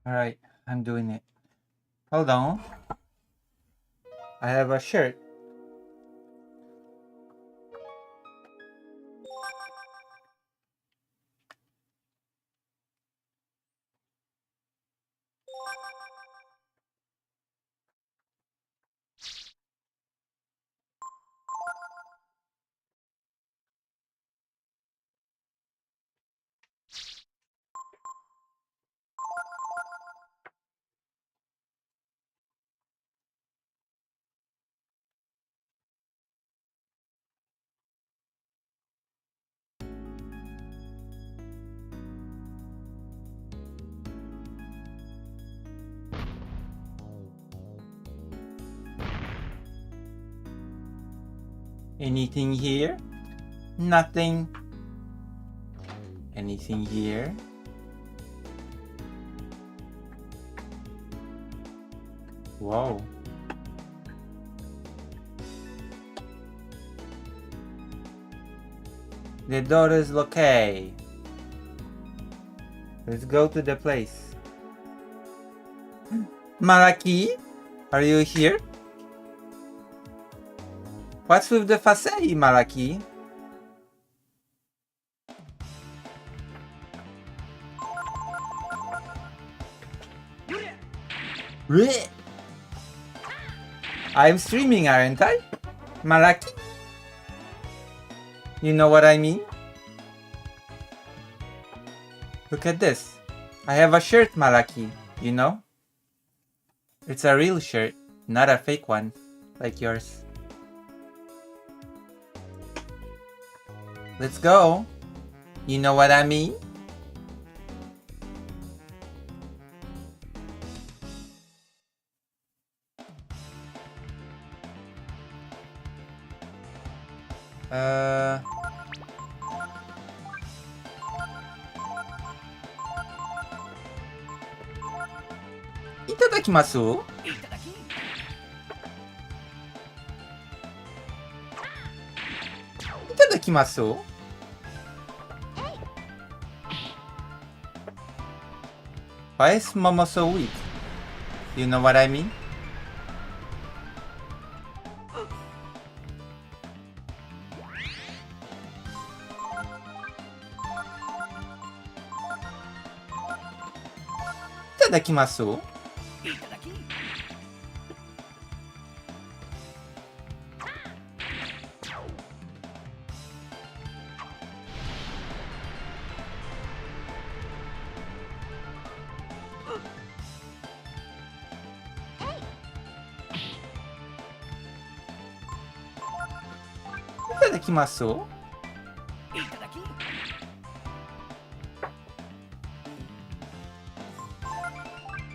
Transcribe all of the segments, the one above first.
Alright, I'm doing it. Hold on. I have a shirt. Anything here? Nothing. Anything here? Whoa. The door is okay. Let's go to the place. Malaki? Are you here? What's with the facade, Malaki? I'm streaming, aren't I? Malaki? You know what I mean? Look at this. I have a shirt, Malaki. You know? It's a real shirt, not a fake one, like yours. Let's go. You know what I mean? Itadakimasu? Itadakimasu? Why is Momo so weak? You know what I mean? Itadakimasu? Itadakimasu?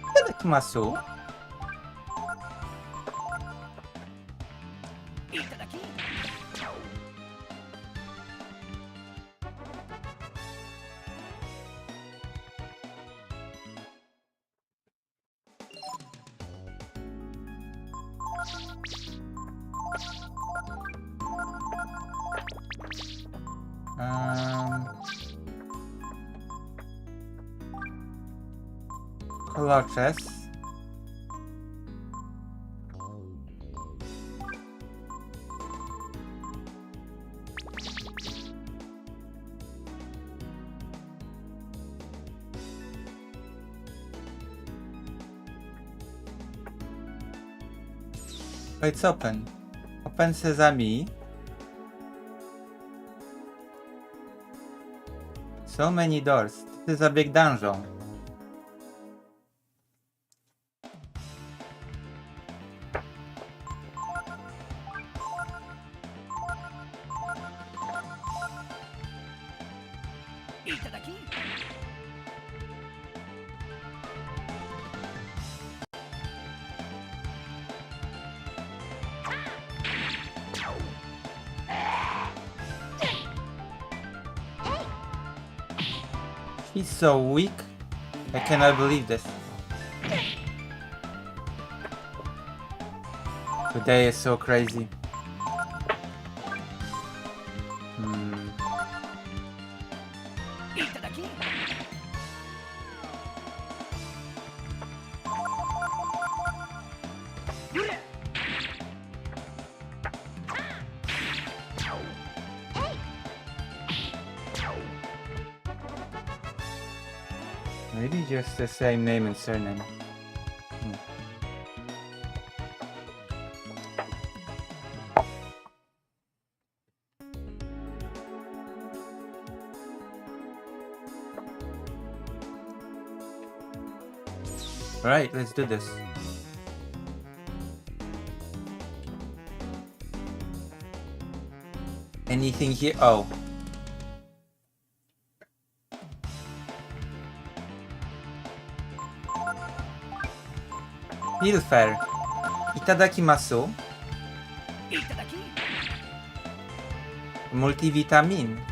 Itadakimasu? Colossus. Oh, it's open. Open sesame. So many doors. This is a big dungeon. He's so weak. I cannot believe this. Today is so crazy. Maybe just the same name and surname. Alright, let's do this. Anything here? Oh. Pilfer. Itadakimasu. Multivitamin.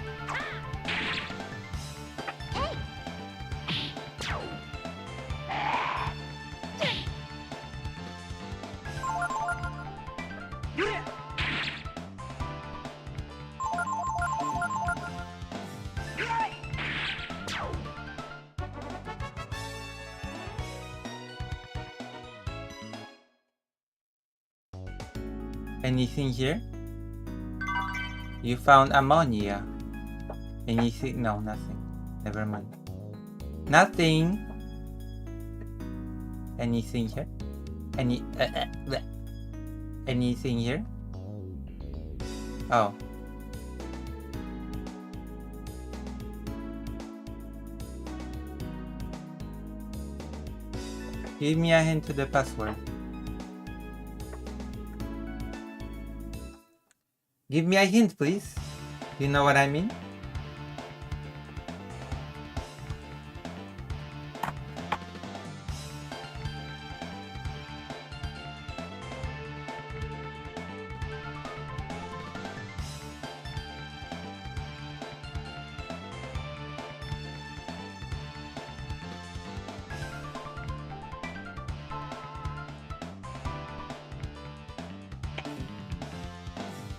Anything here? You found ammonia. Anything? No, nothing. Never mind. Nothing. Anything here? Anything here? Oh. Give me a hint to the password. Give me a hint, please. You know what I mean?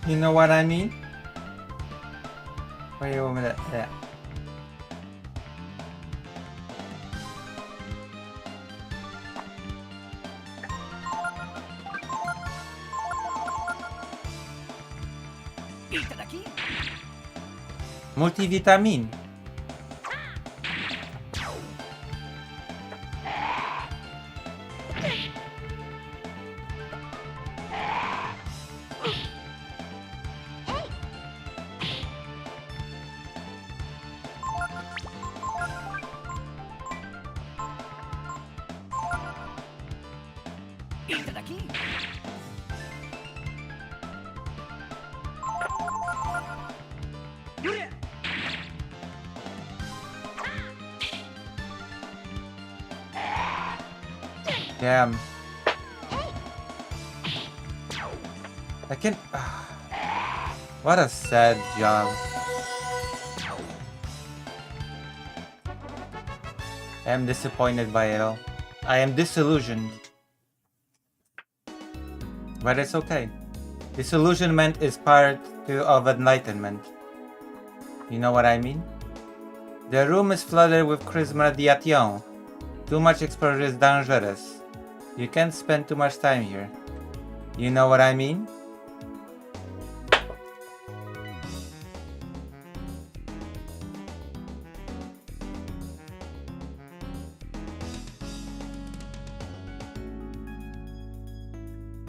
You know what I mean? Wait a minute. Yeah. Multivitamin. Damn. I can't. What a sad job. I am disappointed by it all. I am disillusioned. But it's okay. Disillusionment is part of enlightenment. You know what I mean? The room is flooded with charisma radiation. Too much exposure is dangerous. You can't spend too much time here. You know what I mean?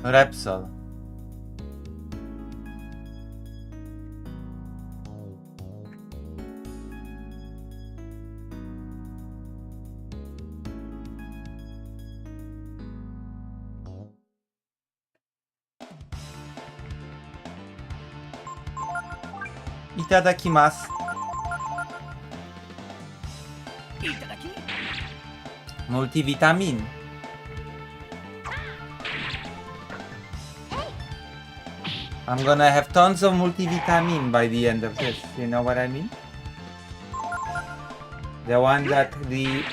Repsol. Itadakimasu. Multivitamin. I'm gonna have tons of multivitamin by the end of this. You know what I mean? The one that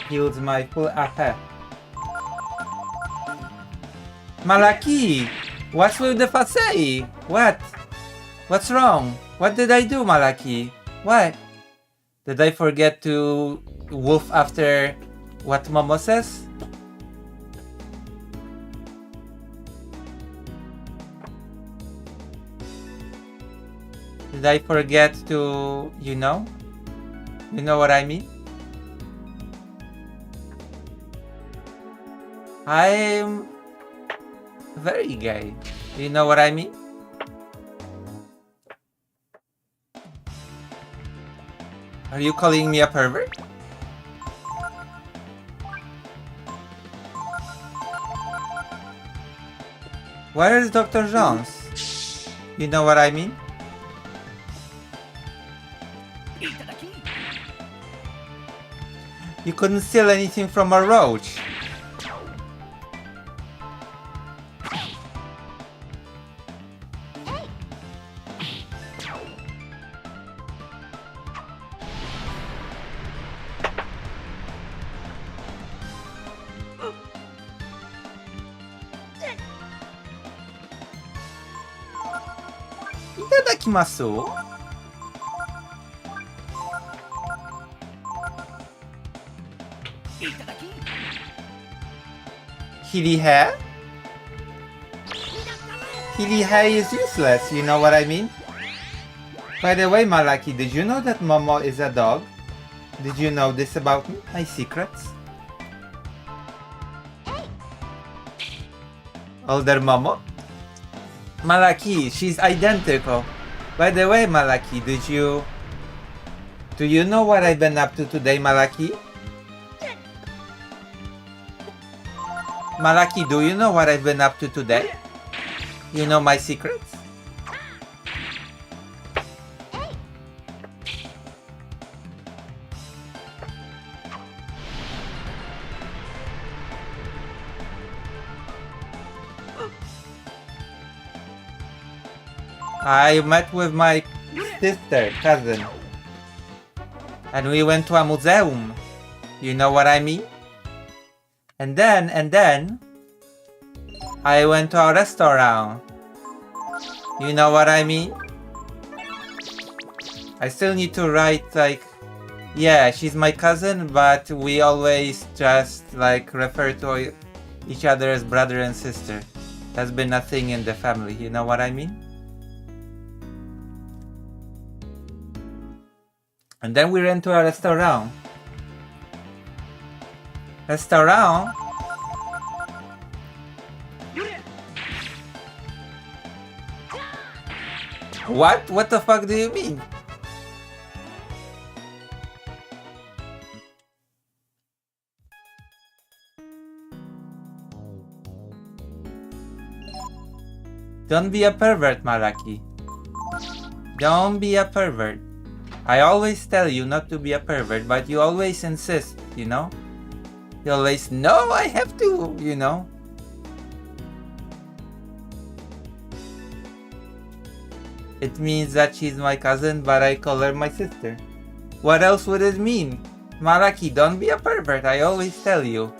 heals my full AP. Malaki! What's with the Fasei? What? What's wrong? What did I do, Malaki? What? Did I forget to wolf after what Momo says? Did I forget to, you know? You know what I mean? I'm very gay. You know what I mean? Are you calling me a pervert? Where is Dr. Jones? You know what I mean? You couldn't steal anything from a roach. Itadakimasu. Hirihe? Hirihe is useless, you know what I mean? By the way, Malaki, did you know that Momo is a dog? Did you know this about me? My secrets? Older Momo? Malaki, she's identical. By the way, Malaki, do you know what I've been up to today, Malaki? Malaki, do you know what I've been up to today? You know my secrets? I met with my cousin, and we went to a museum. You know what I mean? And then, I went to a restaurant. You know what I mean? I still need to write like, yeah, she's my cousin, but we always just like refer to each other as brother and sister. That's been a thing in the family, you know what I mean? And then we went to a restaurant. What? What the fuck do you mean? Don't be a pervert, Malaki. Don't be a pervert. I always tell you not to be a pervert, but you always insist, you know? You always, no, I have to, you know? It means that she's my cousin, but I call her my sister. What else would it mean? Malaki, don't be a pervert, I always tell you.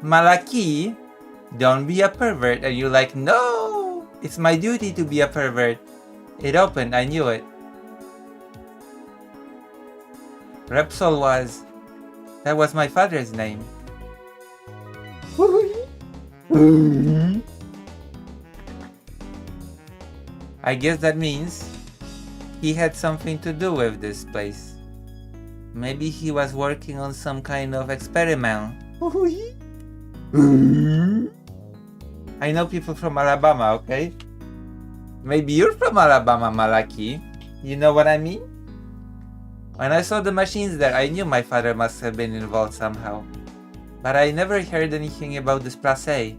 Malaki, don't be a pervert, and you're like, no, it's my duty to be a pervert. It opened, I knew it. Repsol that was my father's name. I guess that means he had something to do with this place. Maybe he was working on some kind of experiment. I know people from Alabama, okay? Maybe you're from Alabama, Malaki. You know what I mean? When I saw the machines there, I knew my father must have been involved somehow. But I never heard anything about this place.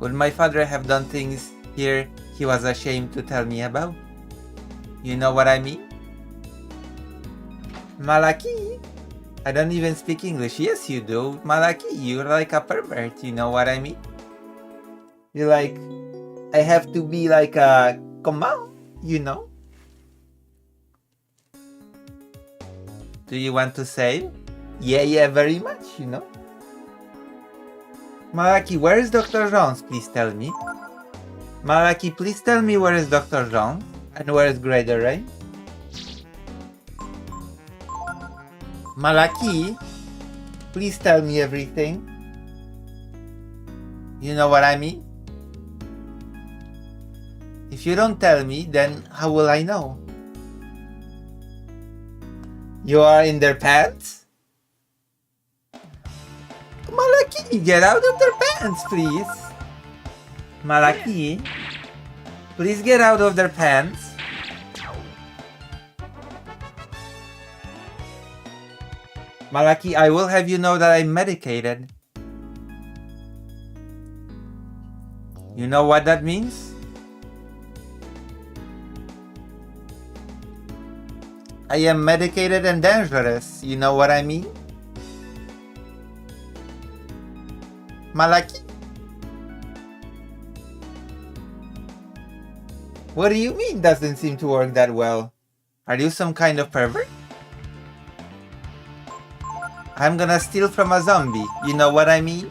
Could my father have done things here he was ashamed to tell me about? You know what I mean? Malaki? I don't even speak English. Yes, you do. Malaki, you're like a pervert. You know what I mean? You're like, I have to be like a Komao, you know? Do you want to save? Yeah, very much, you know? Malaki, where is Dr. Jones? Please tell me. Malaki, please tell me where is Dr. Jones? And where is Grader Rain? Malaki, please tell me everything. You know what I mean? If you don't tell me, then how will I know? You are in their pants? Malaki, get out of their pants, please. Malaki, please get out of their pants. Malaki, I will have you know that I'm medicated. You know what that means? I am medicated and dangerous. You know what I mean? Malaki? What do you mean doesn't seem to work that well? Are you some kind of pervert? I'm gonna steal from a zombie. You know what I mean?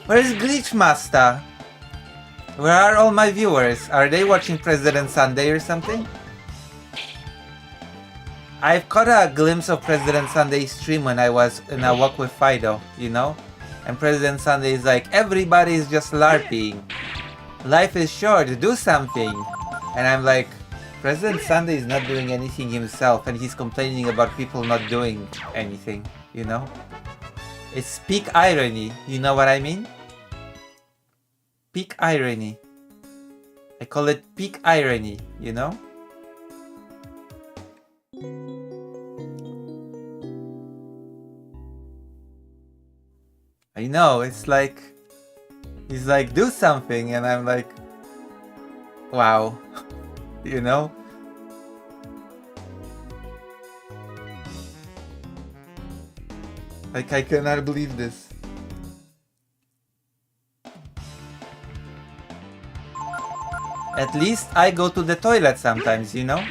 Where's Glitch Master? Where are all my viewers? Are they watching President Sunday or something? I've caught a glimpse of President Sunday's stream when I was in a walk with Fido, you know? And President Sunday is like, everybody is just LARPing. Life is short, do something. And I'm like, President Sunday is not doing anything himself and he's complaining about people not doing anything, you know? It's peak irony, you know what I mean? Peak irony. I call it peak irony, you know? I know, it's like, he's like, do something, and I'm like, wow, you know? Like, I cannot believe this. At least I go to the toilet sometimes, you know?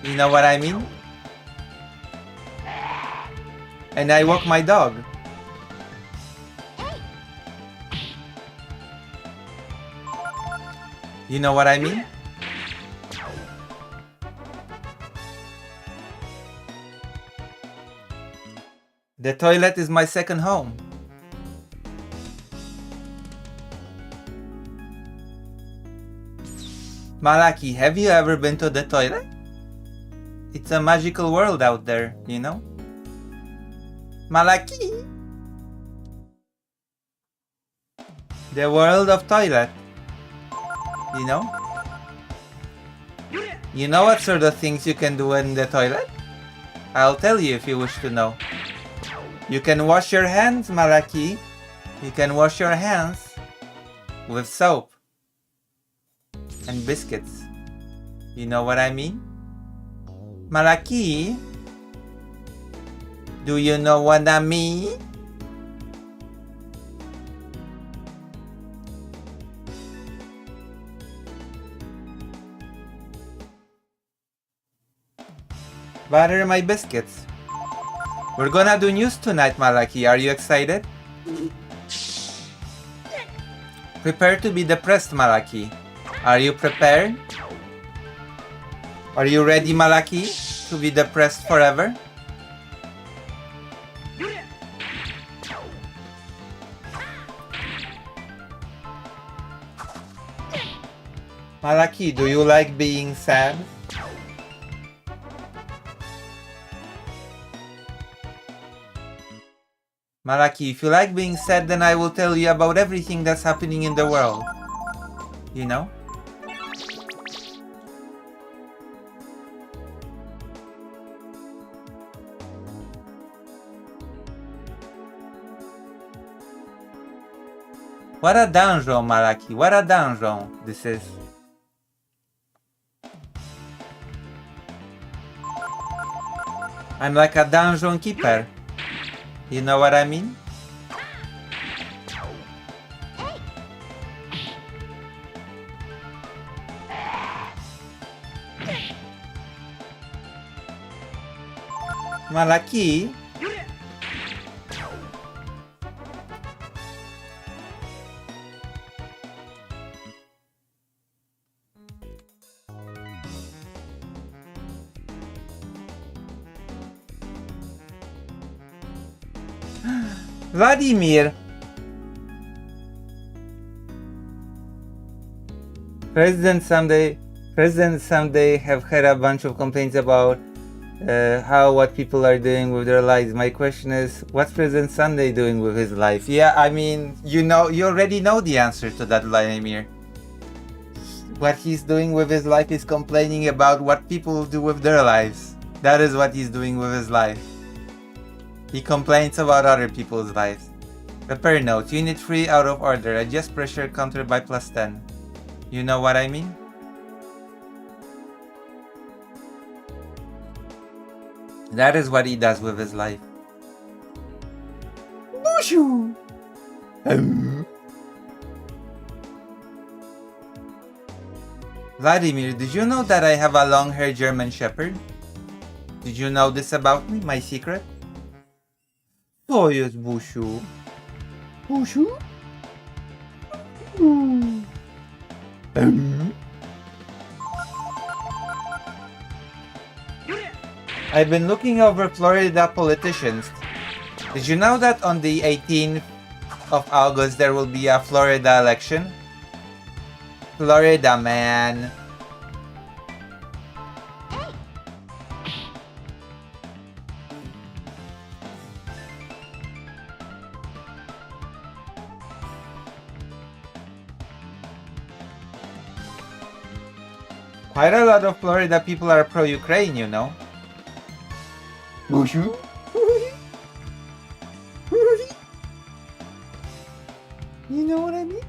You know what I mean? And I walk my dog. You know what I mean? The toilet is my second home. Malaki, have you ever been to the toilet? It's a magical world out there, you know? Malaki! The world of toilet. You know? You know what sort of things you can do in the toilet? I'll tell you if you wish to know. You can wash your hands, Malaki. You can wash your hands with soap and biscuits. You know what I mean? Malaki? Do you know what I mean? Butter my biscuits. We're gonna do news tonight, Malaki. Are you excited? Prepare to be depressed, Malaki. Are you prepared? Are you ready, Malaki, to be depressed forever? Malaki, do you like being sad? Malaki, if you like being sad, then I will tell you about everything that's happening in the world. You know? What a dungeon, Malaki. What a dungeon this is. I'm like a dungeon keeper. You know what I mean? Malaki? Vladimir! President someday have had a bunch of complaints about what people are doing with their lives. My question is, what's President Sunday doing with his life? Yeah, I mean, you already know the answer to that, Vladimir. What he's doing with his life is complaining about what people do with their lives. That is what he's doing with his life. He complains about other people's lives. Repair notes. Unit 3 out of order. Adjust pressure counter by +10. You know what I mean? That is what he does with his life. Bushu! Vladimir, did you know that I have a long-haired German Shepherd? Did you know this about me, my secret? To jest Busiu. Busiu? I've been looking over Florida politicians. Did you know that on the 18th of August there will be a Florida election? Florida, man. Quite a lot of Florida people are pro-Ukraine, you know. Bushu? You know what I mean?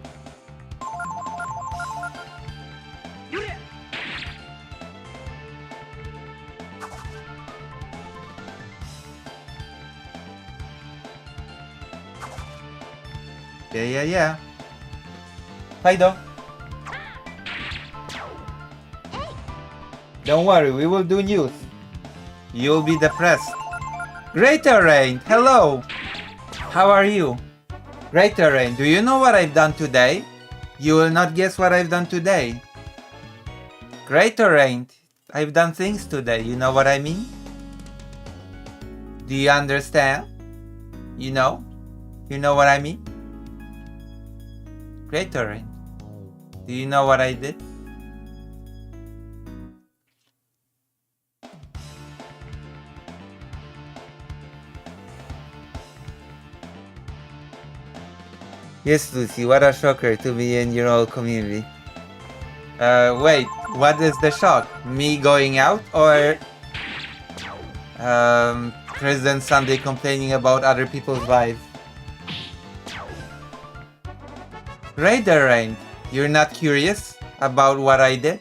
Yeah. Fido. Don't worry, we will do news. You'll be depressed. Greater Rain, hello! How are you? Greater Rain, do you know what I've done today? You will not guess what I've done today. Greater Rain, I've done things today, you know what I mean? Do you understand? You know? You know what I mean? Greater Rain, do you know what I did? Yes, Lucy, what a shocker to be in your old community. Wait, what is the shock? Me going out or President Sunday complaining about other people's lives? Raider Rain, you're not curious about what I did?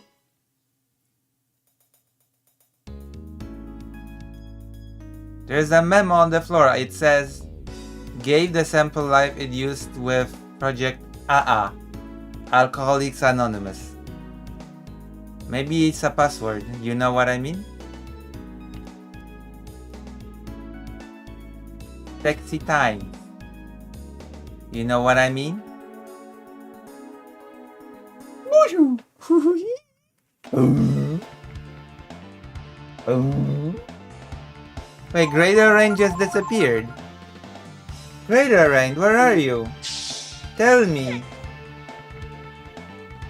There's a memo on the floor. It says, gave the sample life it used with Project AA, Alcoholics Anonymous. Maybe it's a password, you know what I mean? Sexy time. You know what I mean? Wait, Greater Rain just disappeared. Greater Rain, where are you? Tell me.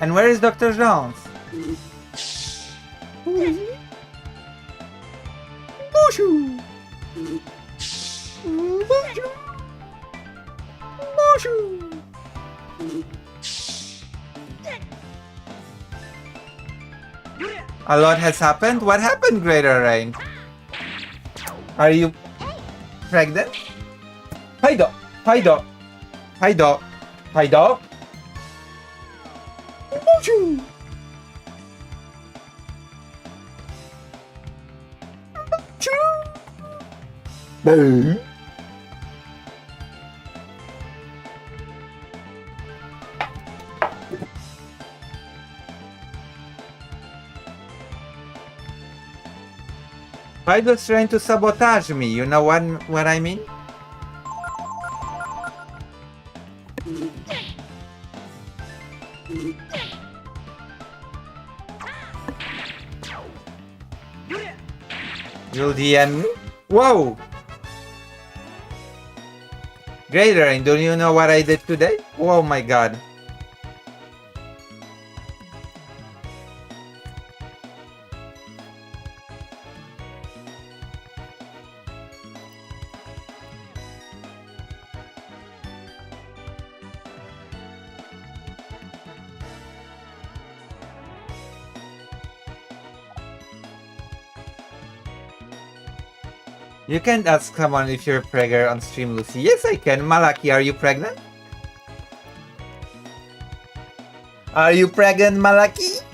And where is Dr. Jones? A lot has happened? What happened, Greater Rain? Are you pregnant? Fido! Fido! Fido! Fido! Fido's trying to sabotage me, you know what I mean? Julian. Whoa! Greater, don't you know what I did today? Oh my god. You can't ask someone if you're pregnant on stream, Lucy. Yes, I can. Malaki, are you pregnant? Are you pregnant, Malaki?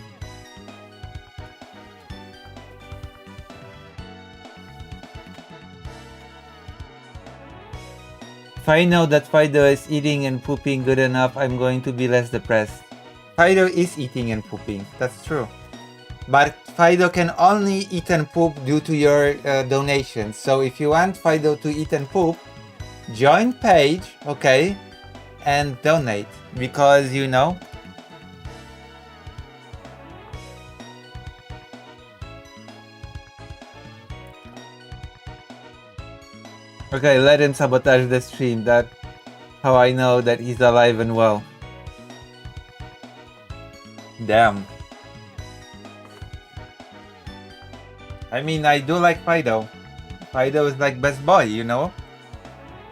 If I know that Fido is eating and pooping good enough, I'm going to be less depressed. Fido is eating and pooping. That's true. But Fido can only eat and poop due to your donations. So if you want Fido to eat and poop, join page, okay, and donate. Because, you know, okay, let him sabotage the stream. That's how I know that he's alive and well. Damn. I mean, I do like Fido. Fido is like best boy, you know?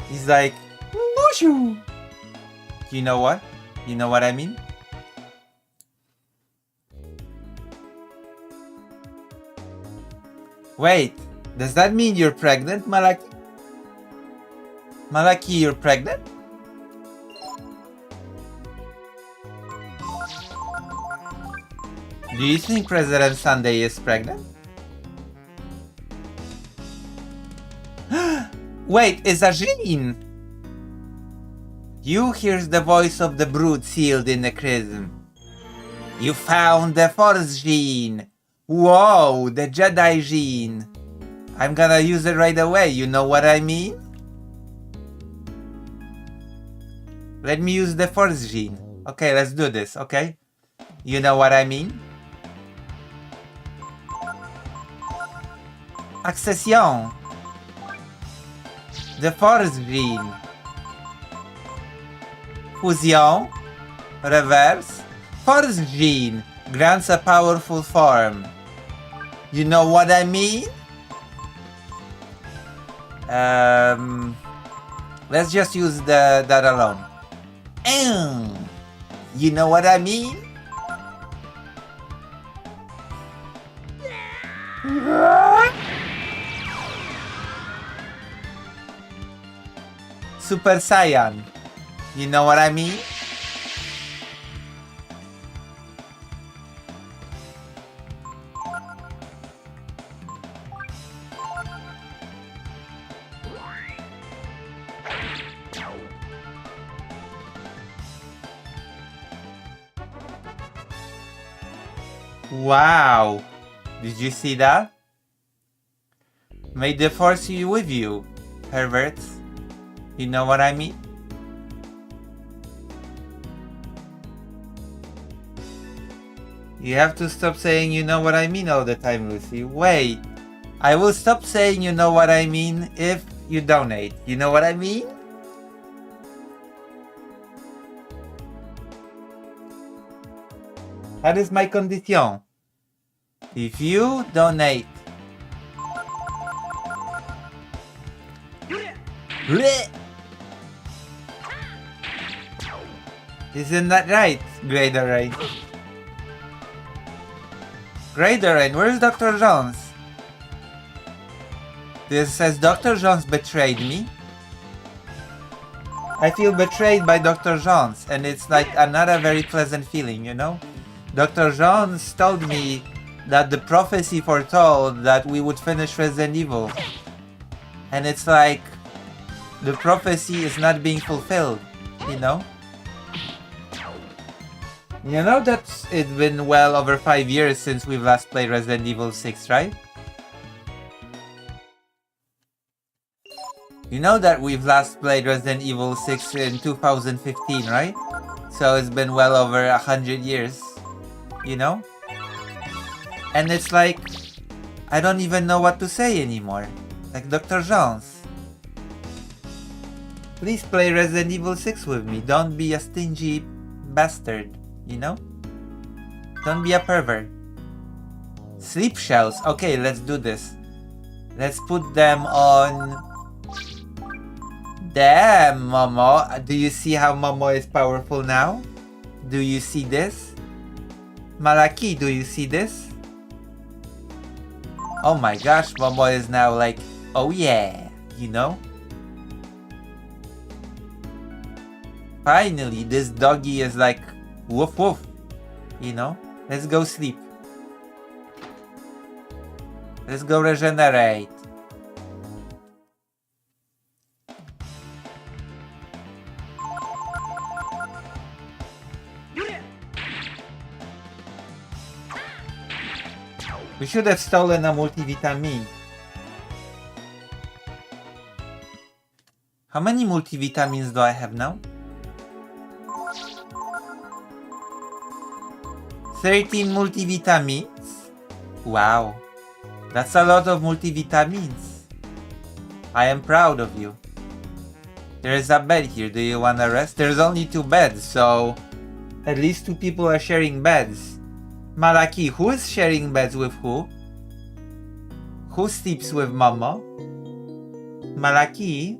He's like, Mushu! You know what? You know what I mean? Wait, does that mean you're pregnant, Malaki? Malaki, you're pregnant? Do you think President Sunday is pregnant? Wait, it's a Jean! You hears the voice of the brood sealed in the chrism. You found the Force Gene! Whoa, the Jedi Gene! I'm gonna use it right away, you know what I mean? Let me use the Force Gene. Okay, let's do this, okay? You know what I mean? Accession! The Force Gene. Fusion. Reverse. Force Gene grants a powerful form. You know what I mean? Let's just use that alone. You know what I mean? Super Saiyan. You know what I mean? Wow! Did you see that? May the Force be with you, perverts. You know what I mean? You have to stop saying you know what I mean all the time, Lucy. Wait, I will stop saying you know what I mean if you donate. You know what I mean? That is my condition. If you donate. Isn't that right, Greater Rain? Greater Rain, where's Dr. Jones? This says Dr. Jones betrayed me. I feel betrayed by Dr. Jones, and it's like not a very pleasant feeling, you know? Dr. Jones told me that the prophecy foretold that we would finish Resident Evil. And it's like the prophecy is not being fulfilled, you know? You know that it's been well over 5 years since we've last played Resident Evil 6, right? You know that we've last played Resident Evil 6 in 2015, right? So it's been well over 100 years, you know? And it's like, I don't even know what to say anymore. Like Dr. Jones. Please play Resident Evil 6 with me. Don't be a stingy bastard, you know? Don't be a pervert. Sleep shells. Okay, let's do this. Let's put them on... Damn, Momo. Do you see how Momo is powerful now? Do you see this? Malaki, do you see this? Oh my gosh, Momo is now like, oh yeah, you know? Finally, this doggy is like, woof woof, you know? Let's go sleep. Let's go regenerate. We should have stolen a multivitamin. How many multivitamins do I have now? 13 multivitamins? Wow. That's a lot of multivitamins. I am proud of you. There is a bed here. Do you wanna rest? There's only 2 beds, so at least 2 people are sharing beds. Malaki, who is sharing beds with who? Who sleeps with Mama? Malaki?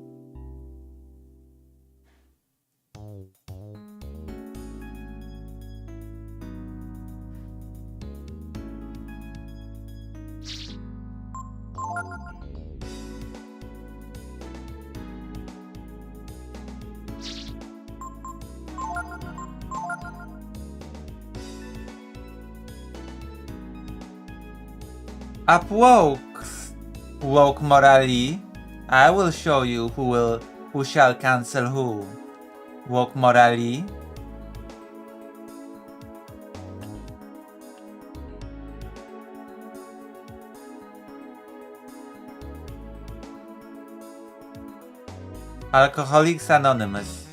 Up woke Morali. I will show you who shall cancel who. Woke Morali. Alcoholics Anonymous.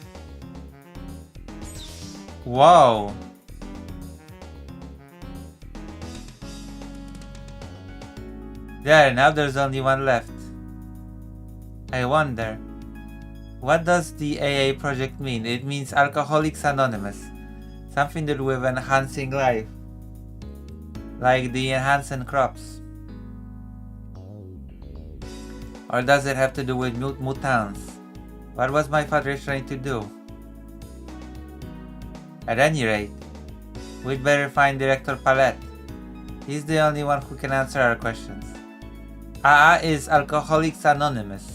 Whoa. There, now there's only one left. I wonder, what does the AA project mean? It means Alcoholics Anonymous. Something to do with enhancing life. Like the enhancing crops. Or does it have to do with mutants? What was my father trying to do? At any rate, we'd better find Director Palette. He's the only one who can answer our questions. AA is Alcoholics Anonymous.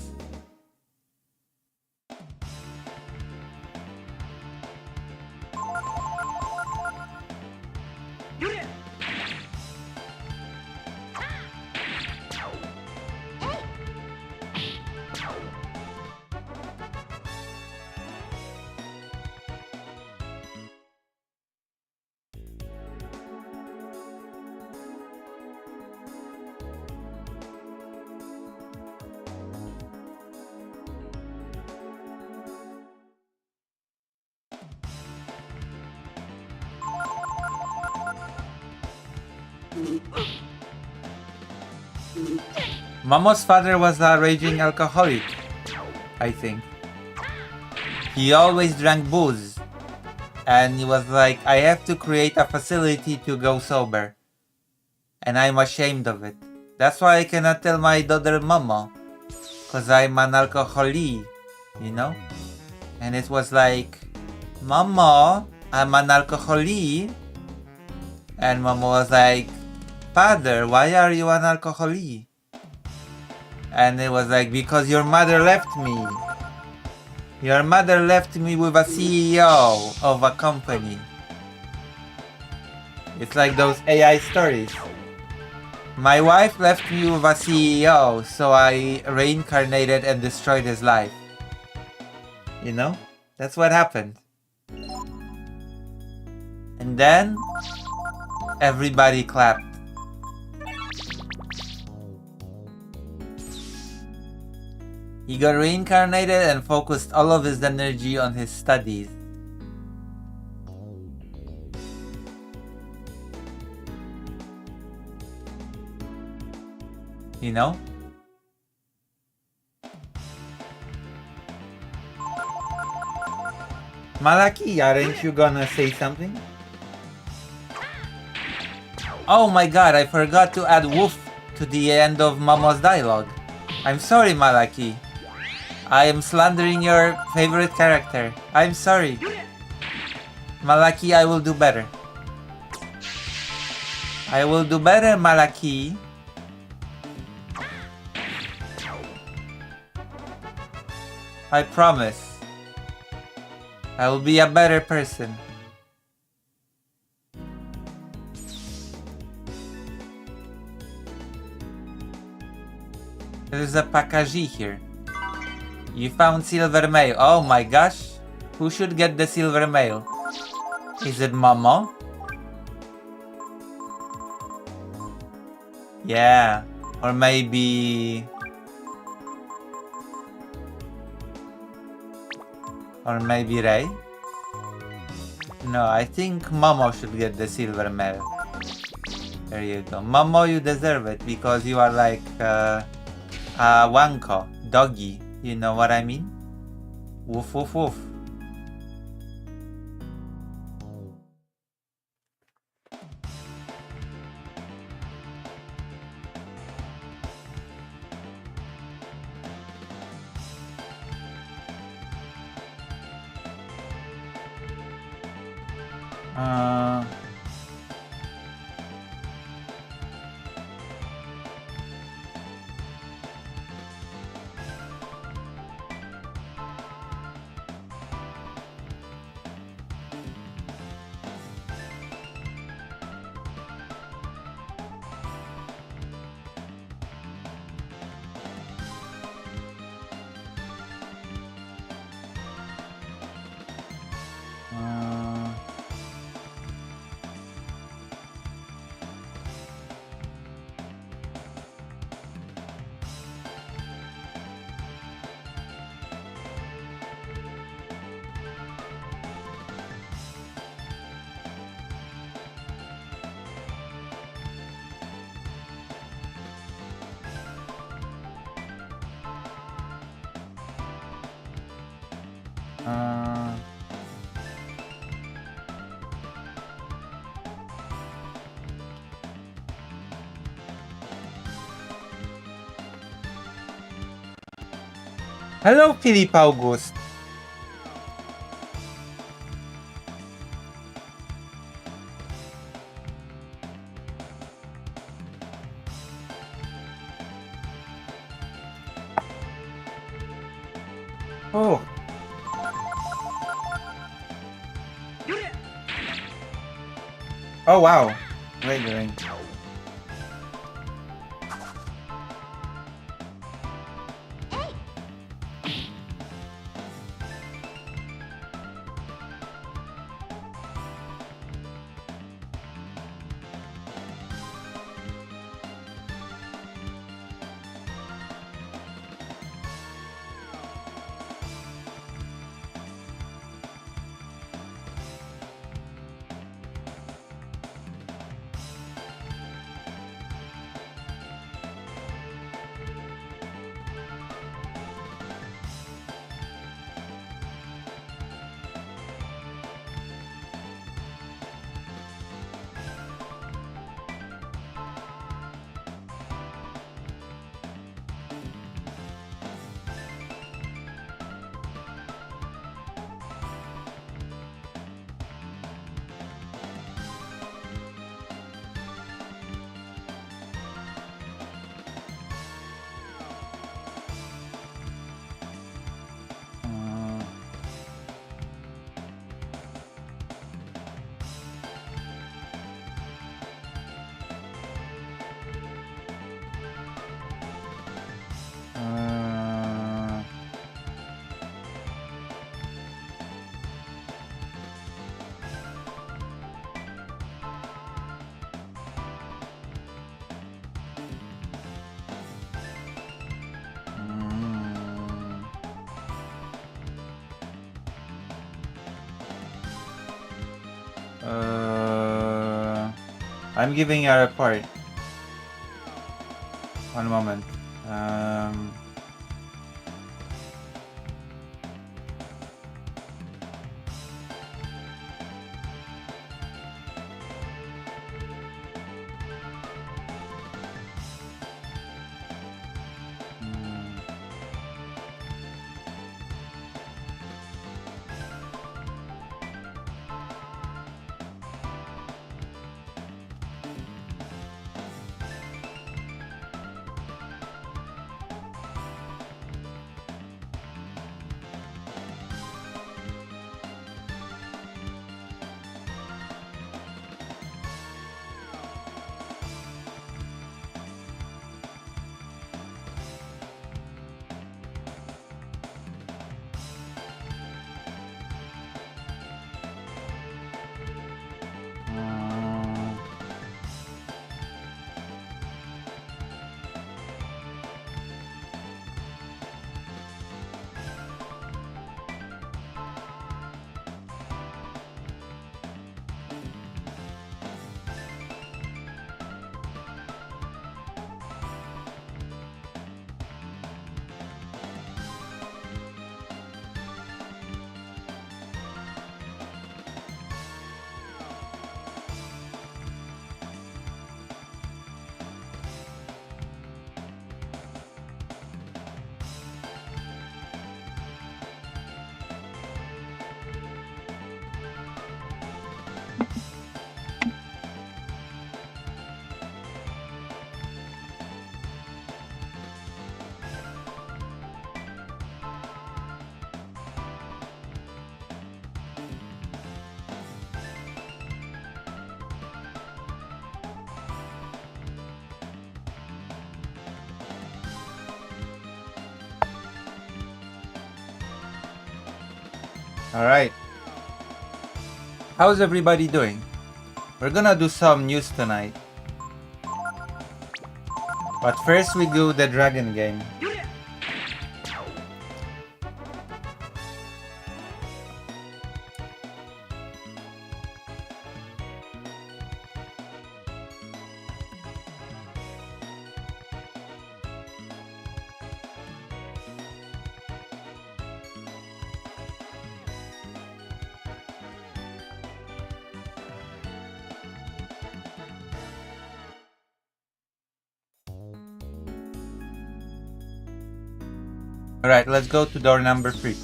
Momo's father was a raging alcoholic, I think. He always drank booze. And he was like, I have to create a facility to go sober. And I'm ashamed of it. That's why I cannot tell my daughter Momo. Cause I'm an alcoholic, you know? And it was like, Momo, I'm an alcoholic. And Momo was like, Father, why are you an alcoholic? And it was like, because your mother left me. Your mother left me with a CEO of a company. It's like those AI stories. My wife left me with a CEO, so I reincarnated and destroyed his life. You know? That's what happened. And then, everybody clapped. He got reincarnated and focused all of his energy on his studies. You know? Malaki, aren't you gonna say something? Oh my god, I forgot to add woof to the end of Momo's dialogue. I'm sorry, Malaki. I am slandering your favorite character. I'm sorry. Malaki, I will do better. I will do better, Malaki. I promise. I will be a better person. There's a Pakaji here. You found silver mail. Oh my gosh. Who should get the silver mail? Is it Momo? Yeah. Or maybe... Or maybe Ray? No, I think Momo should get the silver mail. There you go. Momo, you deserve it because you are like Wanko, doggy. You know what I mean? Woof woof woof. Hello, Philip August. Oh. Oh wow. Wait. I'm giving you a report. One moment. Alright. How's everybody doing? We're gonna do some news tonight. But first we do the dragon game. Alright, let's go to door number 3.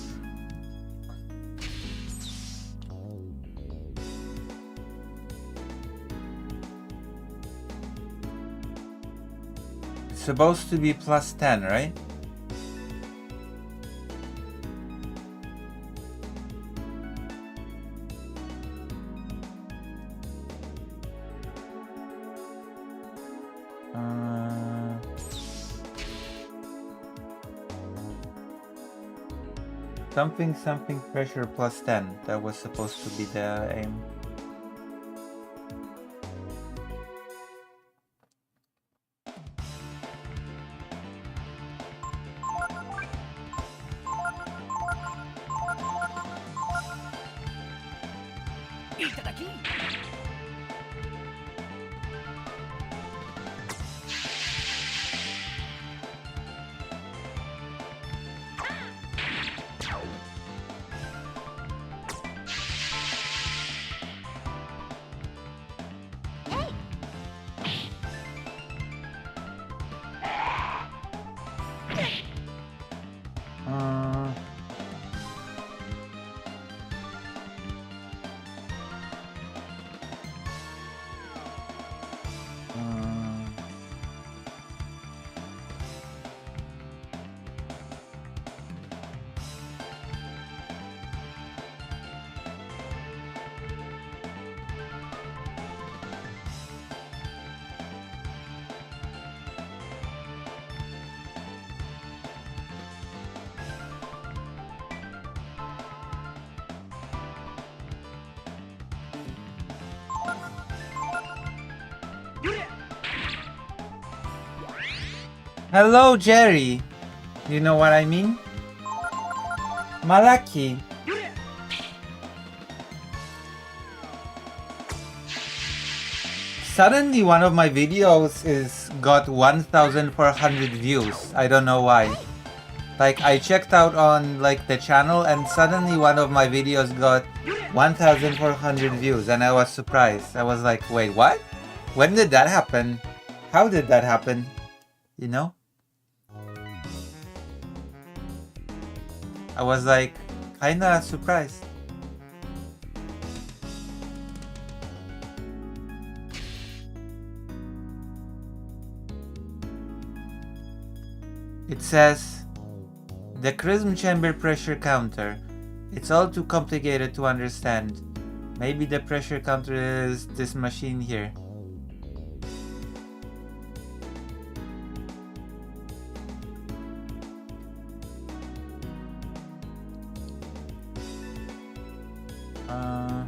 It's supposed to be plus 10, right? Something pressure plus 10. That was supposed to be the aim. Hello, Jerry. You know what I mean? Malaki. Suddenly one of my videos is got 1,400 views. I don't know why. Like, I checked out on like the channel and suddenly one of my videos got 1,400 views and I was surprised. I was like, wait, what? When did that happen? How did that happen? You know? I was like, kinda surprised. It says, the Chrism chamber pressure counter. It's all too complicated to understand. Maybe the pressure counter is this machine here. Huh.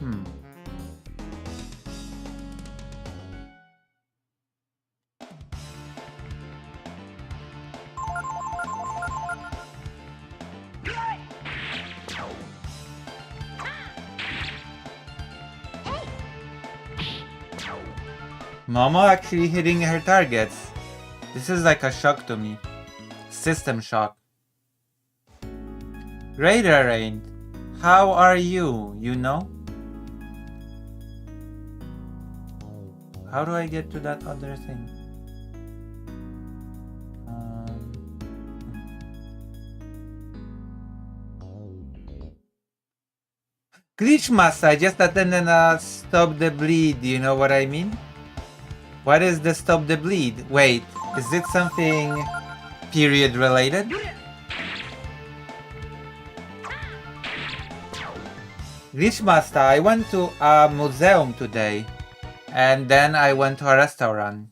Hmm. Momo actually hitting her targets. This is like a shock to me. System shock. Radar Rain, how are you? You know? How do I get to that other thing? Glitchmaster, I just attended a Stop the Bleed, you know what I mean? What is the Stop the Bleed? Wait, is it something period related? Glitchmaster, I went to a museum today. And then I went to a restaurant.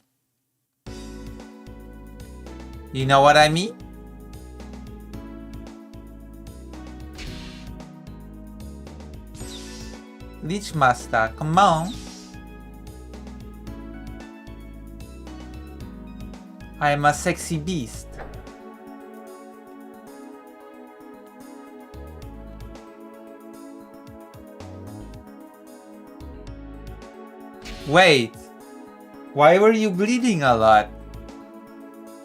You know what I mean? Glitchmaster, come on. I am a sexy beast. Wait, why were you bleeding a lot?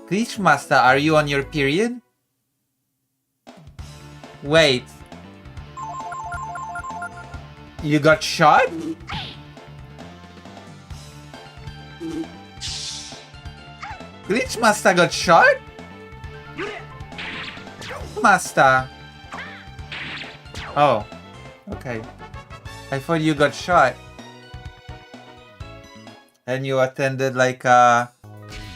Glitchmaster, are you on your period? Wait. You got shot? Glitchmaster got shot? Master. Oh, okay. I thought you got shot. And you attended like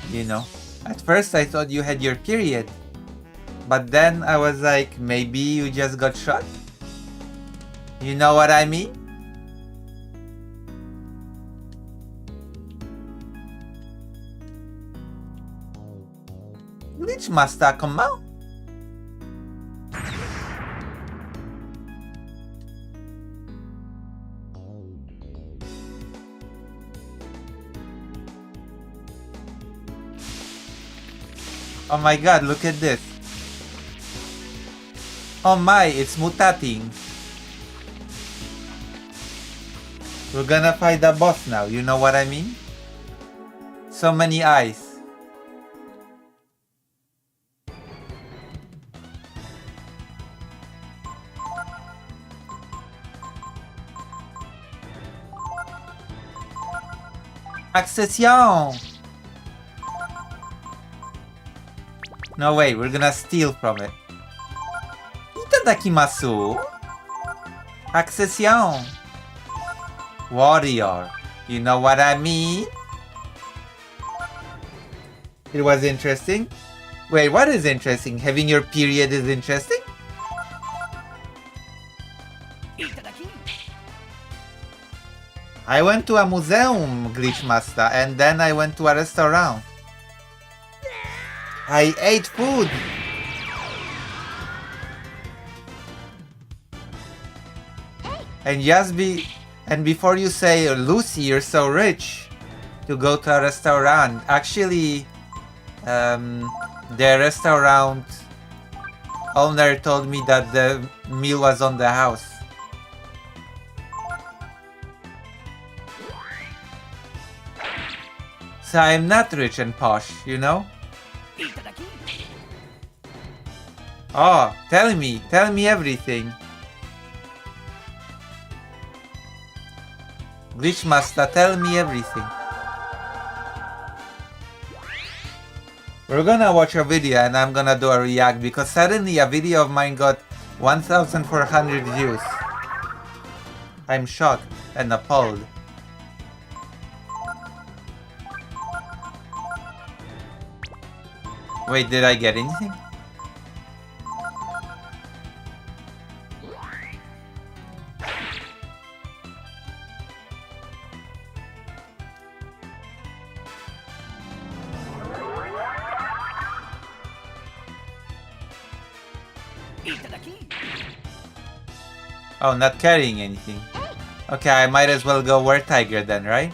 you know, at first I thought you had your period, but then I was like, maybe you just got shot. You know what I mean? Glitchmaster, come on. Oh my god, look at this. Oh my, it's mutating. We're gonna fight the boss now, you know what I mean? So many eyes. Accession! No way, we're gonna steal from it. Itadakimasu! Accession! Warrior. You know what I mean? It was interesting. Wait, what is interesting? Having your period is interesting? I went to a museum, Glitch Master, and then I went to a restaurant. I ate food. And before you say, Lucy, you're so rich to go to a restaurant. Actually, the restaurant owner told me that the meal was on the house. So I'm not rich and posh, you know? Oh, tell me everything. Glitch Master, tell me everything. We're gonna watch a video and I'm gonna do a react because suddenly a video of mine got 1,400 views. I'm shocked and appalled. Wait, did I get anything? Oh, not carrying anything. Okay, I might as well go Were Tiger then, right?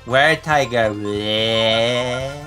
Were Tiger. Bleh.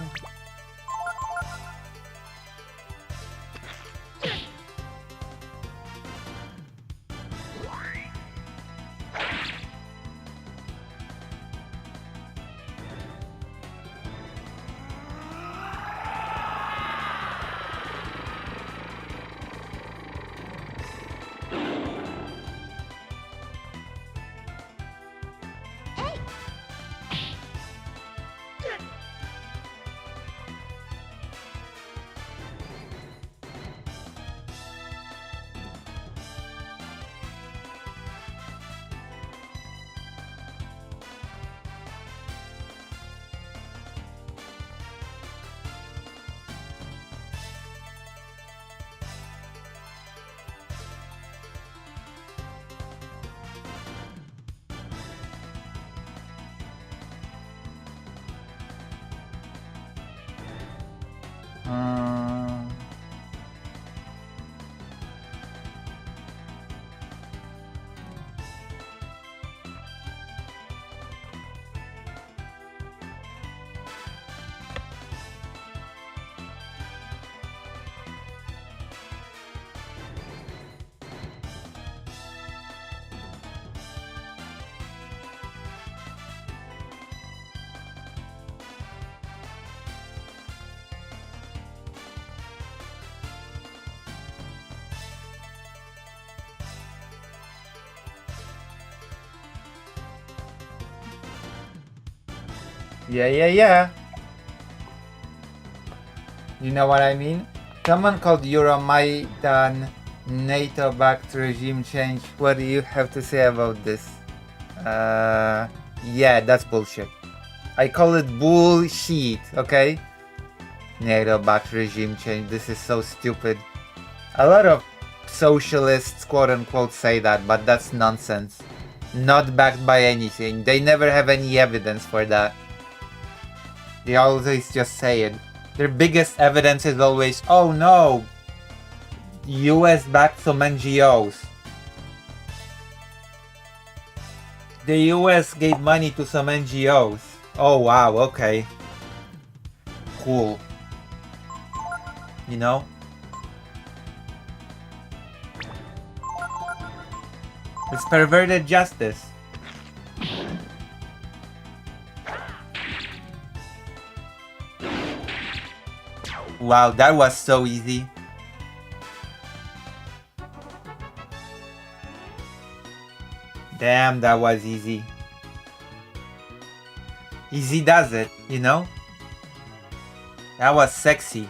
Yeah. You know what I mean? Someone called Euromaidan NATO-backed regime change. What do you have to say about this? Yeah, that's bullshit. I call it bullshit, okay? NATO-backed regime change. This is so stupid. A lot of socialists, quote-unquote, say that, but that's nonsense. Not backed by anything. They never have any evidence for that. They always just say it. Their biggest evidence is always, oh no, US backed some NGOs. The US gave money to some NGOs. Oh wow, okay. Cool. You know? It's perverted justice. Wow, that was so easy. Damn, that was easy. Easy does it, you know? That was sexy.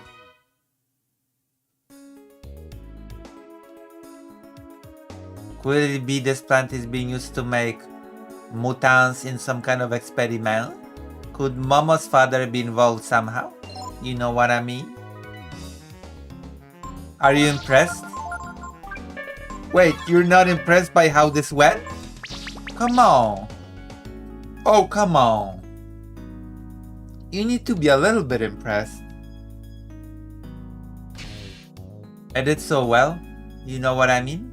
Could it be this plant is being used to make mutants in some kind of experiment? Could Momo's father be involved somehow? You know what I mean? Are you impressed? Wait, you're not impressed by how this went? Come on. Oh, come on. You need to be a little bit impressed. I did so well. You know what I mean?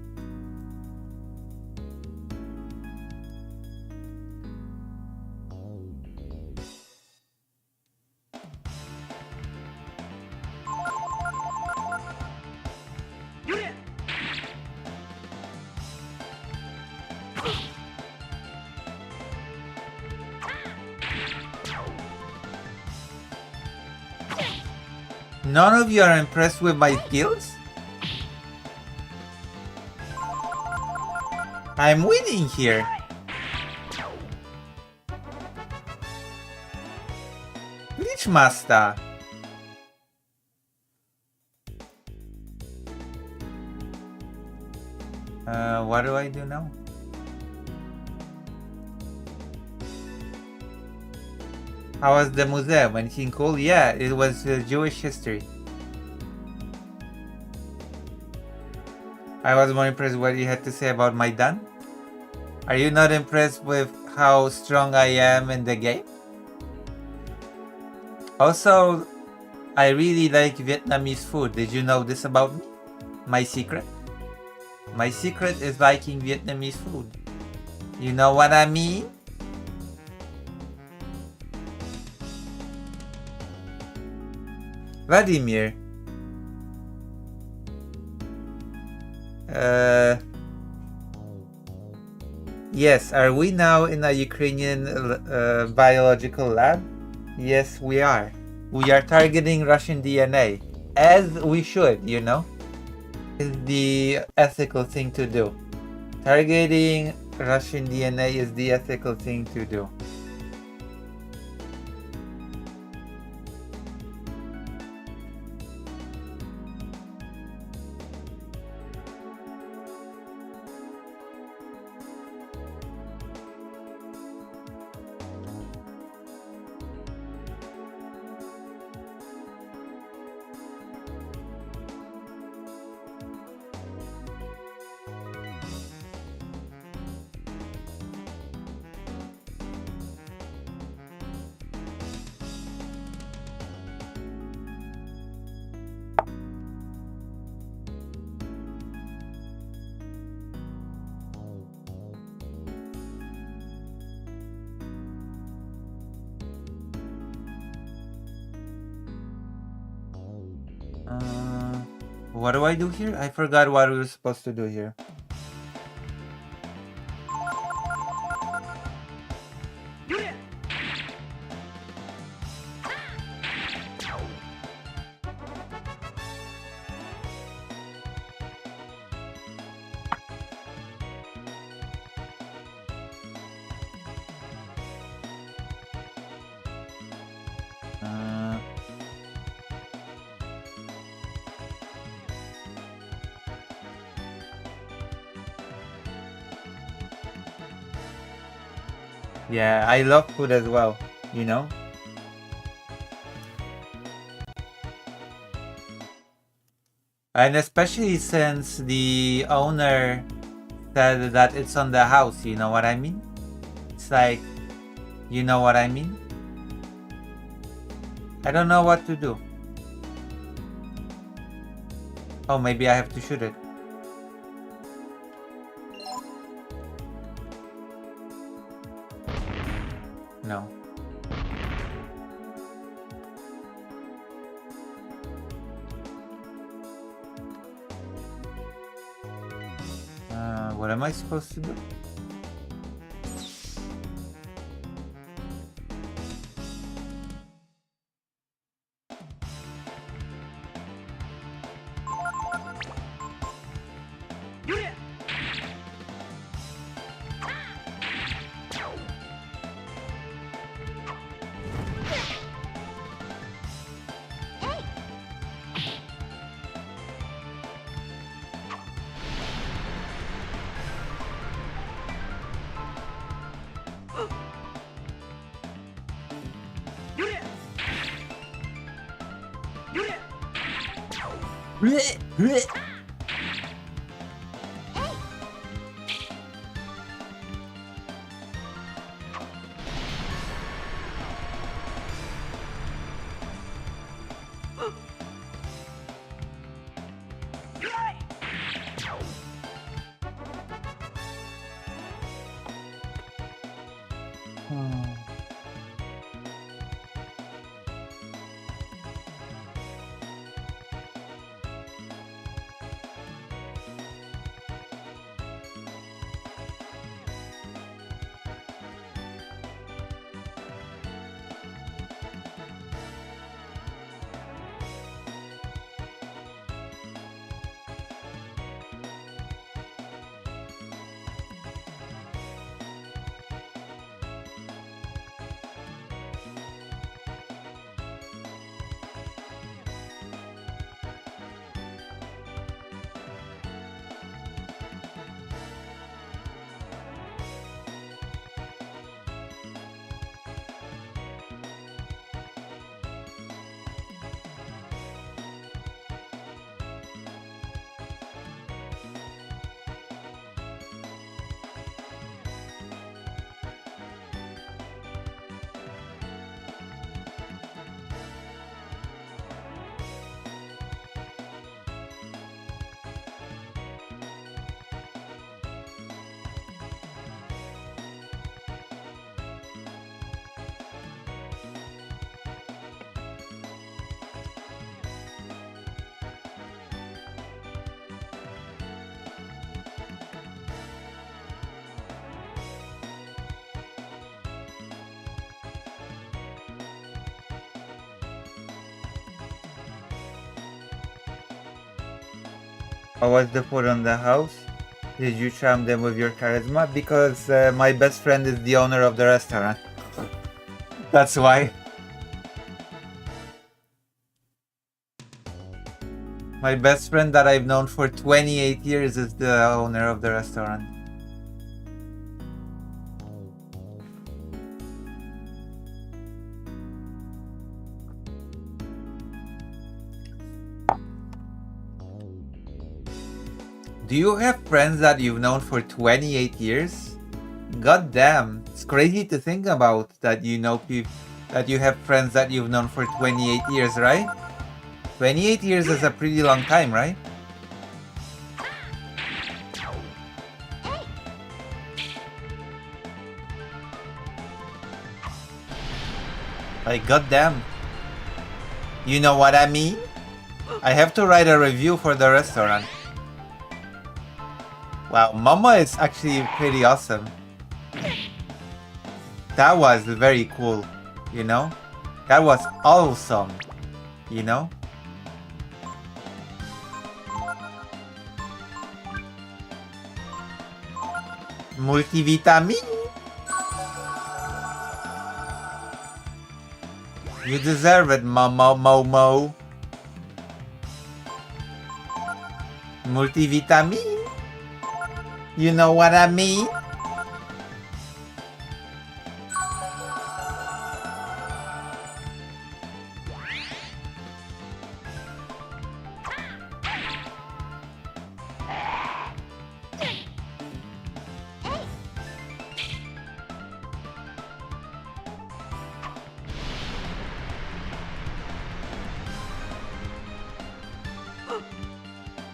None of you are impressed with my skills? I'm winning here. Bleach Master. What do I do now? How was the museum? Anything cool? Yeah, it was Jewish history. I was more impressed with what you had to say about Maidan. Are you not impressed with how strong I am in the game? Also, I really like Vietnamese food. Did you know this about me? My secret? My secret is liking Vietnamese food. You know what I mean? Vladimir. Yes, are we now in a Ukrainian biological lab? Yes, we are. We are targeting Russian DNA. As we should, you know? Is the ethical thing to do. Targeting Russian DNA is the ethical thing to do. What do I do here? I forgot what we were supposed to do here. Yeah, I love food as well, you know? And especially since the owner said that it's on the house, you know what I mean? It's like, you know what I mean? I don't know what to do. Oh, maybe I have to shoot it. No. What am I supposed to do? How was the food on the house? Did you charm them with your charisma? Because my best friend is the owner of the restaurant. That's why. My best friend that I've known for 28 years is the owner of the restaurant. Do you have friends that you've known for 28 years? God damn, it's crazy to think about that you know people that you have friends that you've known for 28 years, right? 28 years is a pretty long time, right? Like, goddamn. You know what I mean? I have to write a review for the restaurant. Wow, Mama is actually pretty awesome. That was very cool, you know? That was awesome, you know? Multivitamin? You deserve it, Mama Momo. Multivitamin? You know what I mean?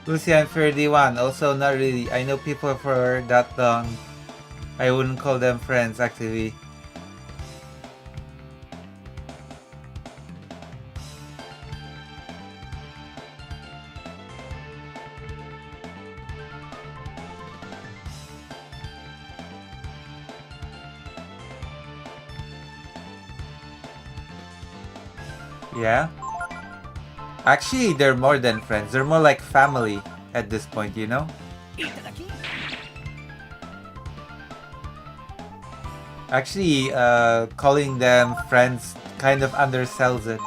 Lucy, I'm 31. Also, not really. I know people for that long. I wouldn't call them friends, actually. Yeah? Actually, they're more than friends. They're more like family at this point, you know? Actually, calling them friends kind of undersells it.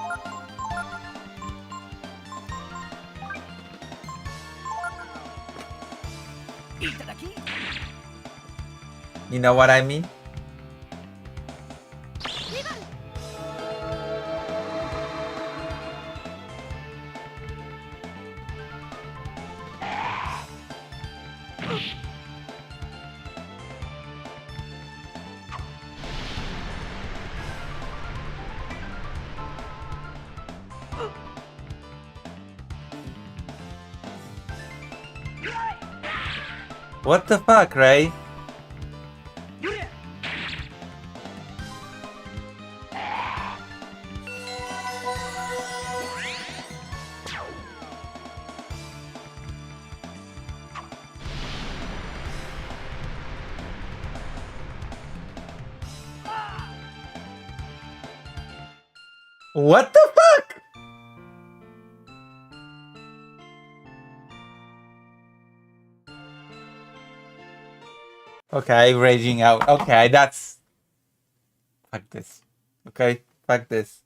You know what I mean? What the fuck, Ray? What the fuck? Okay, raging out. Okay, that's... Fuck this. Okay, fuck this.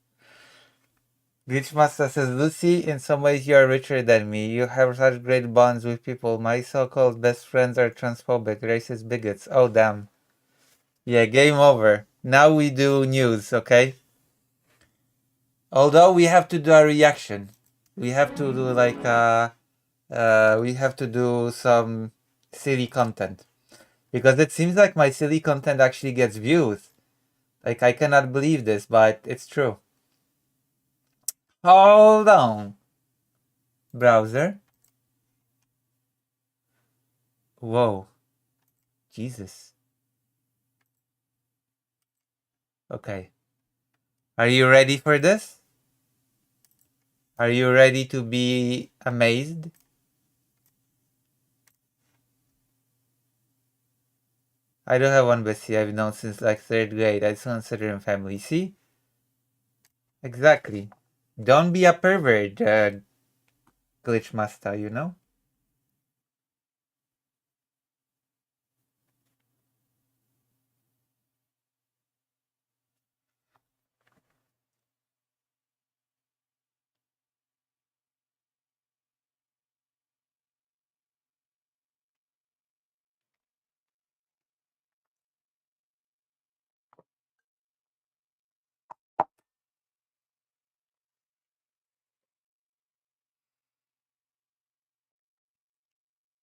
Glitchmaster says, Lucy, in some ways you are richer than me. You have such great bonds with people. My so-called best friends are transphobic, racist bigots. Oh, damn. Yeah, game over. Now we do news, okay? Although we have to do a reaction. We have to do like we have to do some silly content. Because it seems like my silly content actually gets views. Like, I cannot believe this, but it's true. Hold on. Browser. Whoa. Jesus. Okay. Are you ready for this? Are you ready to be amazed? I don't have one bestie I've known since like 3rd grade. I still consider him family. See? Exactly. Don't be a pervert, Glitchmaster, you know?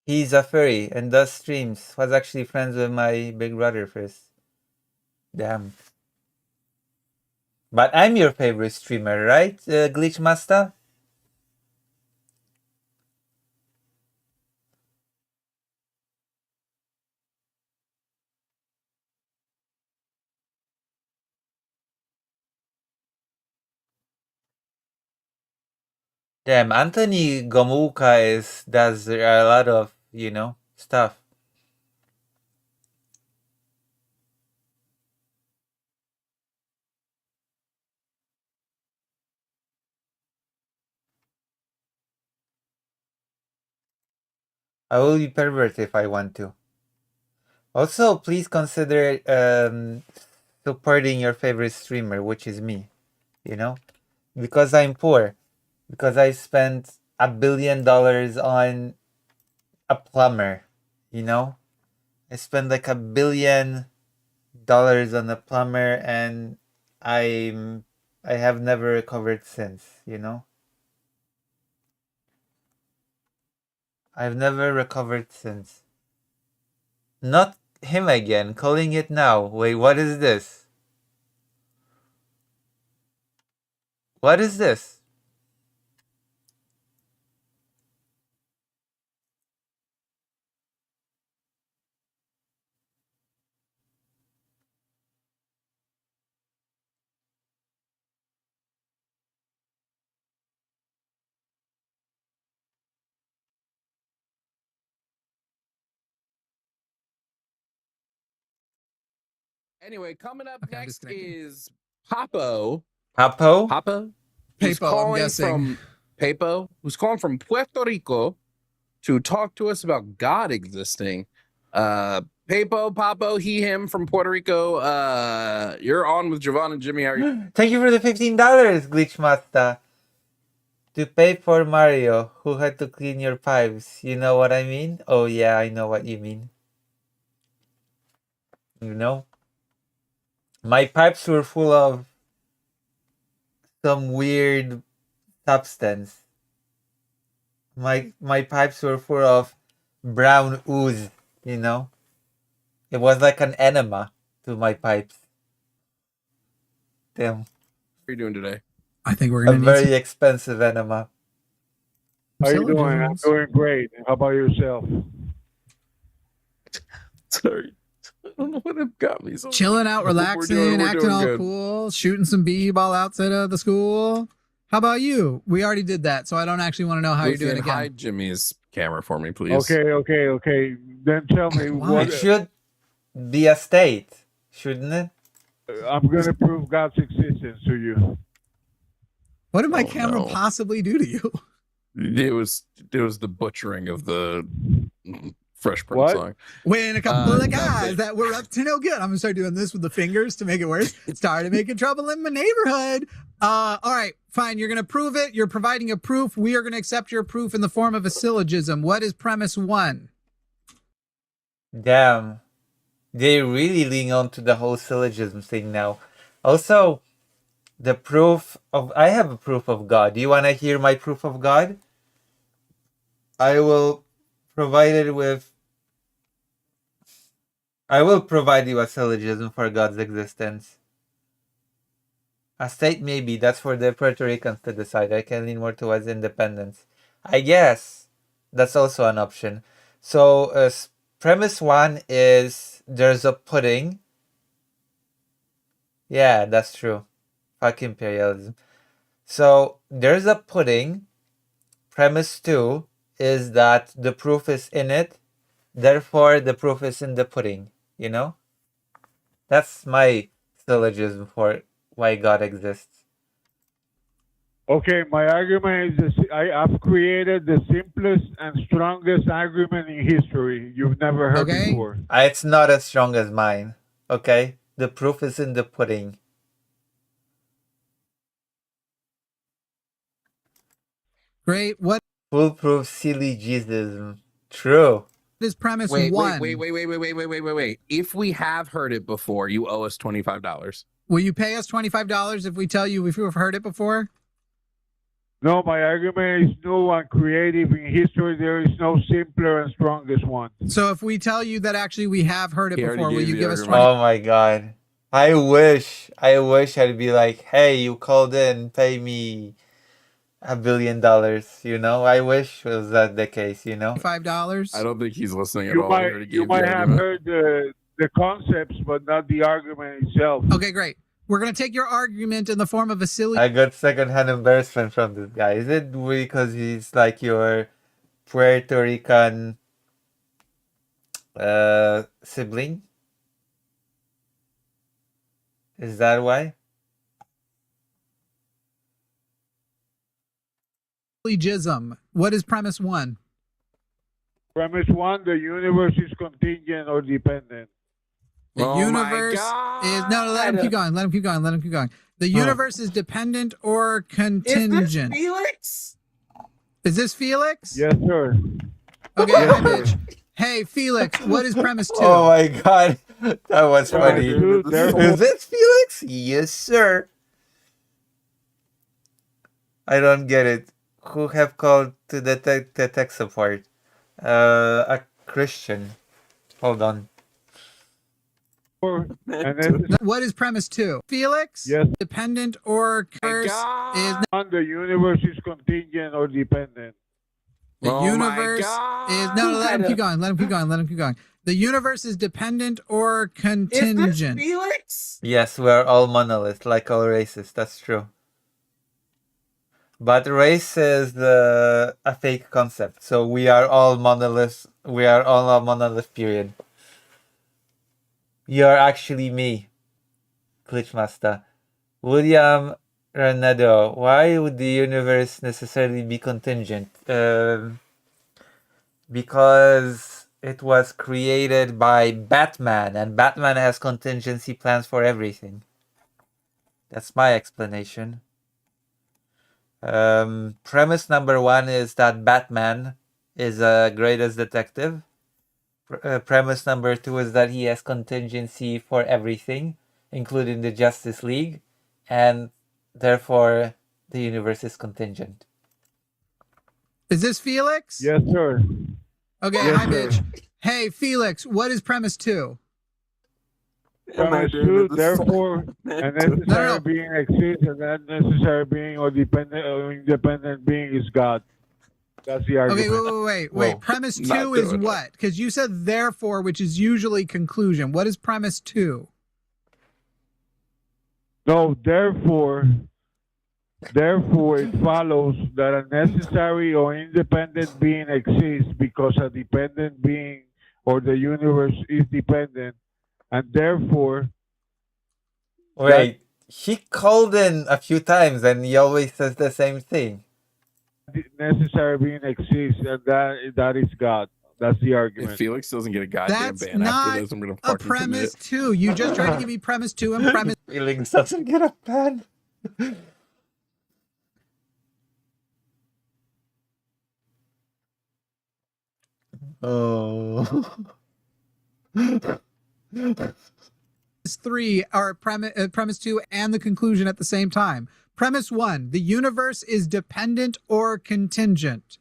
He's a furry and does streams. Was actually friends with my big brother first. Damn. But I'm your favorite streamer, right, Glitchmaster? Damn, Anthony Gomuka does a lot of, you know, stuff. I will be pervert if I want to. Also, please consider supporting your favorite streamer, which is me. You know? Because I'm poor. Because I spent $1 billion on a plumber. You know? I spent like $1 billion on a plumber and I have never recovered since, you know? I've never recovered since. Not him again, calling it now. Wait, what is this? What is this? Anyway, coming up next is Papo. Papo? Papo? Who's Papo, I'm calling guessing. from Papo, who's calling from Puerto Rico to talk to us about God existing. Papo, he, him from Puerto Rico. You're on with Javon and Jimmy. How are you? Thank you for the $15, Glitchmaster. To pay for Mario, who had to clean your pipes. You know what I mean? Oh yeah, I know what you mean. You know? My pipes were full of some weird substance. My pipes were full of brown ooze, you know? It was like an enema to my pipes. Damn. How are you doing today? I think we're A gonna need very expensive enema. some How you doing? I'm syllables. doing great. How about yourself? Sorry. I don't know what it got me. So Chilling out, We're relaxing, doing acting all good. cool, shooting some b-ball outside of the school. How about you? We already did that, so I don't actually want to know how you're doing Lucian, again. hide Jimmy's camera for me, please. Okay. Then tell me Why? what It should be a state, shouldn't it? I'm gonna prove God's existence to you. What did my Oh, camera no. possibly do to you? It was the butchering of the Fresh Prince What? song. When a couple of the guys nothing. that were up to no good. I'm gonna start doing this with the fingers to make it worse. Started making trouble in my neighborhood. All right, fine. You're gonna prove it. You're providing a proof. We are gonna accept your proof in the form of a syllogism. What is premise 1? Damn. They really lean on to the whole syllogism thing now. Also, the proof of... I have a proof of God. Do you want to hear my proof of God? I will provide it with... I will provide you a syllogism for God's existence. A state maybe, that's for the Puerto Ricans to decide. I can lean more towards independence. I guess that's also an option. So, premise 1 is there's a pudding. Yeah, that's true. Fuck imperialism. So, there's a pudding. Premise 2 is that the proof is in it. Therefore, the proof is in the pudding. You know? That's my syllogism for why God exists. Okay, my argument is this, I've created the simplest and strongest argument in history you've never heard Okay. before. It's not as strong as mine. Okay? The proof is in the pudding. Great. What Foolproof syllogism. True. is premise Wait. 1? Wait. If we have heard it before, you owe us $25. Will you pay us $25 if we tell you if you've heard it before? No, my argument is new and creative in history. There is no simpler and strongest one. So if we tell you that actually we have heard it He already before, will gave you the give us argument. 20? Oh my god. I wish I'd be like, hey, you called in, pay me $1 billion, you know? I wish it was that the case, you know? $5? I don't think he's listening at You all. He already might gave the have argument. heard the concepts, but not the argument itself. Okay, great. We're going to take your argument in the form of a silly. I got secondhand embarrassment from this guy. Is it because he's like your Puerto Rican sibling? Is that why? Syllogism. What is premise 1? Premise 1, the universe is contingent or dependent. The Oh my universe is no. Let him keep going. Let him keep going. Let him keep going. The universe is dependent or contingent. Felix? Is this Felix? Yes, sir. Okay, Yes, hi, sir. bitch. Hey, Felix. What is premise 2? Oh my god. That was funny. Dude, therefore, Is this Felix? Yes, sir. I don't get it. Who have called to the tech support? A Christian. Hold on. and then What is premise 2? Felix? Yes. Dependent or curse is the universe is contingent or dependent. the Oh my universe God. is no. Let him keep going. Let him keep going. Let him keep going. The universe is dependent or contingent. Felix? Yes, we are all monoliths, like all races. That's true. But race is a fake concept. So we are all monoliths. We are all a monolith, period. You're actually me, Glitchmaster. William Renado, why would the universe necessarily be contingent? Because it was created by Batman, and Batman has contingency plans for everything. That's my explanation. Premise number 1 is that Batman is the greatest detective. Premise number 2 is that he has contingency for everything, including the Justice League, and therefore the universe is contingent. Is this Felix? Yes, sir. Okay, Yes, hi, sir. bitch. Hey, Felix. What is premise 2? Premise 2, therefore, a necessary No. being exists, and that necessary being or dependent or independent being is God. That's the Okay, argument. wait. Whoa, Premise not 2 is doing that. what? Because you said therefore, which is usually conclusion. What is premise 2? No, therefore, it follows that a necessary or independent being exists because a dependent being or the universe is dependent, and therefore, Wait, he called in a few times and he always says the same thing. the necessary being exists, and that is God. That's the If argument. Felix doesn't get a goddamn That's ban not after this, I'm gonna a fucking premise commit. 2. You just tried to give me premise 2 and premise. Feelings doesn't get a ban. Oh. 3 are premise 2 and the conclusion at the same time. Premise 1, the universe is dependent or contingent.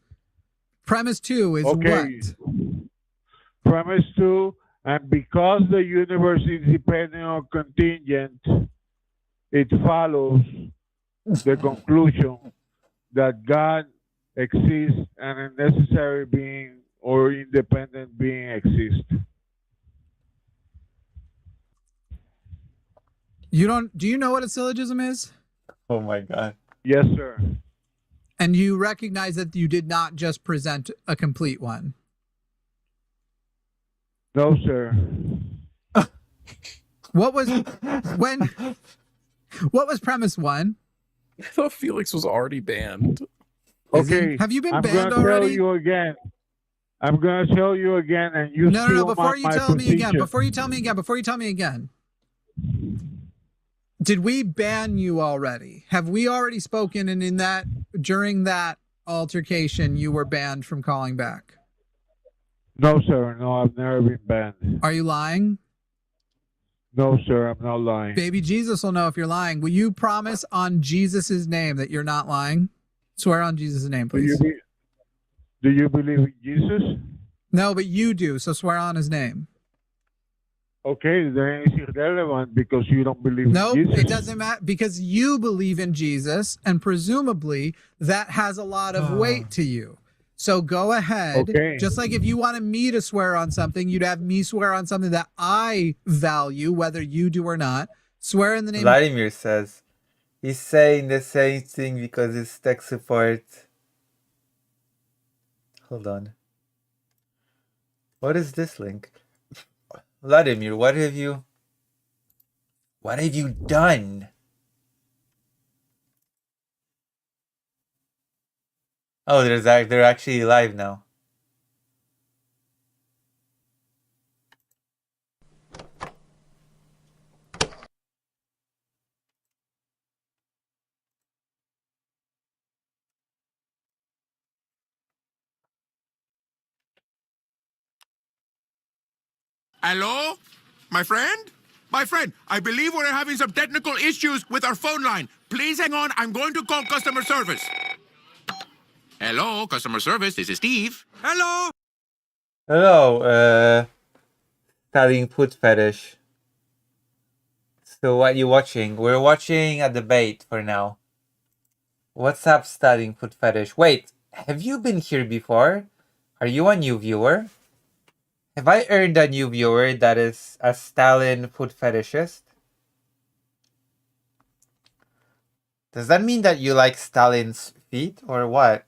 Premise 2 is Okay. what? Premise 2, and because the universe is dependent or contingent, it follows the conclusion that God exists and a necessary being or independent being exists. Do you know what a syllogism is? Oh my god. Yes, sir. And you recognize that you did not just present a complete one. No, sir. What was premise 1? I thought Felix was already banned. Is he? Okay. Have you been I'm banned gonna already? tell you again. I'm gonna tell you again, and you No. steal Before you my tell me again. position. Before you tell me again. Did we ban you already? Have we already spoken? And during that altercation, you were banned from calling back. No, sir. No, I've never been banned. Are you lying? No, sir. I'm not lying. Baby Jesus will know if you're lying. Will you promise on Jesus' name that you're not lying? Swear on Jesus' name, please. Do you believe in Jesus? No, but you do. So swear on his name. Okay, then it's irrelevant because you don't believe Nope, in Jesus. it doesn't matter because you believe in Jesus, and presumably that has a lot of weight to you. So go ahead. Okay. Just like if you wanted me to swear on something, you'd have me swear on something that I value, whether you do or not. Swear in the name of Vladimir says he's saying the same thing because it's tech support. Hold on. What is this link? Vladimir, what have you done? Oh, they're actually live now. Hello? My friend? My friend, I believe we're having some technical issues with our phone line. Please hang on. I'm going to call customer service. Hello, customer service. This is Steve. Hello? Hello, studying foot fetish. So what you watching? We're watching a debate for now. What's up, studying foot fetish? Wait, have you been here before? Are you a new viewer? Have I earned a new viewer that is a Stalin foot fetishist? Does that mean that you like Stalin's feet or what?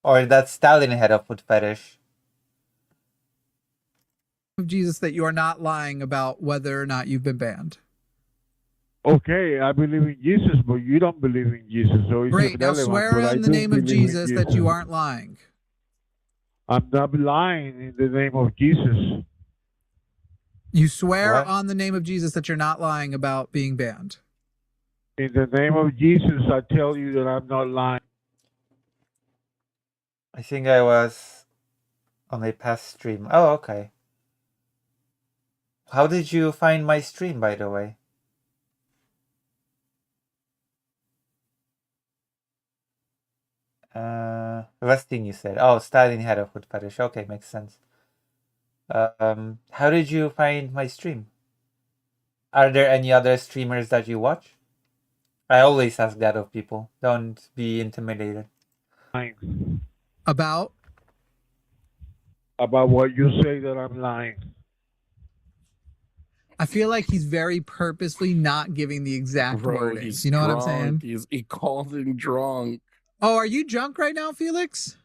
Or that Stalin had a foot fetish? Jesus that you are not lying about whether or not you've been banned. Okay, I believe in Jesus, but you don't believe in Jesus, so it's Great. Now irrelevant. swear but I in the do name of believe in Jesus that you aren't lying. I'm not lying in the name of Jesus. You swear What? on the name of Jesus that you're not lying about being banned. In the name of Jesus, I tell you that I'm not lying. I think I was on a past stream. Oh, okay. How did you find my stream, by the way? Last thing you said. Oh, Stalin had a foot fetish. Okay, makes sense. How did you find my stream? Are there any other streamers that you watch? I always ask that of people. Don't be intimidated. lying About? about what you say that I'm lying. I feel like he's very purposely not giving the exact Bro, wording. he's You know drunk. what I'm saying? He called him drunk. Oh, are you drunk right now, Felix?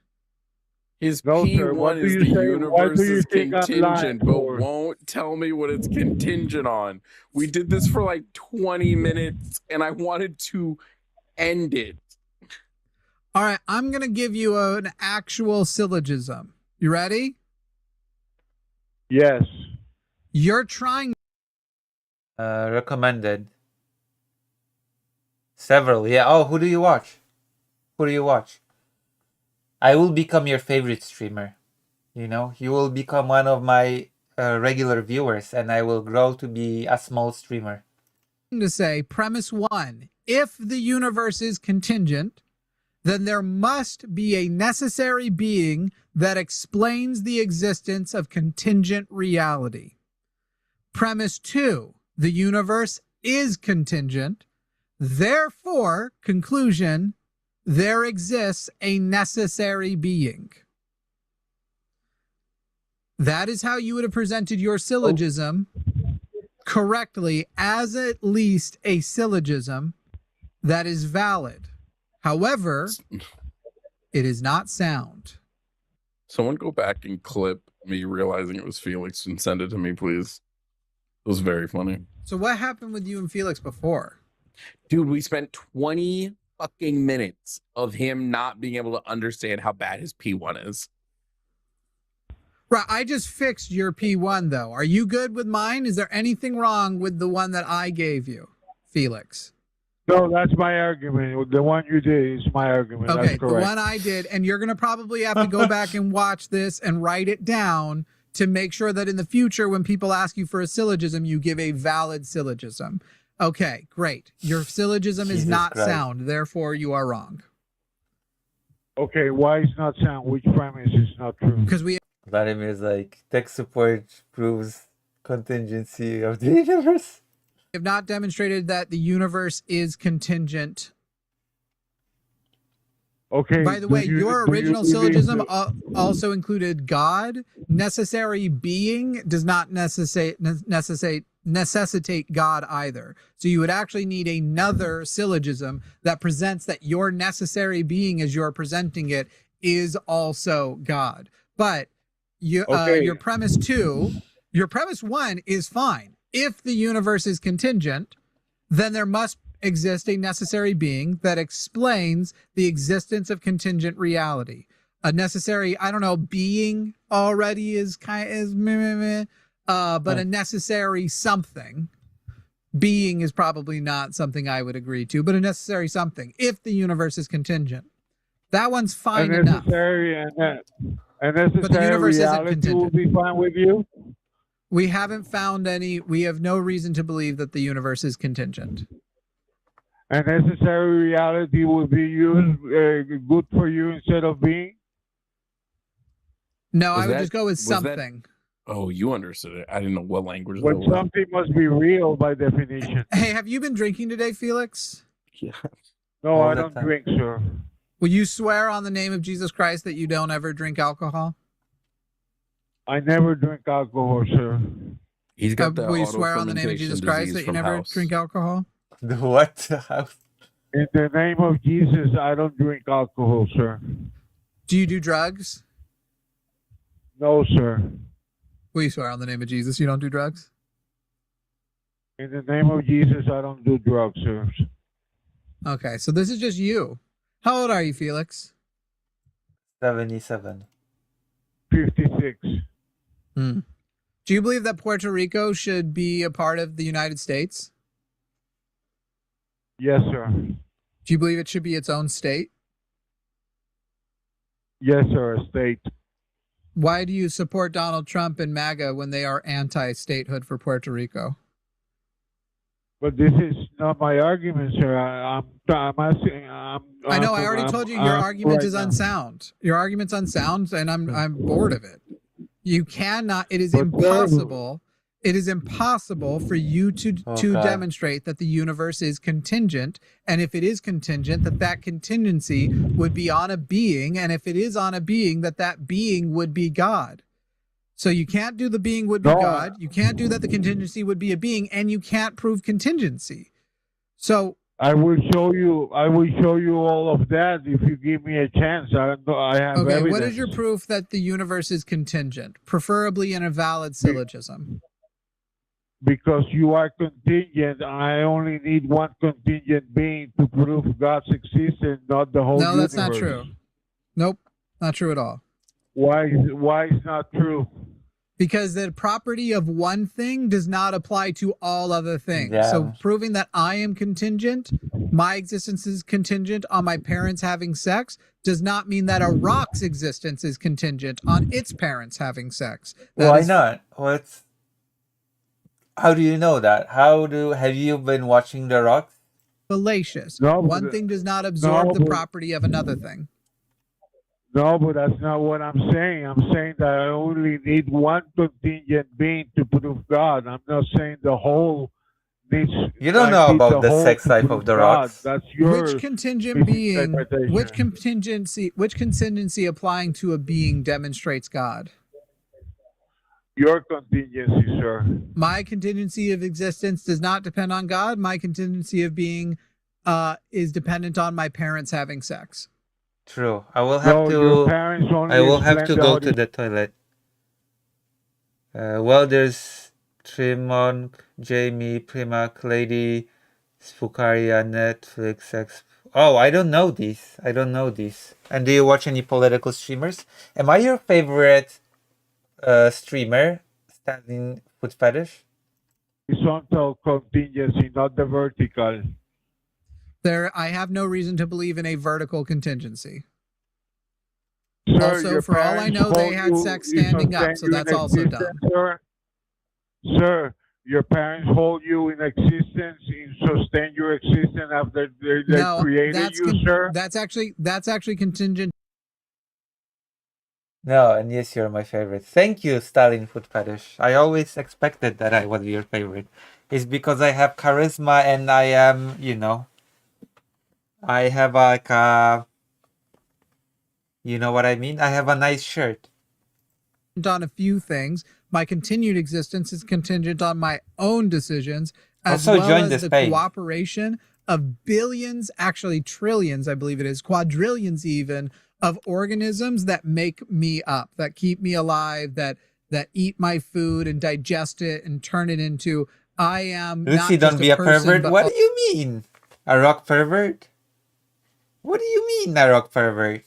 His No, sir. What P1 do is you the say- what do you universe's think I'm lying contingent, but for? won't tell me what it's contingent on. We did this for like 20 minutes, and I wanted to end it. All right, I'm going to give you an actual syllogism. You ready? Yes. You're trying. Recommended. Several, yeah. Oh, who do you watch? Who do you watch? I will become your favorite streamer. You know, you will become one of my regular viewers, and I will grow to be a small streamer. To say premise 1, if the universe is contingent, then there must be a necessary being that explains the existence of contingent reality. Premise 2, the universe is contingent, therefore, conclusion, there exists a necessary being. That is how you would have presented your syllogism correctly, as at least a syllogism that is valid. However, it is not sound. Someone go back and clip me realizing it was Felix and send it to me, please. It was very funny. So what happened with you and Felix before? Dude, we spent 20 fucking minutes of him not being able to understand how bad his P1 is. Right, I just fixed your P1 though. Are you good with mine? Is there anything wrong with the one that I gave you, Felix? No, that's my argument. The one you did is my argument. Okay, That's the correct. one I did, and you're going to probably have to go back and watch this and write it down to make sure that in the future, when people ask you for a syllogism, you give a valid syllogism. Okay, great. Your syllogism is Jesus not Christ. sound, therefore you are wrong. Okay, why is not sound? Which premise is not true? Because we Vladimir is like, tech support proves contingency of the universe. have not demonstrated that the universe is contingent. Okay. By the do way, you- your do you original believe syllogism that- also included God. Necessary being does not necessitate God either. So you would actually need another syllogism that presents that your necessary being, as you're presenting it, is also God. But Okay. your premise 2, your premise 1 is fine. If the universe is contingent, then there must exist a necessary being that explains the existence of contingent reality. A necessary, I don't know, being already is kind is meh, meh, meh, but a necessary something. Being is probably not something I would agree to, but a necessary something if the universe is contingent. That one's fine enough. Unnecessary and unnecessary universe isn't reality will contingent. be fine with you. We haven't found any, we have no reason to believe that the universe is contingent. Unnecessary reality will be used good for you instead of being. No, Was I would that- just go with was that- something. Oh, you understood it. I didn't know what language that When was. something must be real by definition. Hey, have you been drinking today, Felix? Yeah. No, All I the don't time. drink, sir. Will you swear on the name of Jesus Christ that you don't ever drink alcohol? I never drink alcohol, sir. He's got the Will you swear on the name of Jesus Christ that you never drink alcohol? The what? How? In the name of Jesus, I don't drink alcohol, sir. Do you do drugs? No, sir. Will you swear on the name of Jesus you don't do drugs? In the name of Jesus, I don't do drugs, sir. Okay, so this is just you. How old are you, Felix? 77. 56. Do you believe that Puerto Rico should be a part of the United States? Yes, sir. Do you believe it should be its own state? Yes, sir. State. Why do you support Donald Trump and MAGA when they are anti-statehood for Puerto Rico? But this is not my argument, sir. I'm asking. I know. I already told you your argument is unsound. Your argument's unsound, and I'm bored of it. You cannot. It is But impossible. It is impossible for you to Oh, to God. demonstrate that the universe is contingent, and if it is contingent, that contingency would be on a being, and if it is on a being, that being would be God. So you can't do the being would be No. God. You can't do that the contingency would be a being, and you can't prove contingency. So I will show you. I will show you all of that if you give me a chance. I have okay, evidence. what is your proof that the universe is contingent? Preferably in a valid syllogism. Because you are contingent. I only need one contingent being to prove God's existence, not the whole No, universe. that's not true. Nope, not true at all. Why is not true? Because the property of one thing does not apply to all other things. So Damn. proving that I am contingent, my existence is contingent on my parents having sex, does not mean that a rock's existence is contingent on its parents having sex. That Why is not? How do you know that? Have you been watching The Rock? fallacious. No, One but- thing does not absorb the but- property of another thing. No, but that's not what I'm saying. I'm saying that I only need one contingent being to prove God. I'm not saying the whole needs. You don't I know need about the whole sex to life prove of the God. rocks. That's your Which contingent being, which misinterpretation. which contingency applying to a being demonstrates God? Your contingency, sir. My contingency of existence does not depend on God. My contingency of being is dependent on my parents having sex. True. I will have No, your to. parents only I will have to explain the go Holy to the toilet. Well, there's Trimon, Jamie, Primac, Lady, Spukaria, Netflix, Oh, I don't know these. I don't know these. And do you watch any political streamers? Am I your favorite streamer? Standing Foot Fetish? horizontal contingency, not the vertical. I have no reason to believe in a vertical contingency. Sir, Also, your for all I parents know, they hold had you- sex you standing up, sustain so you that's in also existence, dumb. Sir, sir, your parents hold you in existence, sustain your existence after they No, created that's you, sir. that's actually contingent. No, and yes, you're my favorite. Thank you, Stalin Foot Fetish. I always expected that I was your favorite. It's because I have charisma and I am, I have like a, you know what I mean? I have a nice shirt. On a few things. My continued existence is contingent on my own decisions, as Also well join as this the page. cooperation of billions, actually trillions, I believe it is, quadrillions even, of organisms that make me up, that keep me alive, that eat my food and digest it and turn it into I am Lucy, not just don't be a person, pervert. but What do you mean? A rock pervert? What do you mean, a rock pervert?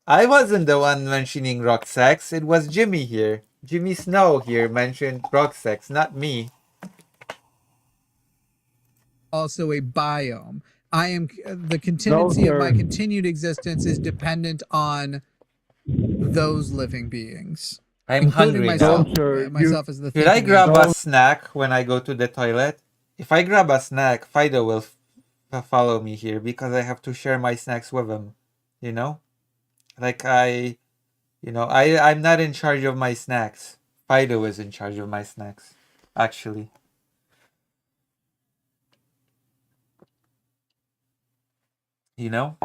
I wasn't the one mentioning rock sex. It was Jimmy here. Jimmy Snow here mentioned rock sex, not me. also a biome. I am the contingency of my sir. continued existence is dependent on those living beings, I'm including hungry myself. now. sir, Myself as the Should I thinking grab agent. a snack when I go to the toilet? If I grab a snack, Fido will follow me here because I have to share my snacks with him. You know? Like I'm not in charge of my snacks. Fido is in charge of my snacks, actually. You know?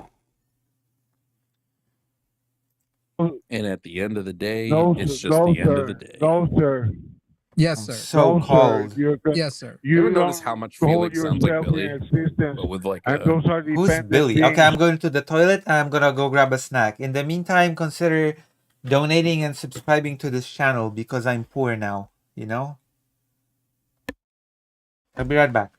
And at the end of the day, No, it's sir, just no, the end sir. of the day. No, sir. Yes, I'm sir. so no, cold. Sir. You're Yes, sir. you Ever notice don't how much hold Felix sounds like yourself Billy? in existence, But with like and a those are Who's dependent Billy? beings. Okay, I'm going to the toilet and I'm gonna go grab a snack. In the meantime, consider donating and subscribing to this channel because I'm poor now, you know? I'll be right back.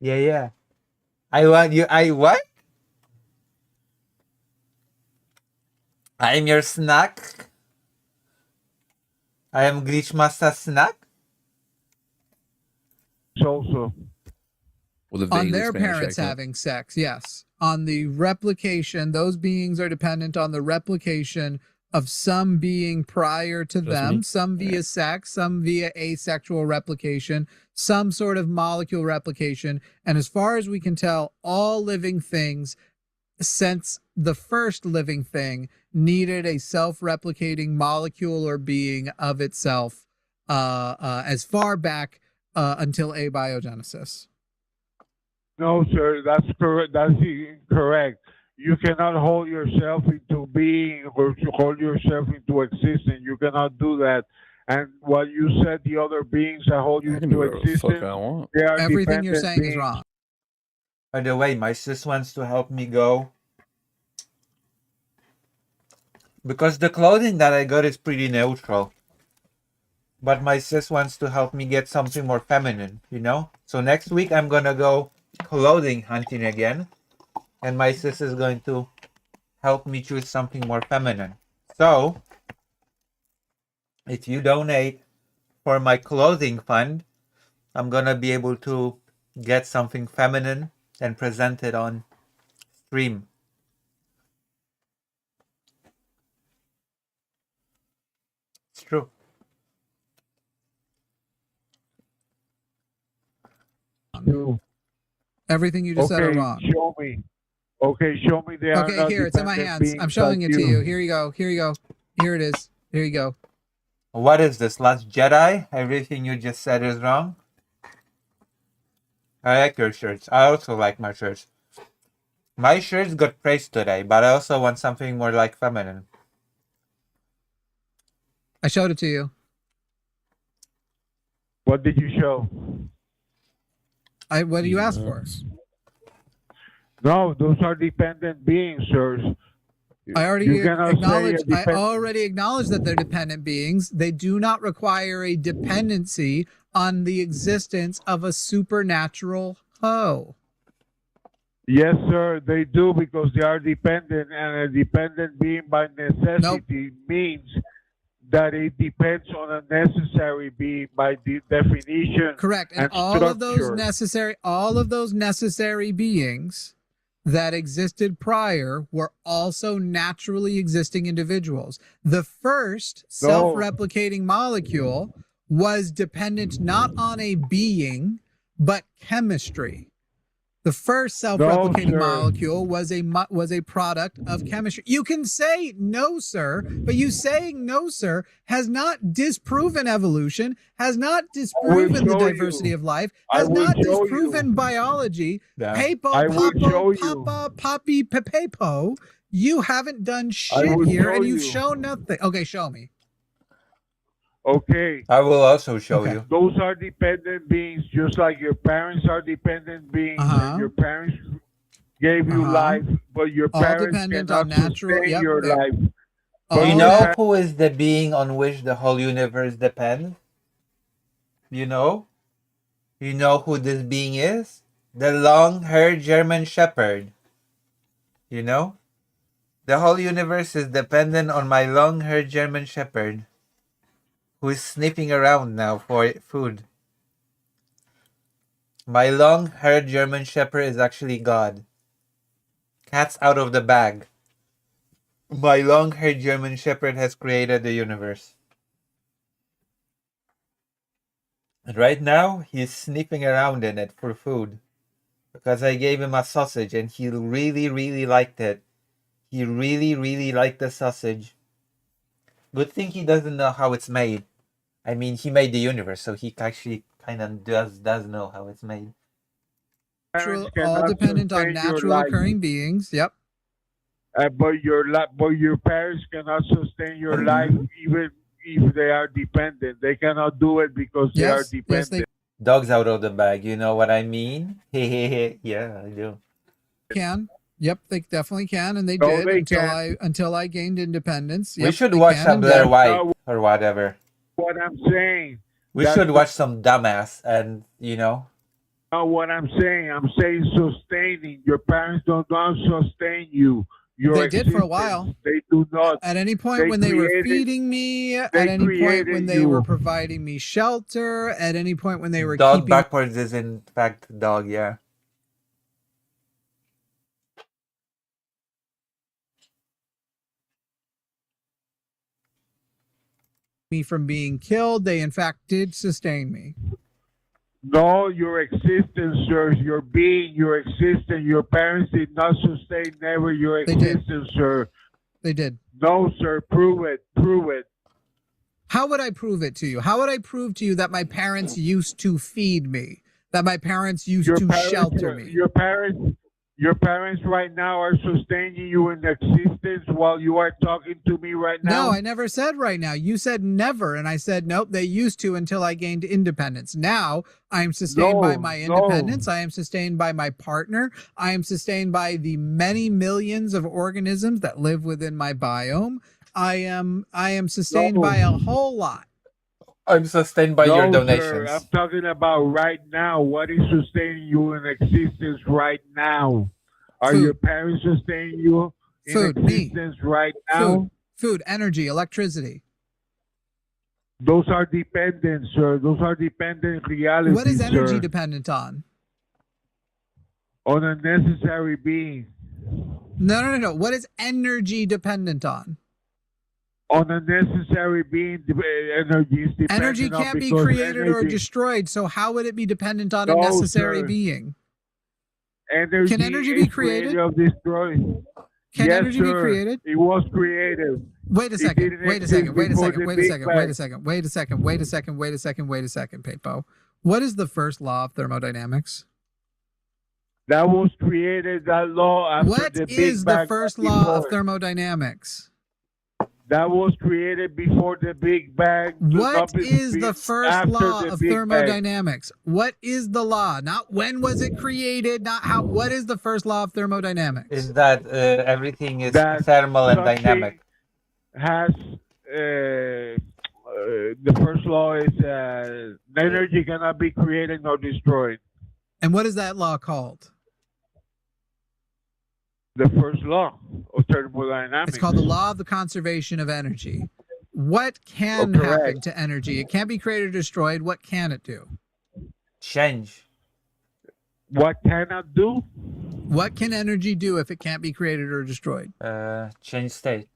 Yeah, yeah. I want you. I what? I'm your snack. I am Glitch Master Snack. So With a On vaguely their Spanish parents accent. having sex, yes. On the replication, those beings are dependent on the replication of some being prior to Just them, me? some via sex, some via asexual replication, some sort of molecule replication. And as far as we can tell, all living things, since the first living thing, needed a self-replicating molecule or being of itself as far back until abiogenesis. no, sir, that's correct. That's incorrect. You cannot hold yourself into being or to hold yourself into existence. You cannot do that. And what you said, the other beings that hold you I can do into whatever the fuck existence, I want. they are Everything you're dependent saying is beings. wrong. By the way, my sis wants to help me go because the clothing that I got is pretty neutral. But my sis wants to help me get something more feminine, you know? So next week I'm gonna go clothing hunting again, and my sis is going to help me choose something more feminine. So if you donate for my clothing fund, I'm gonna be able to get something feminine and present it on stream. It's true. True. Everything you just said are Okay, wrong. show me. Okay, show me they are Okay, not here, it's in my dependent hands. I'm beings showing like it to you. Here you go. Here you go. Here it is. Here you go. What is this, Last Jedi? Everything you just said is wrong? I like your shirts. I also like my shirts. My shirts got praised today, but I also want something more like feminine. I showed it to you. What did you show? What do you ask for? No, those are dependent beings, sirs. I already You cannot say acknowledge. a dependent- I already acknowledge that they're dependent beings. They do not require a dependency on the existence of a supernatural hoe. Yes, sir, they do because they are dependent, and a dependent being by necessity means that it depends on a necessary being by the definition. Correct. And and all of those structure. necessary beings that existed prior were also naturally existing individuals. The first No. self-replicating molecule was dependent not on a being, but chemistry. The first self-replicating sir. molecule was a product of chemistry. You can say no, sir, but you saying no, sir, has not disproven evolution, has not disproven the show diversity you. of life, I has will not show disproven you. biology. Yeah. Papo, I will show Papo, you. Papa, Poppy, Pepepo. You haven't done I shit will here, show and you've you. shown nothing. Okay, show me. Okay, I will also show Okay. you. those are dependent beings, just like your parents are dependent beings, Uh-huh. and your parents gave you Uh-huh. life, but your All parents dependent cannot on natural- sustain yep, your there. life. All You Oh, know that- who is the being on which the whole universe depends? You know? You know who this being is? The long-haired German Shepherd. You know? The whole universe is dependent on my long-haired German Shepherd, who is sniffing around now for food. My long-haired German Shepherd is actually God. Cat's out of the bag. My long-haired German Shepherd has created the universe. And right now, he's sniffing around in it for food. Because I gave him a sausage and he really, really liked it. He really, really liked the sausage. Good thing he doesn't know how it's made. I mean, he made the universe, so he actually kind of does know how it's made. Natural, Parents all cannot dependent on sustain your natural life. occurring beings. Yep. But your parents cannot sustain your life even if they are dependent. They cannot do it because they are Yes, dependent. they Dog's out of the bag, you know what I mean? Yeah, I do. can. Yep, they definitely can, and they No, did they until can't. I gained independence. We Yep, should they watch can some and Blair did. White or whatever. What I'm saying. We That's should the- watch some dumbass and, you know, Not what I'm saying. I'm saying sustaining. Your parents don't sustain you. Your They did for a existence. while. They do not. At any point They when they were created- feeding me, at they any point when created they were you. providing me shelter, at any point when they were Dog keeping backwards is in fact dog, yeah. me from being killed, they in fact did sustain me. No, your existence, sir. Your being, your existence. Your parents did not sustain never your They did. existence, sir. They did. No, sir. Prove it. Prove it. How would I prove it to you? How would I prove to you that my parents used to feed me? That my parents used to shelter me? Your parents right now are sustaining you in existence while you are talking to me right now. No, I never said right now. You said never, and I said nope. They used to until I gained independence. Now I am sustained by my independence. I am sustained by my partner. I am sustained by the many millions of organisms that live within my biome. I am sustained by a whole lot. I'm sustained by your donations. Sir, I'm talking about right now. What is sustaining you in existence right now? Are Food. your parents sustaining you in Food, me. existence right now? Food, energy, electricity. Those are dependent, sir. Those are dependent realities. What is energy sir, dependent on? on a necessary being? No. What is energy dependent on? On a necessary being, energy is dependent Energy on can't be because created or energy- destroyed, so how would it be dependent on a No, necessary sir. being? Energy Can energy be is created? Or destroyed. Can Yes, energy be sir. created? It was created. Wait a It second. didn't Wait a exist second. Wait a before second. the Wait a Big second. Bang. Wait a second. Wait a second. Wait a second. Wait a second. Wait a second, Pepo. What is the first law of thermodynamics? That was created, that law, after What the Big is the Bang, first not law of before. thermodynamics? That was created before the Big Bang. What not is the first after law the of Big Bang. thermodynamics? What is the law? Not when was it created, not how. What is the first law of thermodynamics? Is that everything is That thermal and something dynamic. Has the first law is energy cannot be created nor destroyed. And what is that law called? The first law of thermodynamics. It's called the law of the conservation of energy. What can correct. happen to energy? It can't be created or destroyed. What can it do? Change. What cannot do? What can energy do if it can't be created or destroyed? Change state.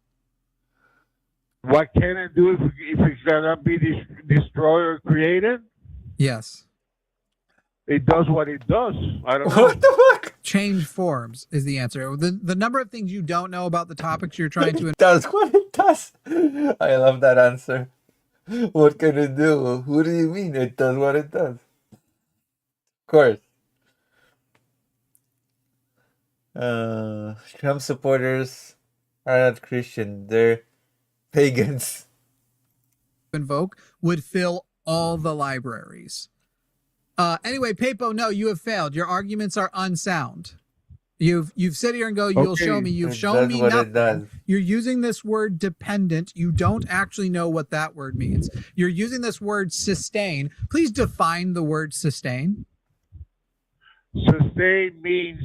What can it do if it cannot be destroyed or created? Yes. It does what it does. I don't know. What the fuck? Change forms is the answer. The number of things you don't know about the topics you're trying to It does what it does. I love that answer. What can it do? What do you mean? It does what it does. Of course. Trump supporters are not Christian. They're pagans. invoke would fill all the libraries. Anyway, Pepo, no, you have failed. Your arguments are unsound. You've sit here and go, you'll Okay, show me. You've It shown does me what nothing. it does. You're using this word dependent. You don't actually know what that word means. You're using this word sustain. Please define the word sustain. Sustain means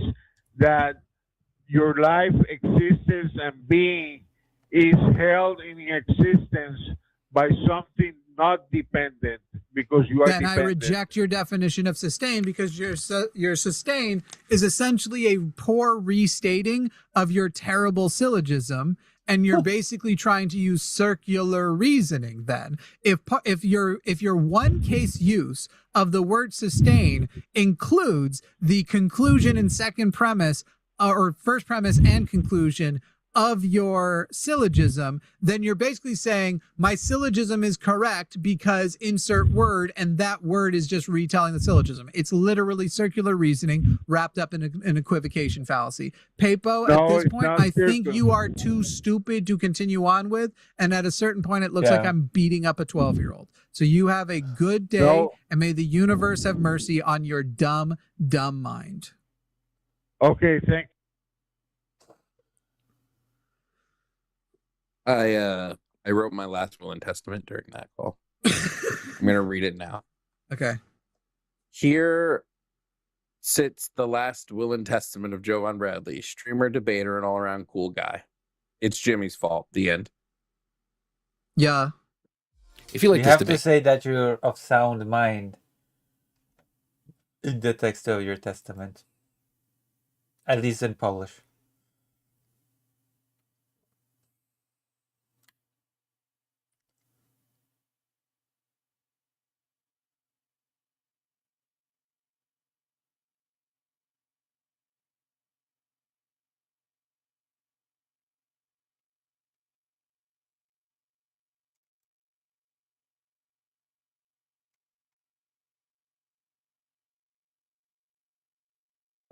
that your life, existence, and being is held in existence by something not dependent, because you are Then I dependent. reject your definition of sustain, because your sustain is essentially a poor restating of your terrible syllogism, and you're basically trying to use circular reasoning. Then, if your one case use of the word sustain includes the conclusion and second premise, or first premise and conclusion of your syllogism, then you're basically saying my syllogism is correct because insert word, and that word is just retelling the syllogism. It's literally circular reasoning wrapped up in an equivocation fallacy. Pepo, No, at this it's point, not I think circular. you are too stupid to continue on with, and at a certain point, it looks like Yeah. I'm beating up a 12-year-old. So you have a good day, No. and may the universe have mercy on your dumb, dumb mind. Okay, thank I wrote my last will and testament during that call. I'm gonna read it now. Okay. Here sits the last will and testament of Jovan Bradley, streamer, debater, and all-around cool guy. It's Jimmy's fault. The end. Yeah. If you like You this have to debate, say that you're of sound mind in the text of your testament. At least in Polish.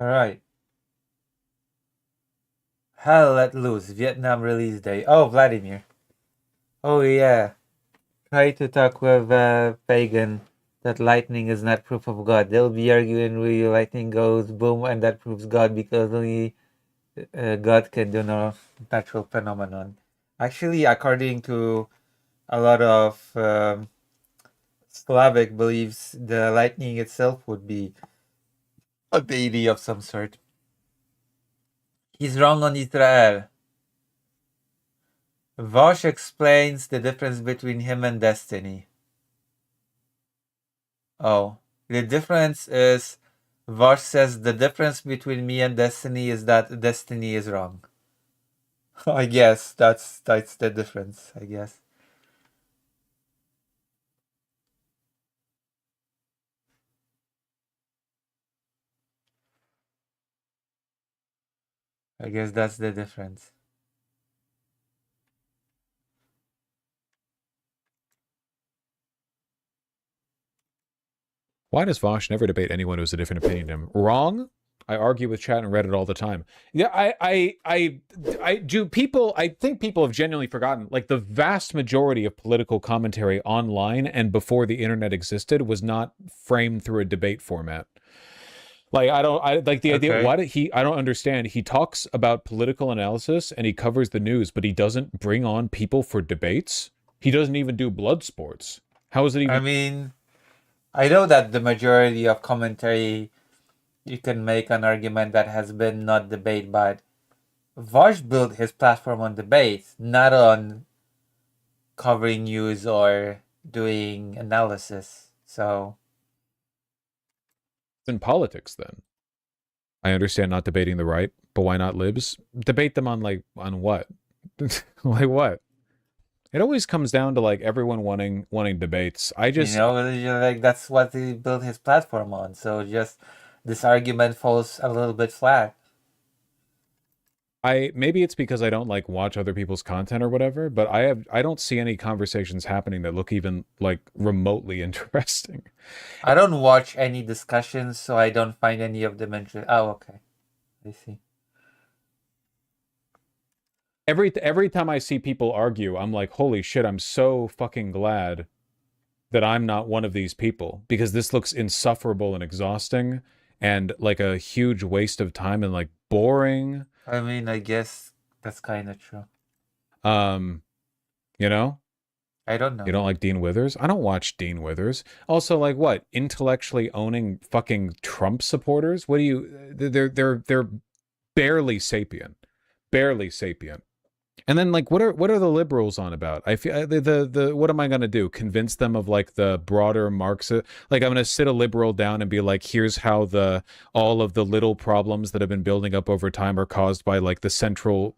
Alright. Hell Let Loose, Vietnam release day. Oh, Vladimir. Oh, yeah. Try to talk with Pagan that lightning is not proof of God. They'll be arguing with you, lightning goes boom, and that proves God because only God can do no natural phenomenon. Actually, according to a lot of Slavic beliefs, the lightning itself would be a deity of some sort. He's wrong on Israel. Vosh explains the difference between him and Destiny. Oh, the difference is Vosh says the difference between me and Destiny is that Destiny is wrong. I guess that's the difference, I guess. I guess that's the difference. Why does Vosh never debate anyone who has a different opinion than him? Wrong. I argue with chat and Reddit all the time. Yeah, I do. People, I think people have genuinely forgotten. Like the vast majority of political commentary online and before the internet existed was not framed through a debate format. Like I like the idea. Okay. Why did he? I don't understand. He talks about political analysis and he covers the news, but he doesn't bring on people for debates. He doesn't even do blood sports. How is it even? I mean, I know that the majority of commentary, you can make an argument that has been not debate, but Vosh built his platform on debate, not on covering news or doing analysis. So In politics then. I understand not debating the right, but why not libs? Debate them on on what? Like what? It always comes down to like everyone wanting debates. I just like that's what he built his platform on. So just this argument falls a little bit flat. maybe it's because I don't like watch other people's content or whatever, but I don't see any conversations happening that look even like remotely interesting. I don't watch any discussions, so I don't find any of them interesting. Oh, okay. I see. Every time I see people argue, I'm like, holy shit, I'm so fucking glad that I'm not one of these people because this looks insufferable and exhausting and like a huge waste of time and like boring. I mean, I guess that's kind of true. You know? I don't know. You don't like Dean Withers? I don't watch Dean Withers. Also, like what? Intellectually owning fucking Trump supporters? What do you they're barely sapient. Barely sapient. And then like what are the liberals on about? I feel the what am I going to do? Convince them of like the broader Marxist, like I'm going to sit a liberal down and be like, here's how all of the little problems that have been building up over time are caused by like the central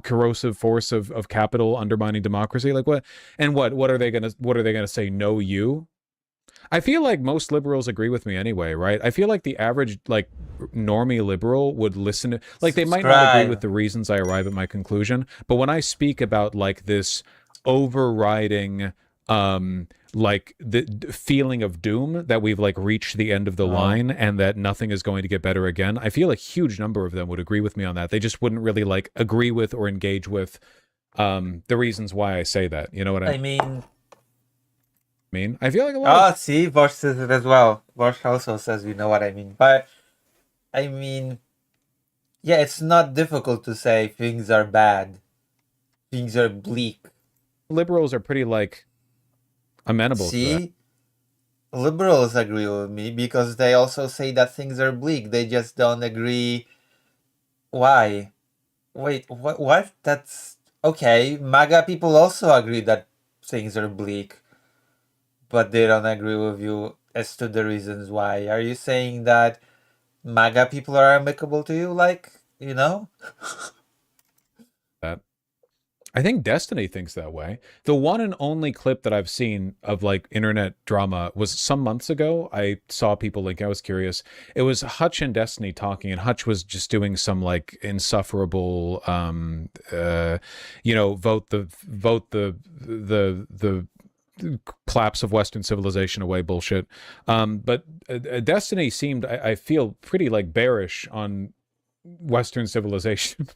corrosive force of capital undermining democracy. Like what are they going to say? No, you. I feel like most liberals agree with me anyway, right? I feel like the average like normie liberal would listen to, like they might not agree Subscribe. with the reasons I arrive at my conclusion, but when I speak about like this overriding like the feeling of doom that we've like reached the end of the line and that nothing is going to get better again, I feel a huge number of them would agree with me on that. They just wouldn't really like agree with or engage with the reasons why I say that. You know what I mean? I feel like a lot see, Vosh says it as well. Vosh also says, you know what I mean. But, I mean, yeah, it's not difficult to say things are bad. Things are bleak. liberals are pretty like amenable to that. See? liberals agree with me because they also say that things are bleak. They just don't agree why. Wait, what? That's okay. MAGA people also agree that things are bleak, but they don't agree with you as to the reasons why. Are you saying that MAGA people are amicable to you? Like, you know? That I think Destiny thinks that way. The one and only clip that I've seen of like internet drama was some months ago. I saw people link. I was curious. It was Hutch and Destiny talking, and Hutch was just doing some like insufferable, vote the collapse of Western civilization away bullshit. But Destiny seemed, I feel, pretty like bearish on Western civilization.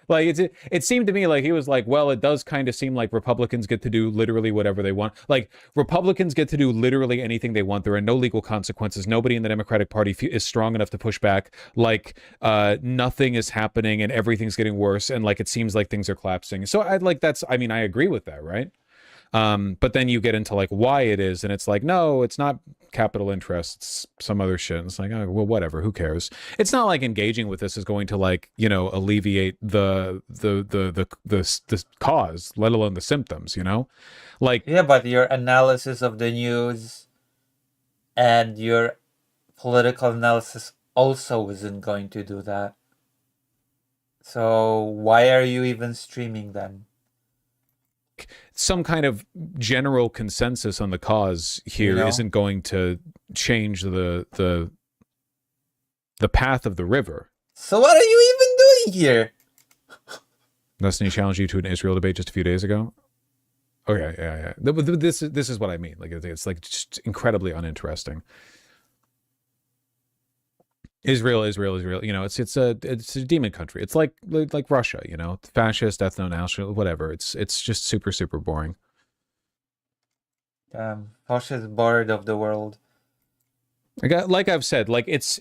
Like it seemed to me like he was like, well, it does kind of seem like Republicans get to do literally whatever they want. Like Republicans get to do literally anything they want. There are no legal consequences. Nobody in the Democratic Party is strong enough to push back. Like nothing is happening and everything's getting worse. And like it seems like things are collapsing. So I agree with that, right? But then you get into like why it is, and it's like, no, it's not capital interests, some other shit. And it's like, oh, well, whatever, who cares? It's not like engaging with this is going to like, alleviate the cause, let alone the symptoms, Like, Yeah, but your analysis of the news and your political analysis also isn't going to do that. So why are you even streaming then? some kind of general consensus on the cause here isn't going to change the path of the river. So what are you even doing here? Destiny challenged you to an Israel debate just a few days ago. Okay, yeah. This is what I mean. Like it's like just incredibly uninteresting. Israel. It's a demon country. It's like Russia. Fascist, ethno-national, whatever. It's just super boring. Fascist bored of the world. Like I've said, like it's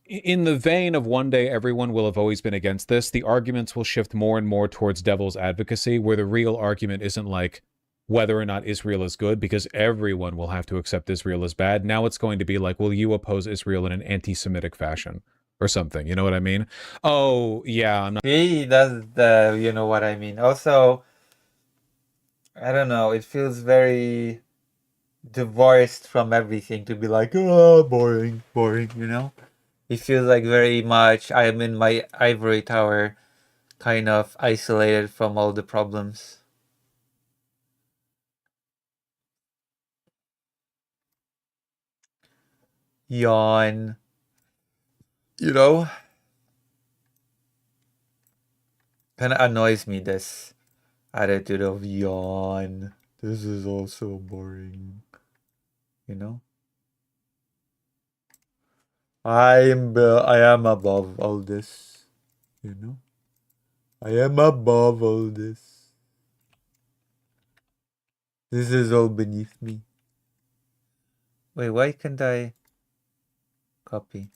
in the vein of one day everyone will have always been against this. The arguments will shift more and more towards devil's advocacy, where the real argument isn't like whether or not Israel is good, because everyone will have to accept Israel as bad. Now it's going to be like, will you oppose Israel in an anti-Semitic fashion or something? You know what I mean? Oh yeah, I'm not. See, that's the you know what I mean. Also, I don't know. It feels very divorced from everything to be like, oh, boring. It feels like very much I am in my ivory tower, kind of isolated from all the problems. Yawn. Kind of annoys me, this attitude of yawn. This is also boring. I am above all this. I am above all this. This is all beneath me. Wait, why can't I copy?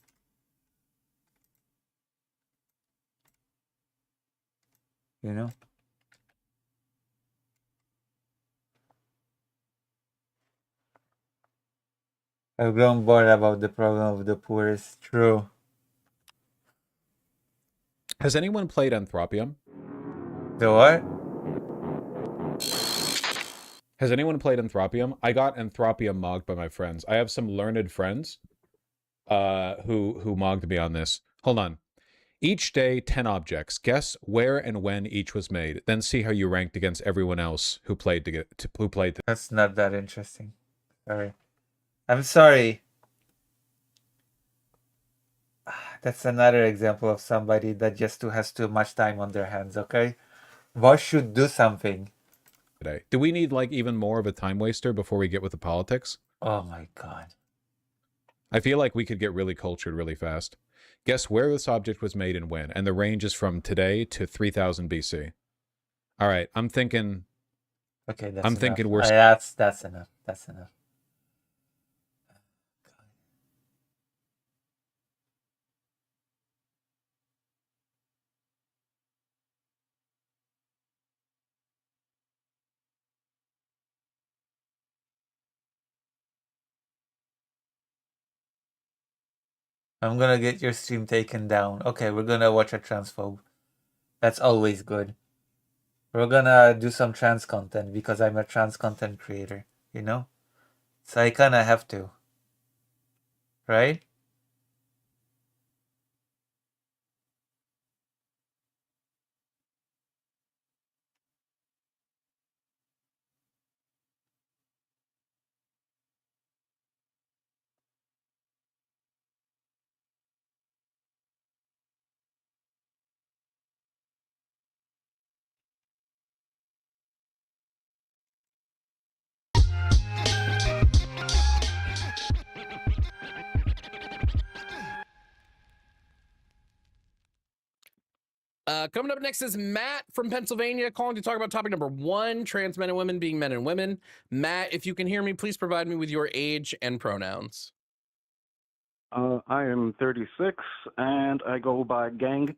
I've grown bored about the problem of the poor. It's true. Has anyone played Anthropium? The what? Has anyone played Anthropium? I got Anthropium mogged by my friends. I have some learned friends who mogged me on this. Hold on. Each day, 10 objects. Guess where and when each was made. Then see how you ranked against everyone else who played That's not that interesting. Sorry. I'm sorry. That's another example of somebody that just has too much time on their hands, okay? Boss should do something. today. Do we need like even more of a time waster before we get with the politics? Oh my god. I feel like we could get really cultured really fast. Guess where this object was made and when, and the range is from today to 3000 BC. All right, I'm thinking. Okay, that's I'm enough. thinking we're. That's enough. That's enough. I'm gonna get your stream taken down. Okay, we're gonna watch a transphobe. That's always good. We're gonna do some trans content because I'm a trans content creator, you know? So I kinda have to. Right? Coming up next is Matt from Pennsylvania calling to talk about topic number 1, trans men and women being men and women. Matt, if you can hear me, please provide me with your age and pronouns. I am 36 and I go by Gang.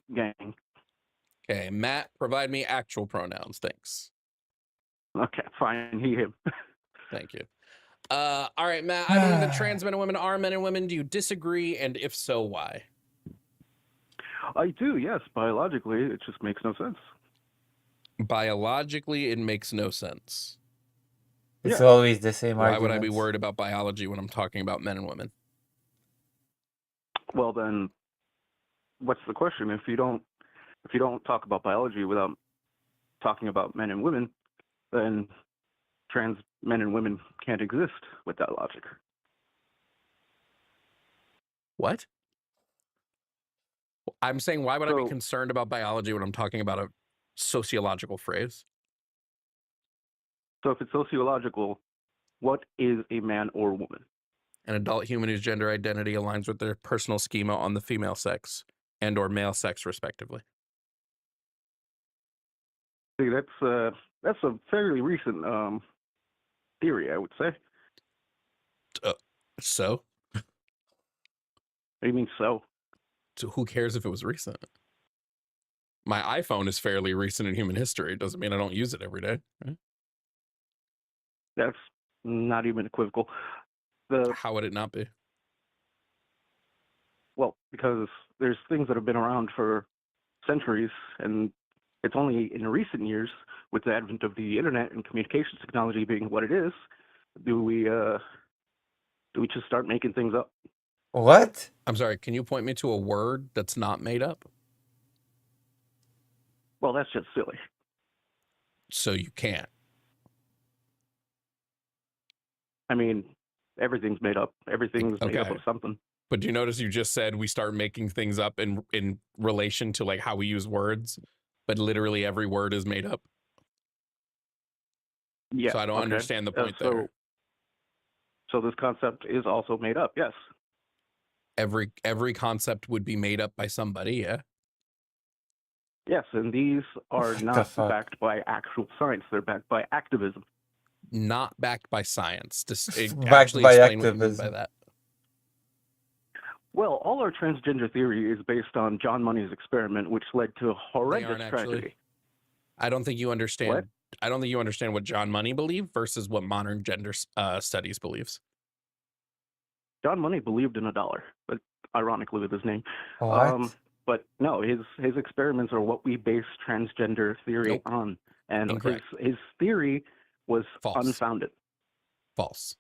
Okay, Matt, provide me actual pronouns. Thanks. Okay, fine. He, him. Thank you. All right, Matt, I believe that trans men and women are men and women. Do you disagree? And if so, why? I do, yes. Biologically, it just makes no sense. Biologically, it makes no sense. It's Yeah. always the same Why argument. would I be worried about biology when I'm talking about men and women? Well, then, what's the question? If you don't talk about biology without talking about men and women, then trans men and women can't exist with that logic. What? I'm saying, why would I be So- concerned about biology when I'm talking about a sociological phrase? So if it's sociological, what is a man or woman? An adult human whose gender identity aligns with their personal schema on the female sex and or male sex, respectively. See, that's a fairly recent theory, I would say. So What do you mean so? who cares if it was recent? My iPhone is fairly recent in human history. It doesn't mean I don't use it every day. Right? That's not even equivocal. How would it not be? Well, because there's things that have been around for centuries, and it's only in recent years, with the advent of the internet and communications technology being what it is, do we just start making things up? What? I'm sorry, can you point me to a word that's not made up? Well, that's just silly. So you can't. I mean, everything's made up. Everything's made up Okay. of something. But do you notice you just said we start making things up in relation to like how we use words, but literally every word is made up? Yeah. So I don't okay. understand the point there. So this concept is also made up. Yes. Every concept would be made up by somebody, yeah. Yes, and these are What the not fuck? backed by actual science. They're backed by activism. Not backed by science. Backed Actually by explain what you mean by activism. that. Well, all our transgender theory is based on John Money's experiment, which led to a horrendous aren't actually. tragedy. I don't think you understand. What? I don't think you understand what John Money believed versus what modern gender studies believes. John Money believed in $1, but ironically with his name. What? But no, his experiments are what we base transgender theory Nope. on, and Incorrect. his theory was False. unfounded. False.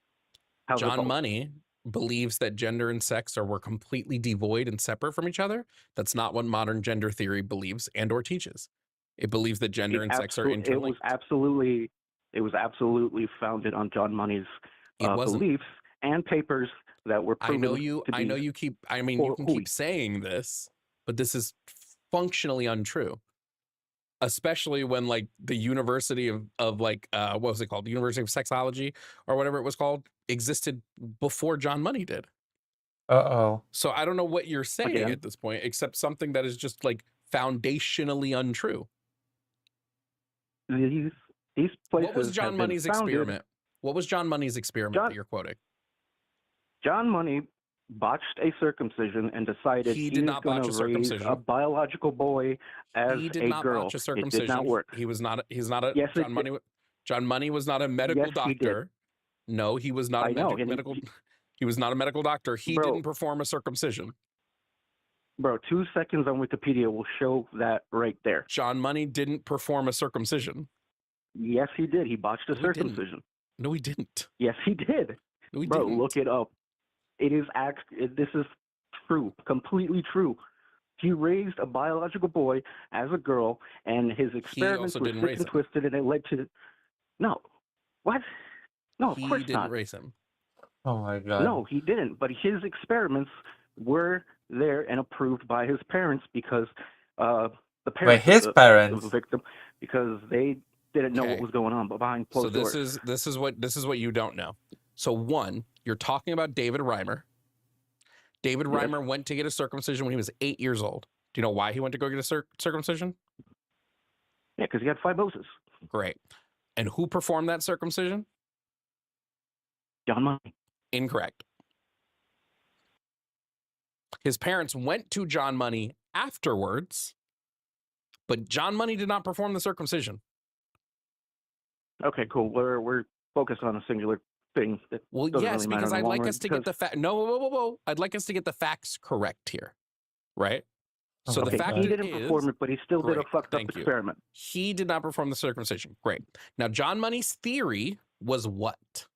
How's it John false? Money believes that gender and sex were completely devoid and separate from each other. That's not what modern gender theory believes and or teaches. It believes that gender and sex are It was interlinked. absolutely founded on John Money's It wasn't. beliefs and papers that were I proven know you. to I be know you keep. I mean, you can keep hooey. saying this, but this is functionally untrue. Especially when like the University of like what was it called? The University of Sexology or whatever it was called existed before John Money did. Uh-oh. So I don't know what you're saying Again. at this point, except something that is just like foundationally untrue. These places. What was John have been Money's founded- experiment? What was John Money's experiment John- that you're quoting? John Money botched a circumcision and decided He he did was not going botch a to raise circumcision. a biological boy as He did a not girl. botch a It circumcision. did not work. He was not. He's not a. Yes, it John Money. John Money was not a medical Yes, he did. doctor. No, he was not I a know, medical. and medical he was not a medical doctor. He Bro. didn't perform a circumcision. Bro, 2 seconds on Wikipedia will show that right there. John Money didn't perform a circumcision. Yes, he did. He botched a No, he didn't. circumcision. No, he didn't. Yes, he did. No, he Bro, didn't. look it up. This is true, completely true. He raised a biological boy as a girl, and his experiments also were didn't sick raise and him. twisted, and it led to no. What? No, of He course didn't not. raise him. Oh my god. No, he didn't. But his experiments were there and approved by his parents because the parents his of parents? the victim, because they didn't know what Okay. was going on behind So closed doors. this is what you don't know. So one, you're talking about David Reimer. David Yes. Reimer went to get a circumcision when he was 8 years old. Do you know why he went to go get a circumcision? Yeah, because he had fibrosis. Great. And who performed that circumcision? John Money. Incorrect. His parents went to John Money afterwards, but John Money did not perform the circumcision. Okay, cool. We're focused on a singular thing. That Well, doesn't yes, really matter because in I'd the long like run, us to get the fact. No, whoa. I'd like us to get the facts correct here, right? So Oh, the okay, fact he is, didn't perform it, but he still did a Great, fucked up thank you. experiment. he did not perform the circumcision. Great. Now, John Money's theory was what?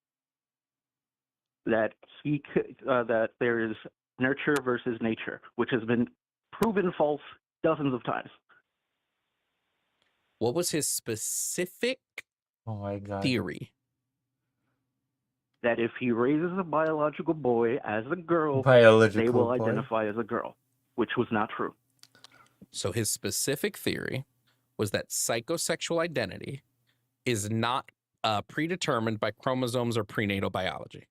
That he could, that there is nurture versus nature, which has been proven false dozens of times. What was his specific Oh my god. theory? That if he raises a biological boy as a girl, Biological they will boy. identify as a girl, which was not true. So his specific theory was that psychosexual identity is not predetermined by chromosomes or prenatal biology.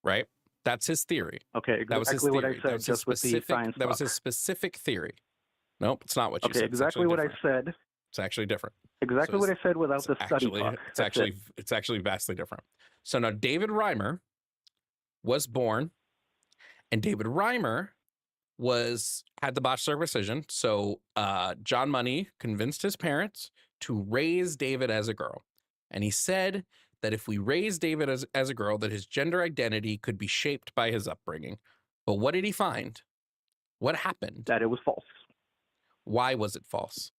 Right? That's his theory. Okay, That was his exactly what theory. I said, just with the science That was talk. his specific theory. Nope, it's not what you Okay, said. It's exactly actually what I different. said. It's actually different. Exactly So what I it's- said without It's the study actually, talk. it's That's actually, it. it's actually vastly different. So now David Reimer was born, and David Reimer had the botched circumcision. So John Money convinced his parents to raise David as a girl, and he said that if we raise David as a girl, that his gender identity could be shaped by his upbringing. But what did he find? What happened? That it was false. Why was it false?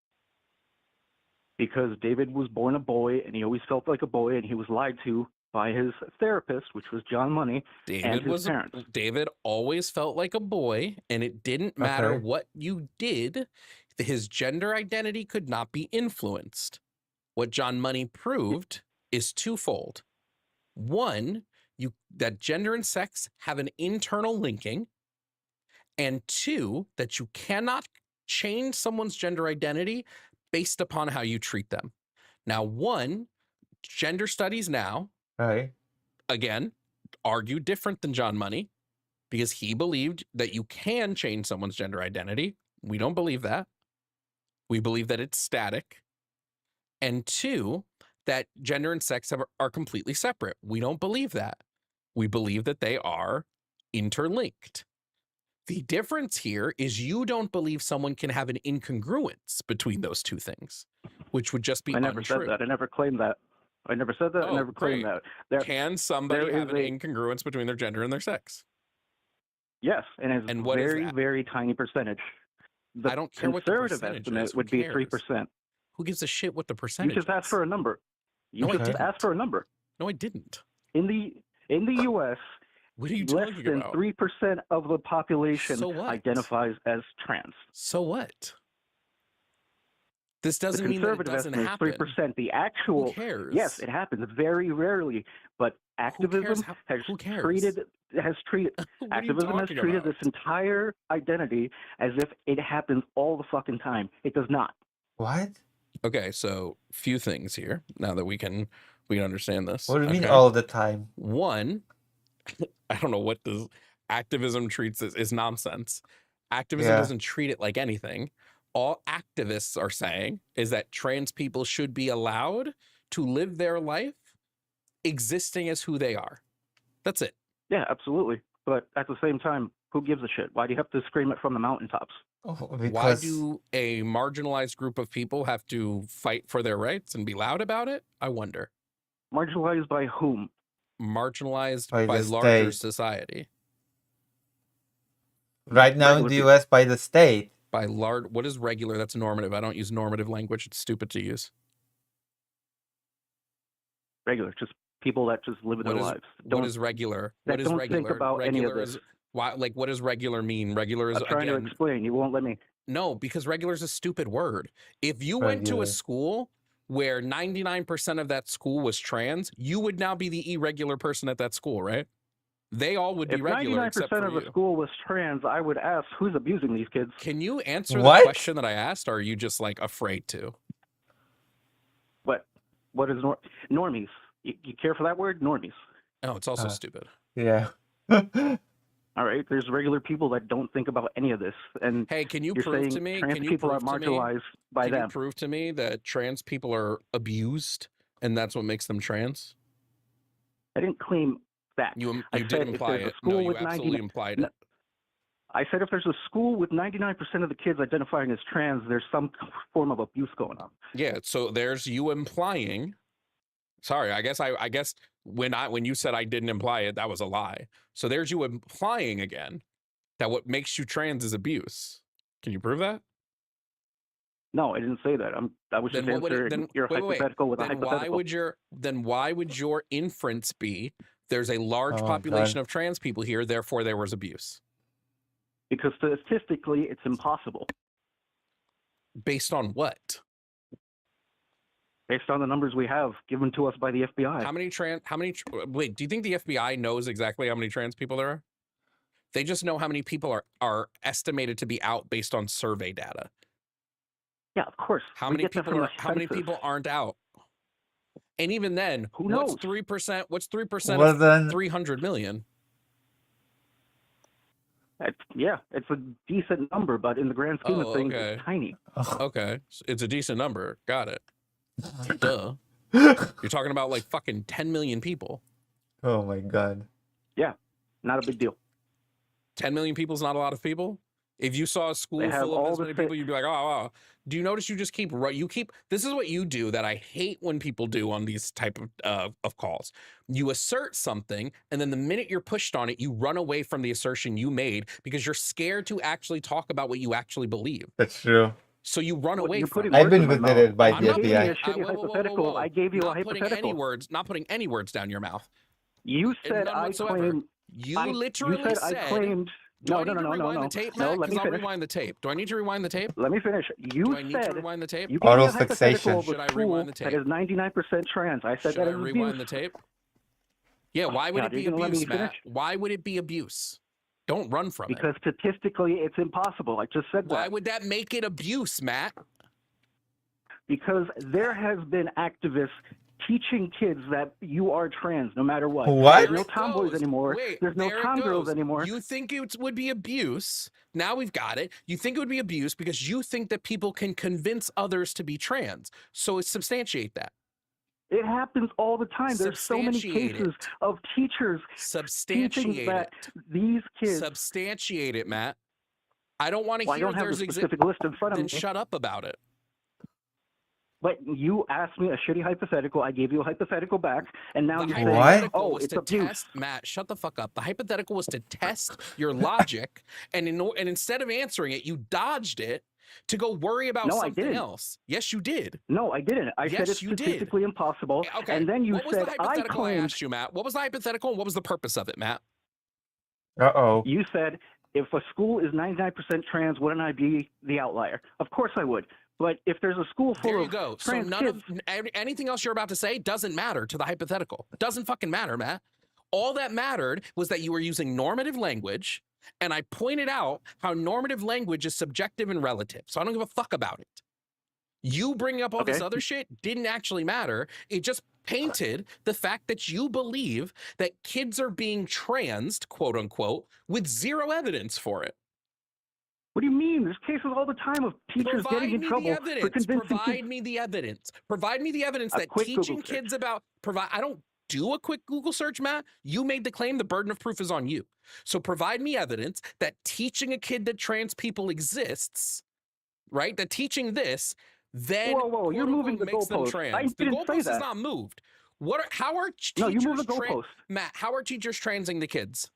Because David was born a boy and he always felt like a boy, and he was lied to by his therapist, which was John Money. David always felt like a boy, and it didn't matter Okay. what you did, his gender identity could not be influenced. What John Money proved is twofold. One, that gender and sex have an internal linking, and two, that you cannot change someone's gender identity based upon how you treat them. Now, gender studies now, Right. again, argue different than John Money because he believed that you can change someone's gender identity. We don't believe that. We believe that it's static. And two, that gender and sex are completely separate. We don't believe that. We believe that they are interlinked. The difference here is you don't believe someone can have an incongruence between those two things, which would just be I never untrue. said that. I never claimed that. I never said that. I Oh, never claimed great. that. Can somebody there have is an a- incongruence between their gender and their sex? Yes, and it's And what is very, that? very tiny percentage. The I don't care what the conservative percentage estimate is. Who would be cares? 3%. Who gives a shit what the You percentage just asked is? for a number. You No, I just didn't. asked for a number. No, I didn't. In the U.S., What are you less talking than about? 3% of the population So what? identifies as trans. So what? This The doesn't mean that it conservative doesn't estimate happen. is 3%. The Who actual, cares? yes, it happens very rarely. But activism how- has who cares? treated What are you activism has talking treated about? this entire identity as if it happens all the fucking time. It does not. What? Okay, so few things here. Now that we can understand this. What do you mean okay? all the time? One, I don't know what this activism treats as is nonsense. Activism Yeah. doesn't treat it like anything. All activists are saying is that trans people should be allowed to live their life existing as who they are. That's it. Yeah, absolutely. But at the same time, who gives a shit? Why do you have to scream it from the mountaintops? Oh, Why because do a marginalized group of people have to fight for their rights and be loud about it? I wonder. Marginalized by whom? Marginalized By by the larger state. society. Right now in Regular the people. US by the state. By large, what is regular? That's normative. I don't use normative language. It's stupid to use. Regular, just people that just live their lives. What is regular? that What is don't regular? think about any of Regular this. is why? Like, what does regular mean? Regular is I'm trying to again. explain. You won't let me. No, because regular is a stupid word. If you went to Regular. a school where 99% of that school was trans, you would now be the irregular person at that school, right? They all would be If regular 99% except for of you. a school was trans, I would ask who's abusing these kids. Can you answer the What? question that I asked, or are you just like afraid to? What is normies? You care for that word? Normies. Oh, it's also Uh, stupid. Yeah. All right. There's regular people that don't think about any of this, and Hey, can you you're prove saying to me? trans Can you people are prove to me? marginalized by Can you them. prove to me that trans people are abused and that's what makes them trans? I didn't claim that. You I did said if imply there's a it. school No, you with absolutely 99 implied No. it. I said if there's a school with 99% of the kids identifying as trans, there's some form of abuse going on. Yeah, so there's you implying. Sorry, I guess when you said I didn't imply it, that was a lie. So there's you implying again that what makes you trans is abuse. Can you prove that? No, I didn't say that. I was Then just what would it, answering then your wait, hypothetical with a then hypothetical. why would your inference be there's a large Oh, population God. of trans people here, therefore there was abuse? Because statistically, it's impossible Based on what? based on the numbers we have given to us by the FBI. Wait, do you think the FBI knows exactly how many trans people there are? They just know how many people are estimated to be out based on survey data. Yeah, of course. How We many get that people from are the how many census. people aren't out? And even then, Who what's knows? 3%? What's 3% Well of then, 300 million? It's a decent number, but in the grand scheme Oh, of things, okay. it's tiny. Okay, it's a decent number. Got it. Duh. You're talking about like fucking 10 million people. oh my God. Not a big deal. 10 million people is not a lot of people. If you saw a school They have full of all this the many sa- people, you'd be like, oh. Do you notice you just keep this is what you do that I hate when people do on these type of calls. You assert something, and then the minute you're pushed on it, you run away from the assertion you made because you're scared to actually talk about what you actually believe. That's true. So you run Well, away you're from putting it. I've words been in my visited mouth. by I'm the not putting FBI. a shitty whoa, whoa, whoa, whoa, hypothetical. whoa. I gave you a Not putting any hypothetical. words, not putting any words down your mouth. You said None I whatsoever. claimed. You I- literally you said I claimed. Do No, I need no, to no, no, rewind no. the tape, No, Matt? let me Because I'll finish. rewind the tape. Do I need to rewind the tape? Let me finish. Do You I need to said rewind the tape? you gave me Auto a hypothetical of Should I a rewind school the that is tape? 99% trans. I said Should I that is abuse. rewind the tape? Yeah, why would God, it be you're gonna let abuse, me Matt? finish? Why would it be abuse? Don't run from it. Because statistically, it's impossible. I just said Why that. would that make it abuse, Matt? Because there has been activists teaching kids that you are trans no matter what. What? There's There no it tomboys goes. anymore. Wait, There's no there it tomgirls goes. anymore. You think it would be abuse. Now we've got it. You think it would be abuse because you think that people can convince others to be trans. So substantiate that. It happens all the time. There's so many Substantiate cases it. of teachers teaching Substantiate that it. these kids. Substantiate it, Matt. I don't want to Well, I hear don't have the there's specific list in front of then me. shut up about it. But you asked me a shitty hypothetical. I gave you a hypothetical back, and now The you're saying, hypothetical "Oh, was it's to abuse." test Matt. Shut the fuck up. The hypothetical was to test your logic, and instead of answering it, you dodged it to go worry about No, I something didn't. else. Yes, you did. No, I didn't. I Yes, said it's you did. statistically impossible. Okay. And then you what was said the I hypothetical I claimed. asked you, Matt? What was the hypothetical, and what was the purpose of it, Matt? Uh-oh. You said if a school is 99% trans, wouldn't I be the outlier? Of course I would. But if there's a school full There you of go. So trans none kids, of anything else you're about to say doesn't matter to the hypothetical. Doesn't fucking matter, Matt. All that mattered was that you were using normative language, and I pointed out how normative language is subjective and relative. So I don't give a fuck about it. You bringing up all this Okay. other shit didn't actually matter. It just painted the fact that you believe that kids are being transed, quote unquote, with zero evidence for it. what do you mean? There's cases all the time of teachers Provide getting in me trouble the for evidence. convincing Provide kids. me the evidence. Provide me the evidence A that quick Google teaching search. kids about I don't do a quick Google search, Matt. You made the claim. The burden of proof is on you. So provide me evidence that teaching a kid that trans people exists, right? That teaching this, then Whoa, you're quote, moving unquote, the makes them goalpost. trans. I The didn't say goalpost is that. not moved. How are No, teachers you moved the goalpost. Matt, how are teachers transing the kids?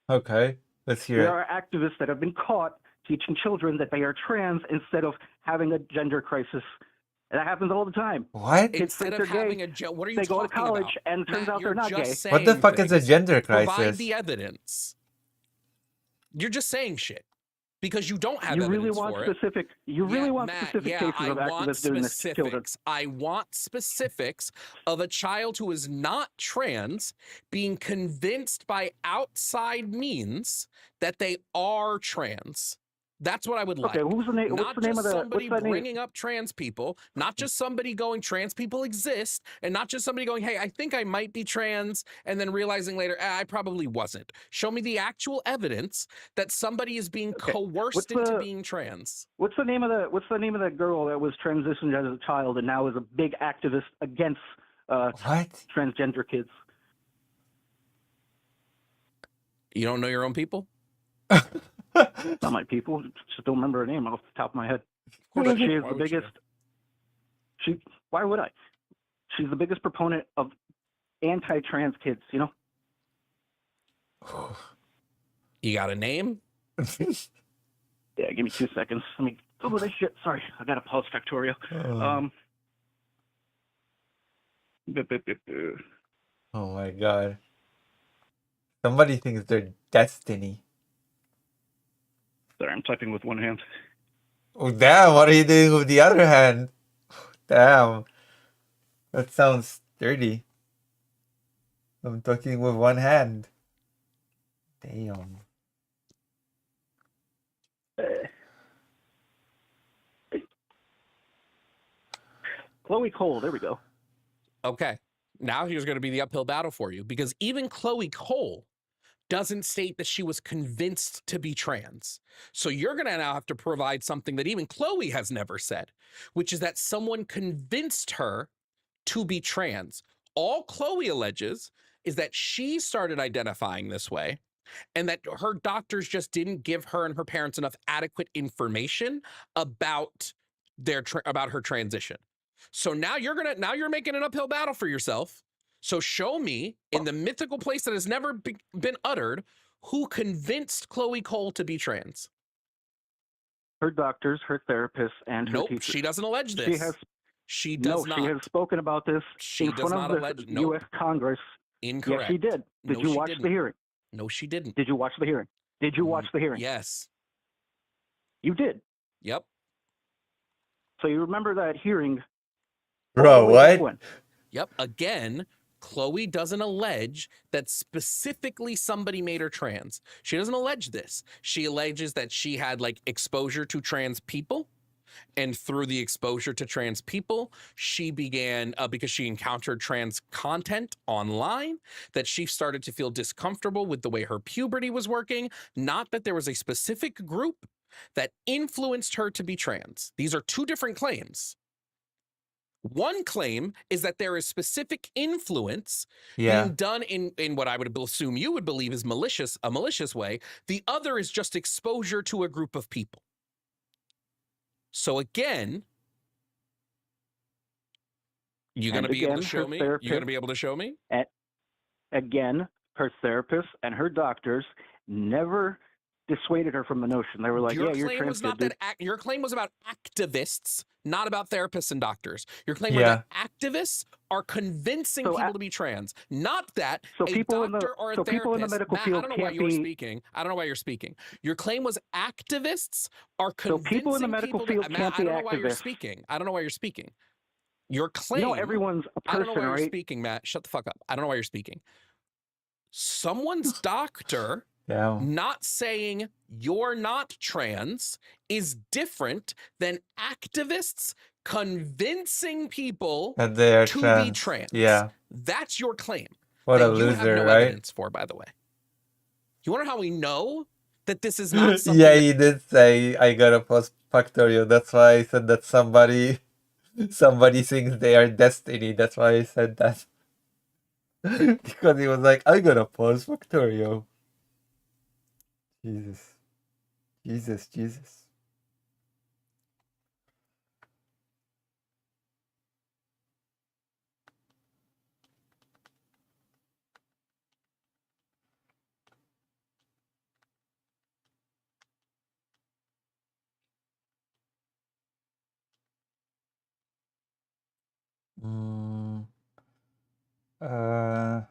Okay. Let's hear There it. are activists that have been caught teaching children that they are trans instead of having a gender crisis. And that happens all the time. What? Kids Instead think of they're having gay, what are you they go to talking college, about? and it turns Matt, out they're you're not just gay. saying What the fuck is a things. gender Provide crisis? the evidence. You're just saying shit because you don't have You evidence really want for it. specific. You really want Matt, specific cases I of want activists doing this to children. specifics. I want specifics of a child who is not trans being convinced by outside means that they are trans. That's what I would like. Okay, who's the name? What's Not the name just of the? somebody What's that name? bringing up trans people, not just somebody going trans people exist, and not just somebody going, hey, I think I might be trans, and then realizing later, I probably wasn't. Show me the actual evidence that somebody is being Okay, coerced what's into the- being trans. What's the name of the? What's the name of that girl that was transitioned as a child and now is a big activist against What? transgender kids? You don't know your own people? Not my people. Just don't remember her name off the top of my head. course But you she don't. is Why the would you? biggest. Why would I? She's the biggest proponent of anti-trans kids. You know. You got a name? Yeah, give me 2 seconds. Let me Google this shit. Sorry, I got to pause Factorio. Oh my god. Somebody thinks they're destiny. Sorry, I'm typing with one hand. Oh damn, what are you doing with the other hand? Damn. That sounds dirty. I'm talking with one hand. Damn. Chloe Cole. There we go. Okay. Now here's going to be the uphill battle for you because even Chloe Cole doesn't state that she was convinced to be trans. So you're going to now have to provide something that even Chloe has never said, which is that someone convinced her to be trans. All Chloe alleges is that she started identifying this way and that her doctors just didn't give her and her parents enough adequate information about about her transition. So now you're making an uphill battle for yourself. So show me in the mythical place that has never been uttered who convinced Chloe Cole to be trans. Her doctors, her therapists, and her Nope, teachers. she doesn't allege this. She has She does not. She has spoken about this She in does front not of the allege. Nope. U.S. Congress. Incorrect. Yes, she did. Did No, you she watch didn't. the hearing? No, she didn't. Did you watch the hearing? Did you watch the hearing? Yes. You did. Yep. So you remember that hearing? Bro, all the way back what? when? Yep. Again, Chloe doesn't allege that specifically somebody made her trans. She doesn't allege this. She alleges that she had like exposure to trans people. And through the exposure to trans people, she began, because she encountered trans content online, that she started to feel discomfortable with the way her puberty was working. Not that there was a specific group that influenced her to be trans. These are two different claims. One claim is that there is specific influence Yeah. being done in what I would assume you would believe is a malicious way. The other is just exposure to a group of people. So again, you're going to be able to show me? You're going to be able to show me? Again, her therapist and her doctors never dissuaded her from the notion. They were like, Your "Yeah, you're claim trans." was not dude. that. Your claim was about activists, not about therapists and doctors. Your claim Yeah. was that activists are convincing So people to be trans, not that so a people in the- doctor or a so therapist. people in the medical Matt, field I don't know why can't you're be- speaking. I don't know why you're speaking. Your claim was activists are So convincing people in the medical people field to, Matt, can't I be don't know why you're activists. speaking. I don't know why you're speaking. Your claim. You know, everyone's a I don't know person, why you're right? speaking, Matt. Shut the fuck up. I don't know why you're speaking. Someone's doctor Damn. not saying you're not trans is different than activists convincing people That they are to trans. be trans. Yeah. That's your claim. What a that you have loser, no right? evidence for, by the way. You wonder how we know that this is not something Yeah, that- he did say I got a post Factorio. That's why I said that somebody thinks they are destiny. That's why I said that. Because he was like, I got a post Factorio. Jesus. Jesus, Jesus. Uh,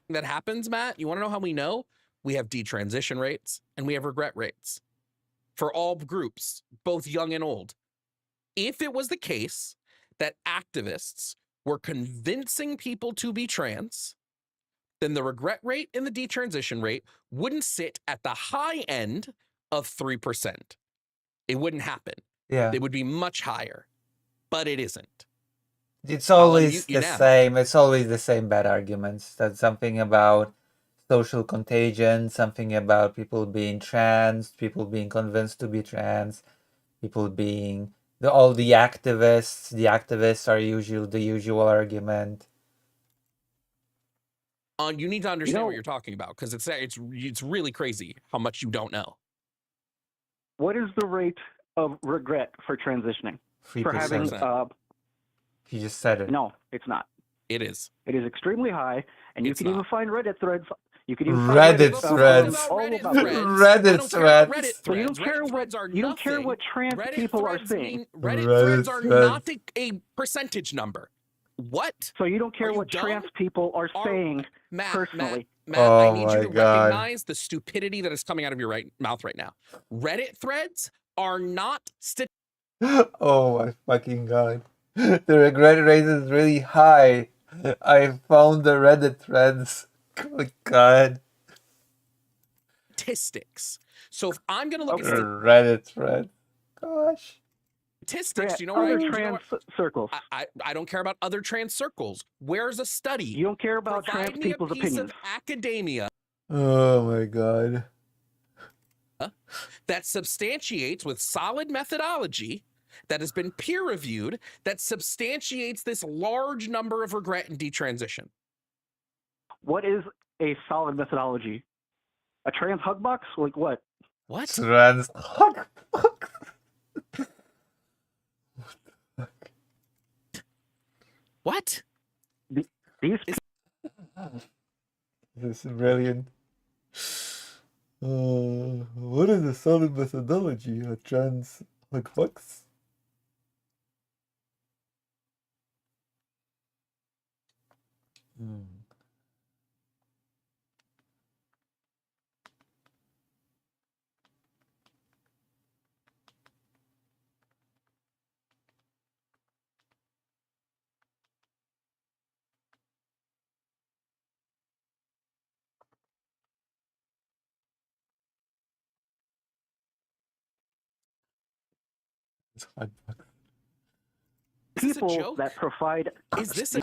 That happens, Matt. You want to know how we know? We have detransition rates and we have regret rates for all groups, both young and old. If it was the case that activists were convincing people to be trans, then the regret rate and the detransition rate wouldn't sit at the high end of 3%. It wouldn't happen. yeah. They would be much higher, but it isn't. It's I'll always unmute you the now. same. It's always the same bad arguments. That's something about social contagion, something about people being trans, people being convinced to be trans, people being all the activists. The activists are usually the usual argument. You need to understand know- what you're talking about because it's really crazy how much you don't know. What is the rate of regret for transitioning? For having 3%. You just said it. no, it's not. It is. It is extremely high, and you It's can even not. find Reddit threads. You can even Reddit find threads. all Reddit about threads. it. Reddit I don't care about threads. Reddit So you don't threads. care Reddit what threads are you don't care nothing. what trans Reddit people are threads saying. Reddit Reddit threads are threads. not a percentage number. What? So you don't care you what dumb? trans people are Are- saying Matt, personally. Matt, Oh I need my you to God. recognize the stupidity that is coming out of your mouth right now. Reddit threads are not Oh my fucking god. The regret rate is really high. I found the Reddit threads. Oh my god. statistics. So if I'm going to look The at Reddit thread. Gosh. statistics, do you know what? Other do you know trans what- circles. I don't care about other trans circles. Where's a study? You don't care about Provide trans me a people's piece opinions. of academia Oh my god. that substantiates with solid methodology that has been peer reviewed that substantiates this large number of regret and detransition. What is a solid methodology? A trans hug box? Like what? What? Trans. What? These Is- This is brilliant. What is a solid methodology? A trans like box? It's hard box. Is this a people joke? that provide Is this a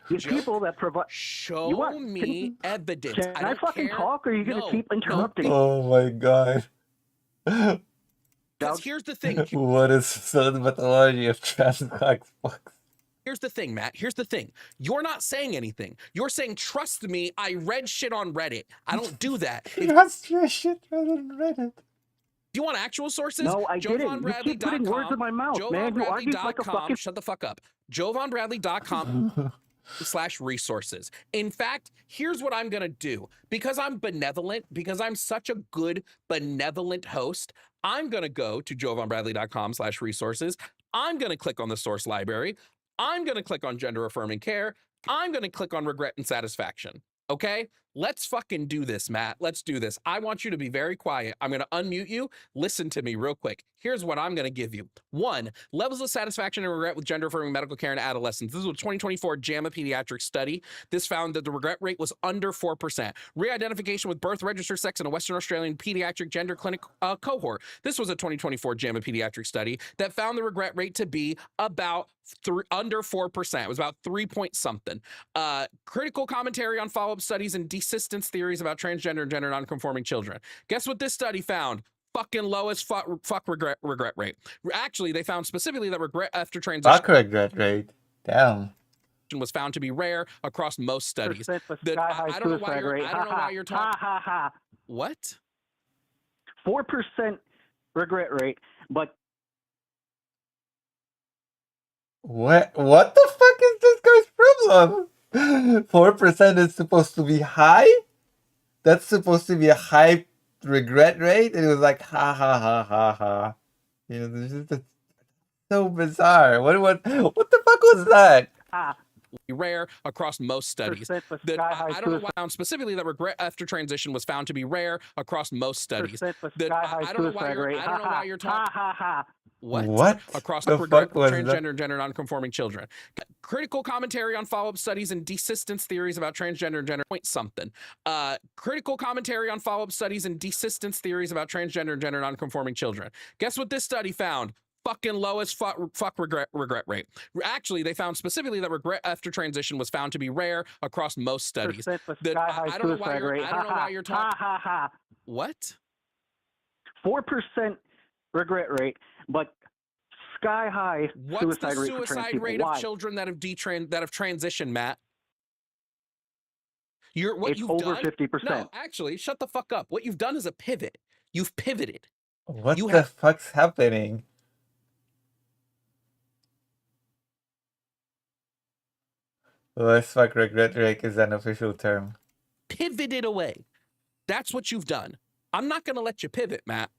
these joke? people that provide. show what? me evidence? Can I don't fucking care. talk, or are you gonna No, keep interrupting? Oh my god. Because here's the thing. What is solid methodology of trans box? Here's the thing, Matt. Here's the thing. You're not saying anything. You're saying, trust me, I read shit on Reddit. I don't do that. If That's your shit rather than Reddit. you want actual sources, No, I didn't. You keep putting words in my mouth, man. You argue like a fucking. Shut the fuck up. JovanBradley.com /resources. In fact, here's what I'm going to do. Because I'm benevolent, because I'm such a good benevolent host, I'm going to go to JovanBradley.com /resources. I'm going to click on the source library. I'm going to click on gender affirming care. I'm going to click on regret and satisfaction. Okay? Let's fucking do this, Matt. Let's do this. I want you to be very quiet. I'm going to unmute you. Listen to me real quick. Here's what I'm going to give you. 1, levels of satisfaction and regret with gender affirming medical care in adolescents. This is a 2024 JAMA pediatric study. This found that the regret rate was under 4%. Re-identification with birth register sex in a Western Australian pediatric gender clinic cohort. This was a 2024 JAMA pediatric study that found the regret rate to be about under 4%. It was about 3 point something. Critical commentary on follow-up studies and desistance theories about transgender and gender nonconforming children. Guess what this study found? fucking lowest fuck regret rate. Actually, they found specifically that regret after transition Fuck regret rate. Damn. was found to be rare across most studies. Percent with That sky high I don't know why suicide you're rate. I don't know why you're talking. Ha ha ha. What? 4% regret rate, but What the fuck is this guy's problem? 4% is supposed to be high? That's supposed to be a high regret rate? And it was like ha ha ha ha ha. You know, this is just so bizarre. What the fuck was that? Rare across most studies. percent with That sky high I don't know suicide. why found specifically that regret after transition was found to be rare across most studies. Percent with That sky high I don't know why suicide you're rate. I don't know why you're talking. Ha ha ha. What? Across the regret fuck was that? transgender and gender nonconforming children. Critical commentary on follow-up studies and desistance theories about transgender and gender point something. Critical commentary on follow-up studies and desistance theories about transgender and gender nonconforming children. Guess what this study found? Fucking lowest fuck regret rate. Actually, they found specifically that regret after transition was found to be rare across most studies. Percent with That sky high I don't know why suicide you're rate. I don't know why you're talking. Ha ha ha. What? 4% regret rate, but sky high What's suicide the rate for trans suicide people. rate Why? of children that have transitioned, Matt? What It's you've over done? 50%. No, actually, shut the fuck up. What you've done is a pivot. You've pivoted. What You the have- fuck's happening? Less fuck regret rate is an official term. Pivoted away. That's what you've done. I'm not going to let you pivot, Matt.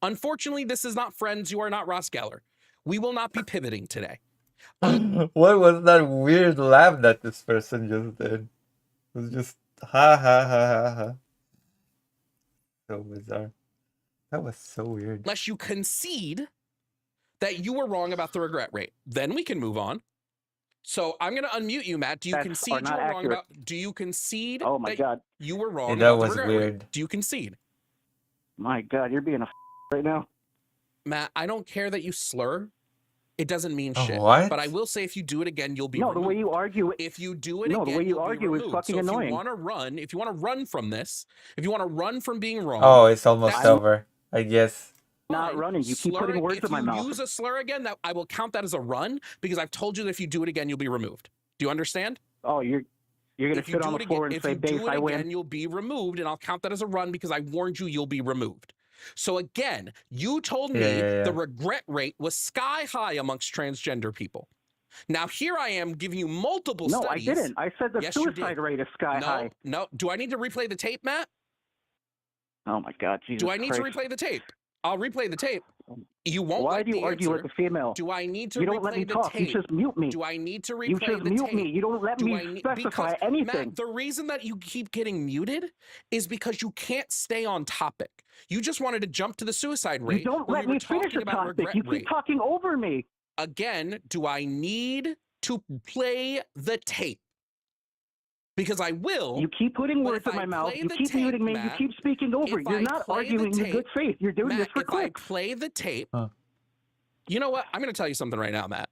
Unfortunately, this is not Friends. You are not Ross Geller. We will not be pivoting today. What was that weird laugh that this person just did? It was just ha ha ha ha ha. So bizarre. That was so weird. Unless you concede that you were wrong about the regret rate. Then we can move on. So I'm going to unmute you, Matt. Do you That's concede you not were wrong accurate. about? Do you concede Oh my that god. you were wrong Yeah, about that the was regret rate? weird. Do you concede? My god, you're being a right now. Matt, I don't care that you slur. It doesn't mean Oh, shit. what? But I will say if you do it again, you'll be No, removed. the way you argue it. If you do it No, the again, way you you'll be argue is removed. fucking so if annoying. you want to run from this, if you want to run from being wrong, Oh, it's almost that's over. I guess. Not fine. running. You keep putting words if in my you mouth. use a slur again, that I will count that as a run because I've told you that if you do it again, you'll be removed. Do you understand? Oh, you're gonna If you sit on do the it floor again, and if say, you "Base, do it I win." again, you'll be removed, and I'll count that as a run because I warned you you'll be removed. So again, you told me Yeah. the regret rate was sky high amongst transgender people. Now here I am giving you multiple No, studies. I didn't. I said the Yes, you suicide did. rate is sky high. No. Do I need to replay the tape, Matt? Oh my god, Jesus Do I need to Christ. replay the tape? I'll replay the tape. You won't Why like do you the argue answer. like a female? Do I need to You don't replay let me the talk. tape? You just mute me. Do I need to replay You just the mute tape? me. You don't let Do me I need specify because anything. Matt, the reason that you keep getting muted is because you can't stay on topic. You just wanted to jump to the suicide rate. You don't when let we me were finish talking the about topic. regret You keep rate. talking over me. Again, do I need to play the tape? Because I will. You keep putting But words if in I my mouth. play You the keep tape, muting me. Matt, You keep speaking over. if You're I not play the arguing in tape- good faith. You're doing Matt, this for if I clicks. play the tape, Huh. you know what? I'm going to tell you something right now, Matt.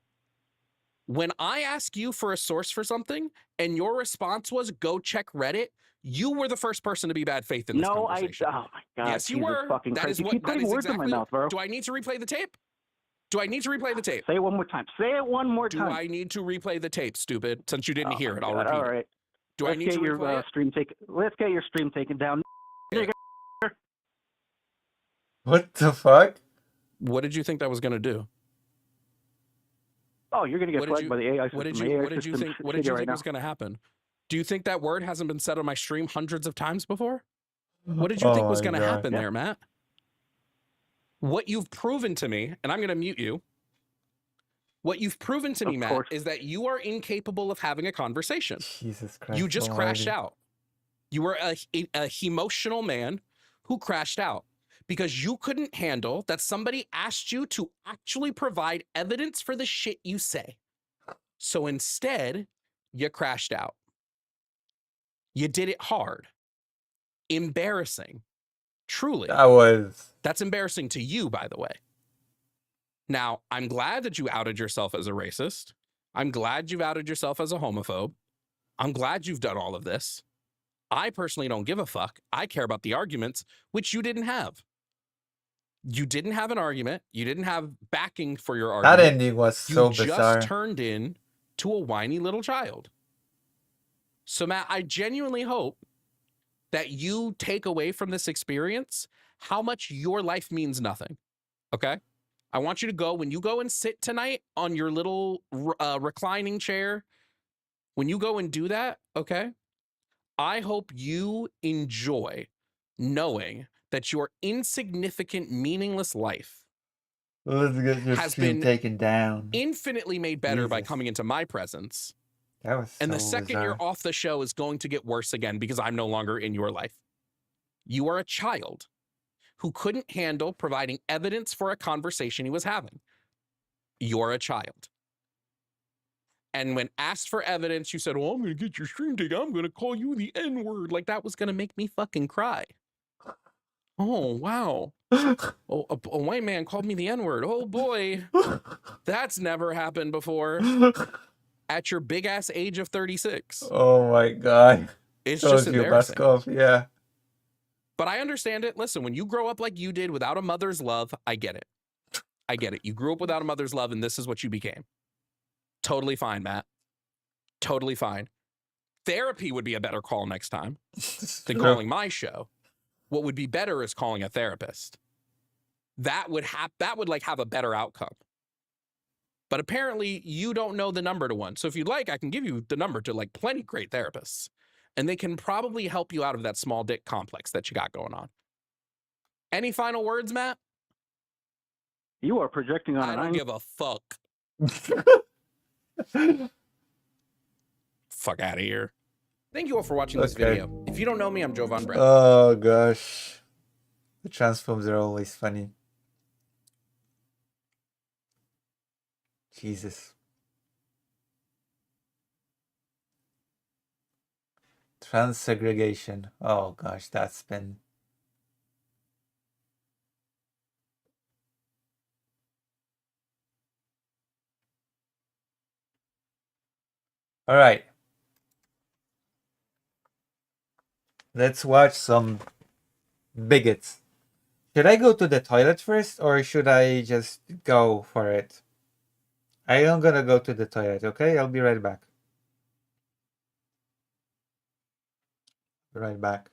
When I ask you for a source for something and your response was go check Reddit, you were the first person to be bad faith in this No, conversation. Oh my god. Yes, you Jesus were. Fucking That Christ. is You what. keep That putting is words exactly. in my mouth, bro. Do I need to replay the tape? Do I need to replay the tape? Say it one more time. Say it one more Do time. I need to replay the tape, stupid? Since you didn't Oh hear my it, I'll God. repeat All it. right. Do I Let's need get to your replay it? stream taken. Let's get your stream taken down. What the fuck? What did you think that was going to do? Oh, you're gonna get What did flagged you- by the AI system. What did The you? AI What did you system's think? What did you shitty right think now. was going to happen? Do you think that word hasn't been said on my stream hundreds of times before? What did you think Oh was my going to God. happen Yeah. there, Matt? What you've proven to me, and I'm going to mute you. What you've proven to me, Of Matt, course. is that you are incapable of having a conversation. Jesus Christ. You just crashed almighty. out. You were a emotional man who crashed out because you couldn't handle that somebody asked you to actually provide evidence for the shit you say. So instead, you crashed out. You did it hard. Embarrassing. Truly. That was. That's embarrassing to you, by the way. Now, I'm glad that you outed yourself as a racist. I'm glad you've outed yourself as a homophobe. I'm glad you've done all of this. I personally don't give a fuck. I care about the arguments, which you didn't have. You didn't have an argument. You didn't have backing for your That argument. ending was You so just bizarre. turned in to a whiny little child. So, Matt, I genuinely hope that you take away from this experience how much your life means nothing. Okay? I want you to go, when you go and sit tonight on your little reclining chair, when you go and do that, okay? I hope you enjoy knowing that your insignificant, meaningless life Let's get your has stream been taken down. infinitely made better by Jesus. coming into my presence. That was And the so second bizarre. you're off the show is going to get worse again because I'm no longer in your life. You are a child who couldn't handle providing evidence for a conversation he was having. You're a child. And when asked for evidence, you said, "Oh, I'm going to get your stream taken. I'm going to call you the N-word." Like that was going to make me fucking cry. Oh, wow. Oh, a white man called me the N-word. Oh, boy. That's never happened before at your big-ass age of 36. Oh my god. It's Shows just you embarrassing. Baskov, yeah. But I understand it. Listen, when you grow up like you did without a mother's love, I get it. I get it. You grew up without a mother's love, and this is what you became. Totally fine, Matt. Totally fine. Therapy would be a better call next time than calling my show. What would be better is calling a therapist. That would have a better outcome. But apparently you don't know the number to one. So if you'd like, I can give you the number to like plenty great therapists. And they can probably help you out of that small dick complex that you got going on. Any final words, Matt? You are projecting on I an don't give a fuck. Fuck out of here. Thank you all for watching this Okay. video. If you don't know me, I'm Jovan Brett. Oh gosh. The transforms are always funny. Jesus. Transsegregation. Oh gosh, that's been... Alright. Let's watch some bigots. Should I go to the toilet first or should I just go for it? I am gonna go to the toilet, okay? I'll be right back. Be right back.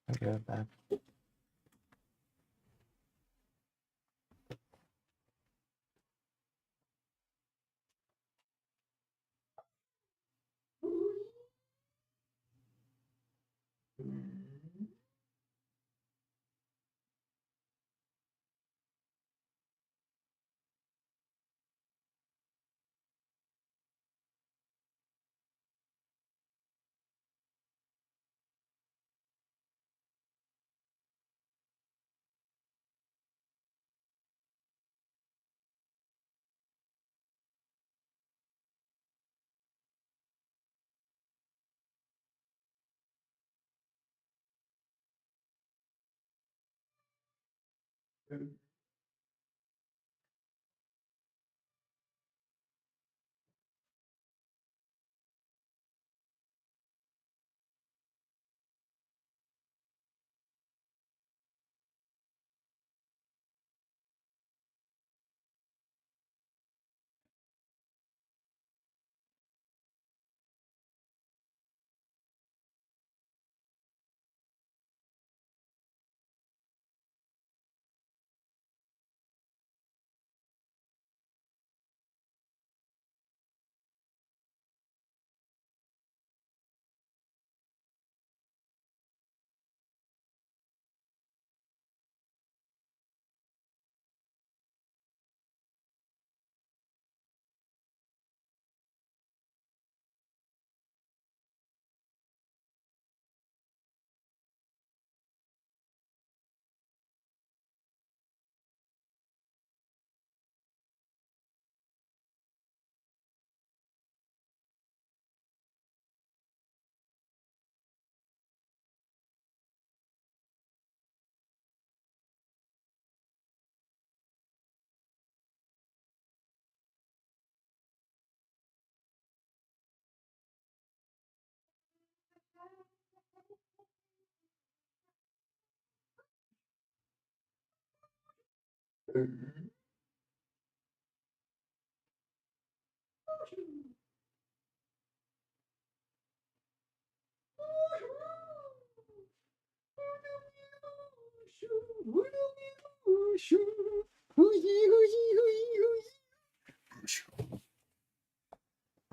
I'll be right back.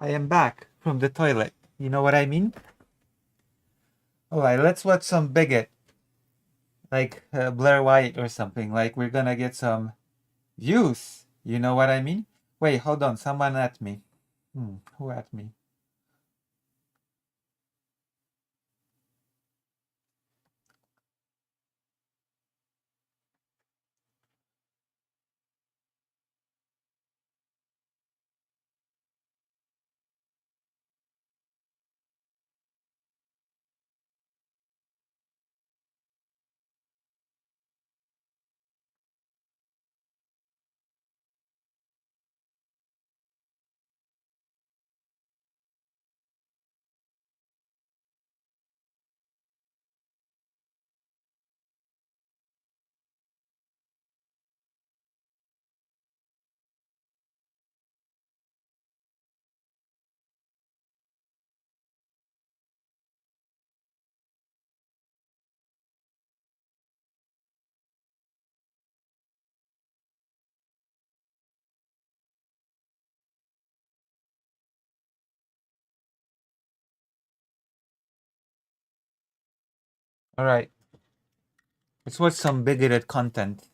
I am back from the toilet. You know what I mean? Alright, let's watch some Bigot. Like Blair White or something. Like we're gonna get some views. You know what I mean? Wait, hold on. Someone at me. Who at me? Alright. Let's watch some bigoted content.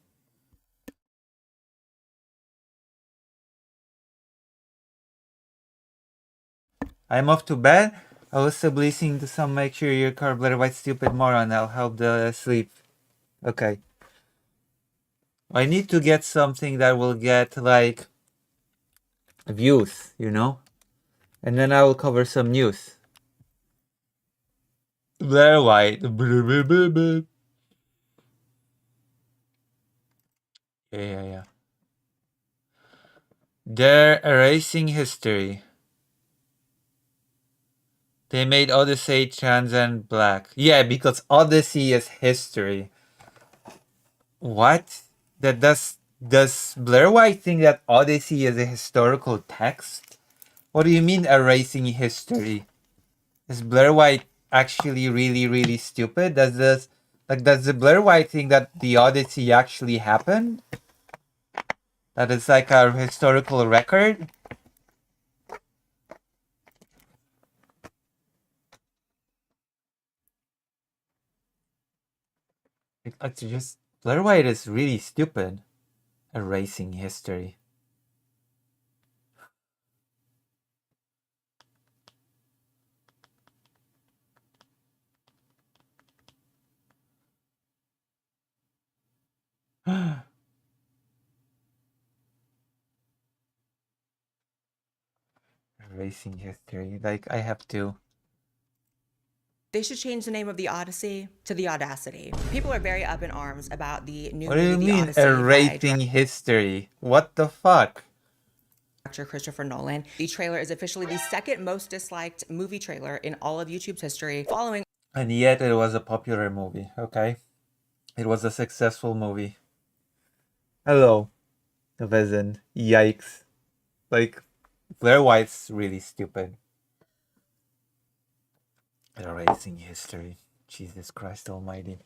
I'm off to bed. I was listening to some Make Sure Your Car Blair White Stupid Moron. I'll help the sleep. Okay. I need to get something that will get like views, you know? And then I will cover some news. Blair White. Yeah. They're erasing history. They made Odyssey trans and black. Yeah, because Odyssey is history. What? Does Blair White think that Odyssey is a historical text? What do you mean erasing history? Is Blair White actually really stupid? Does the Blair White think that the Odyssey actually happened? That it's like a historical record? It's just Blair White is really stupid. Erasing history. Erasing history. Like I have to. They should change the name of the Odyssey to the Audacity. People are very up in arms about the new What do you movie, The mean Odyssey, by erasing history? What the fuck? director Christopher Nolan. The trailer is officially the second most disliked movie trailer in all of YouTube's history, following And yet it was a popular movie, okay? It was a successful movie. Hello, Vezin. Yikes. Like, Blair White's really stupid. Erasing history. Jesus Christ almighty.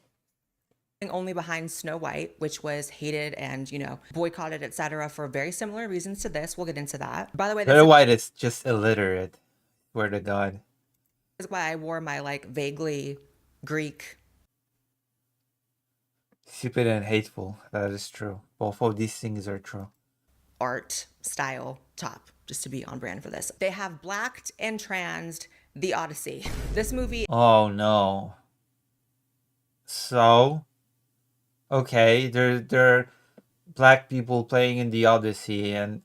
only behind Snow White, which was hated and, boycotted, etc., for very similar reasons to this. We'll get into that. By the way, Blair White is just illiterate. Swear to God. is why I wore my, vaguely Greek Stupid and hateful. That is true. Both of these things are true. art style top, just to be on brand for this. They have blacked and transed The Odyssey. This movie Oh no. So, okay, there are black people playing in the Odyssey and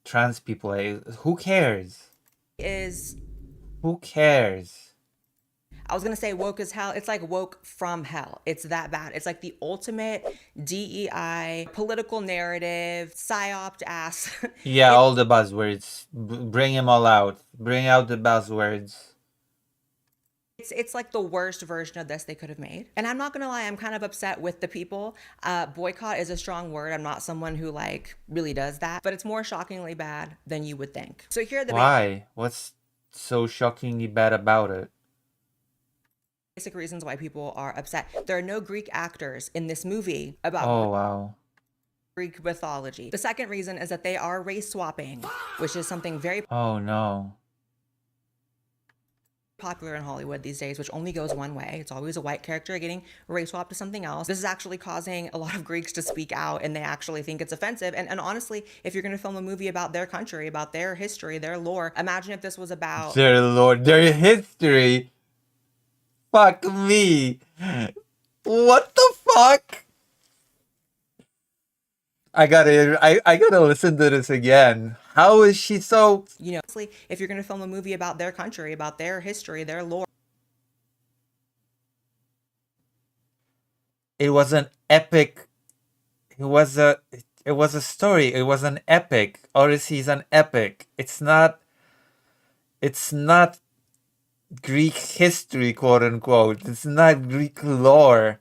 trans people. Who cares? is, Who cares? I was gonna say woke as hell. It's like woke from hell. It's that bad. It's like the ultimate DEI political narrative, psyopt ass. Yeah, all the buzzwords. Bring them all out. Bring out the buzzwords. It's like the worst version of this they could have made. And I'm not gonna lie, I'm kind of upset with the people. Boycott is a strong word. I'm not someone who like really does that, but it's more shockingly bad than you would think. So here are the Why? What's so shockingly bad about it? basic reasons why people are upset. There are no Greek actors in this movie about Oh, wow. Greek mythology. The second reason is that they are race swapping, which is something very Oh, no. popular in Hollywood these days, which only goes one way. It's always a white character getting race swapped to something else. This is actually causing a lot of Greeks to speak out, and they actually think it's offensive. And honestly, if you're going to film a movie about their country, about their history, their lore, imagine if this was about Their lord, their history. Fuck me. What the fuck? I gotta listen to this again. How is she so... you know, honestly, if you're going to film a movie about their country, about their history, their lore. It was an epic... It was a story. It was an epic. Odyssey is an epic. It's not Greek history, quote unquote. It's not Greek lore.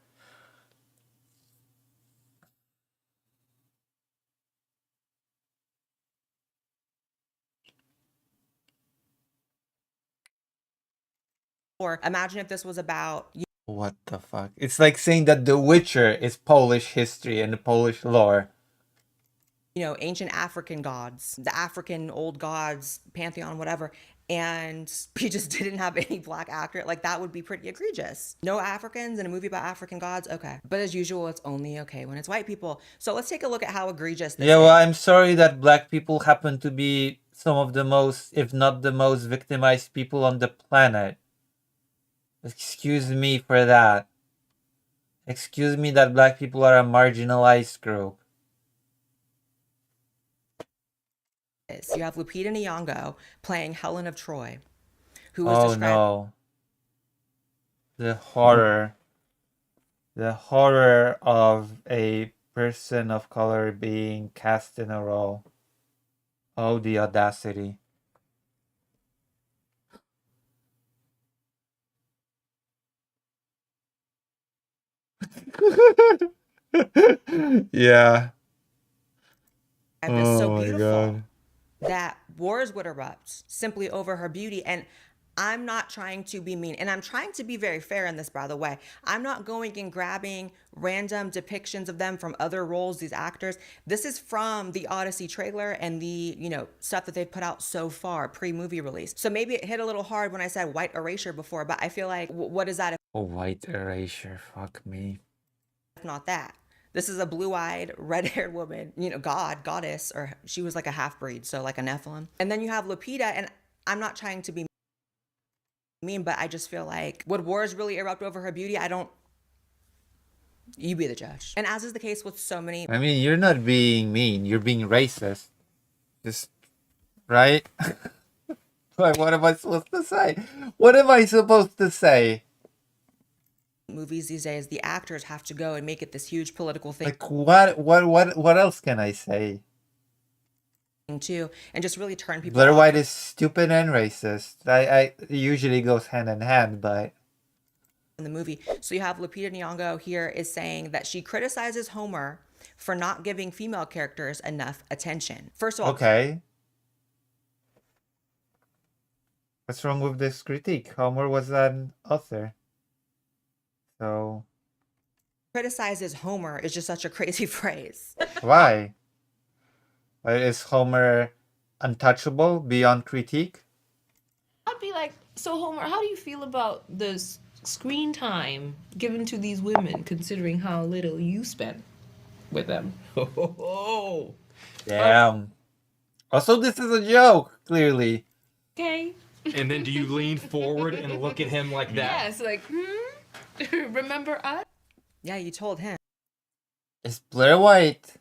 Or imagine if this was about, What the fuck? It's like saying that The Witcher is Polish history and the Polish lore. you know, ancient African gods, the African old gods, pantheon, whatever, and he just didn't have any black actor. Like, that would be pretty egregious. No Africans in a movie about African gods? Okay. But as usual, it's only okay when it's white people. So let's take a look at how egregious this Yeah, is. well, I'm sorry that black people happen to be some of the most, if not the most, victimized people on the planet. Excuse me for that. Excuse me that black people are a marginalized group. You have Lupita Nyong'o playing Helen of Troy, who was Oh described no. The horror. The horror of a person of color being cast in a role. Oh, the audacity. Yeah. as so Oh my beautiful god. that wars would erupt simply over her beauty. And I'm not trying to be mean, and I'm trying to be very fair in this, by the way. I'm not going and grabbing random depictions of them from other roles, these actors. This is from the Odyssey trailer and the, you know, stuff that they've put out so far, pre-movie release. So maybe it hit a little hard when I said white erasure before, but I feel like, what is that Oh, white erasure. Fuck me. if not that? This is a blue-eyed, red-haired woman, you know, goddess, or she was like a half-breed, so like a Nephilim. And then you have Lupita, and I'm not trying to be mean, but I just feel like, would wars really erupt over her beauty? You be the judge. And as is the case with so many I mean, you're not being mean. You're being racist. Just, right? Like, what am I supposed to say? What am I supposed to say? movies these days, the actors have to go and make it this huge political thing Like, what else can I say? too, and just really turn people Blair off White is stupid and racist. I it usually goes hand in hand, but in the movie. So you have Lupita Nyong'o here is saying that she criticizes Homer for not giving female characters enough attention. First of all, okay. What's wrong with this critique? Homer was an author. So, criticizes Homer is just such a crazy phrase. why? Why is Homer untouchable beyond critique? I'd be like, so Homer, how do you feel about the screen time given to these women, considering how little you spend with them? Oh, Damn. Also, this is a joke, clearly. okay. And then do you lean forward and look at him like that? Yes, like, remember us? Yeah, you told him. Is Blair White...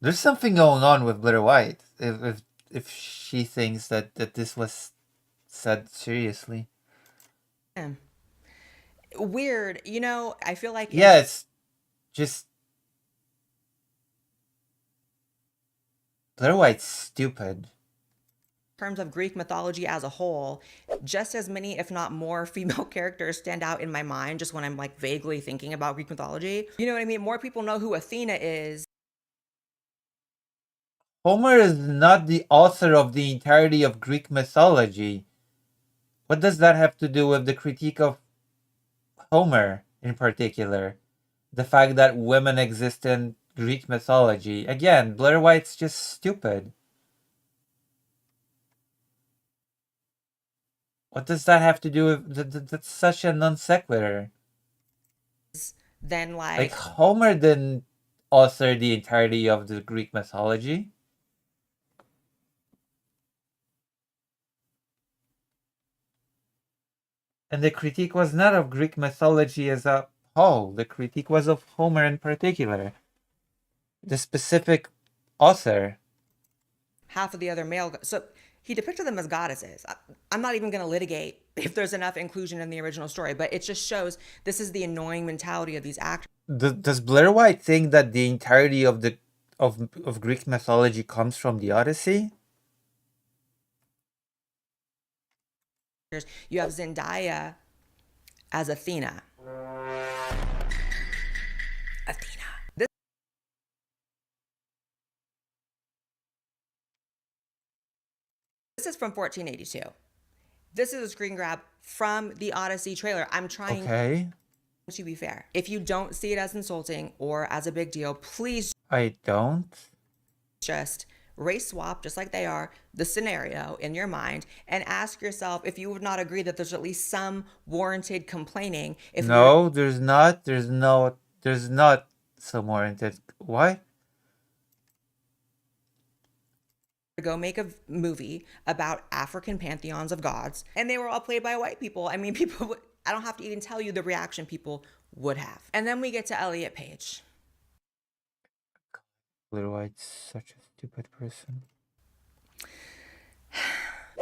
There's something going on with Blair White. If she thinks that this was said seriously. Weird, you know, I feel like Yeah, it's just... Blair White's stupid. terms of Greek mythology as a whole, just as many, if not more, female characters stand out in my mind just when I'm like vaguely thinking about Greek mythology. You know what I mean? More people know who Athena is. Homer is not the author of the entirety of Greek mythology. What does that have to do with the critique of Homer in particular? The fact that women exist in Greek mythology. Again, Blair White's just stupid. What does that have to do with... That's such a non sequitur. Then Like, Homer didn't author the entirety of the Greek mythology. And the critique was not of Greek mythology as a whole. The critique was of Homer in particular. The specific author. half of the other male. So he depicted them as goddesses. I'm not even going to litigate if there's enough inclusion in the original story, but it just shows this is the annoying mentality of these actors. Does Blair White think that the entirety of the of Greek mythology comes from the Odyssey? You have Zendaya as Athena. This is from 1482. This is a screen grab from the Odyssey trailer. I'm trying to be fair. If you don't see it as insulting or as a big deal, please I don't. just race swap, just like they are, the scenario in your mind and ask yourself if you would not agree that there's at least some warranted complaining. If No, there's not. There's not some warranted. What? to go make a movie about African pantheons of gods, and they were all played by white people. I mean, people, I don't have to even tell you the reaction people would have. And then we get to Elliot Page. Blair White's such a stupid person.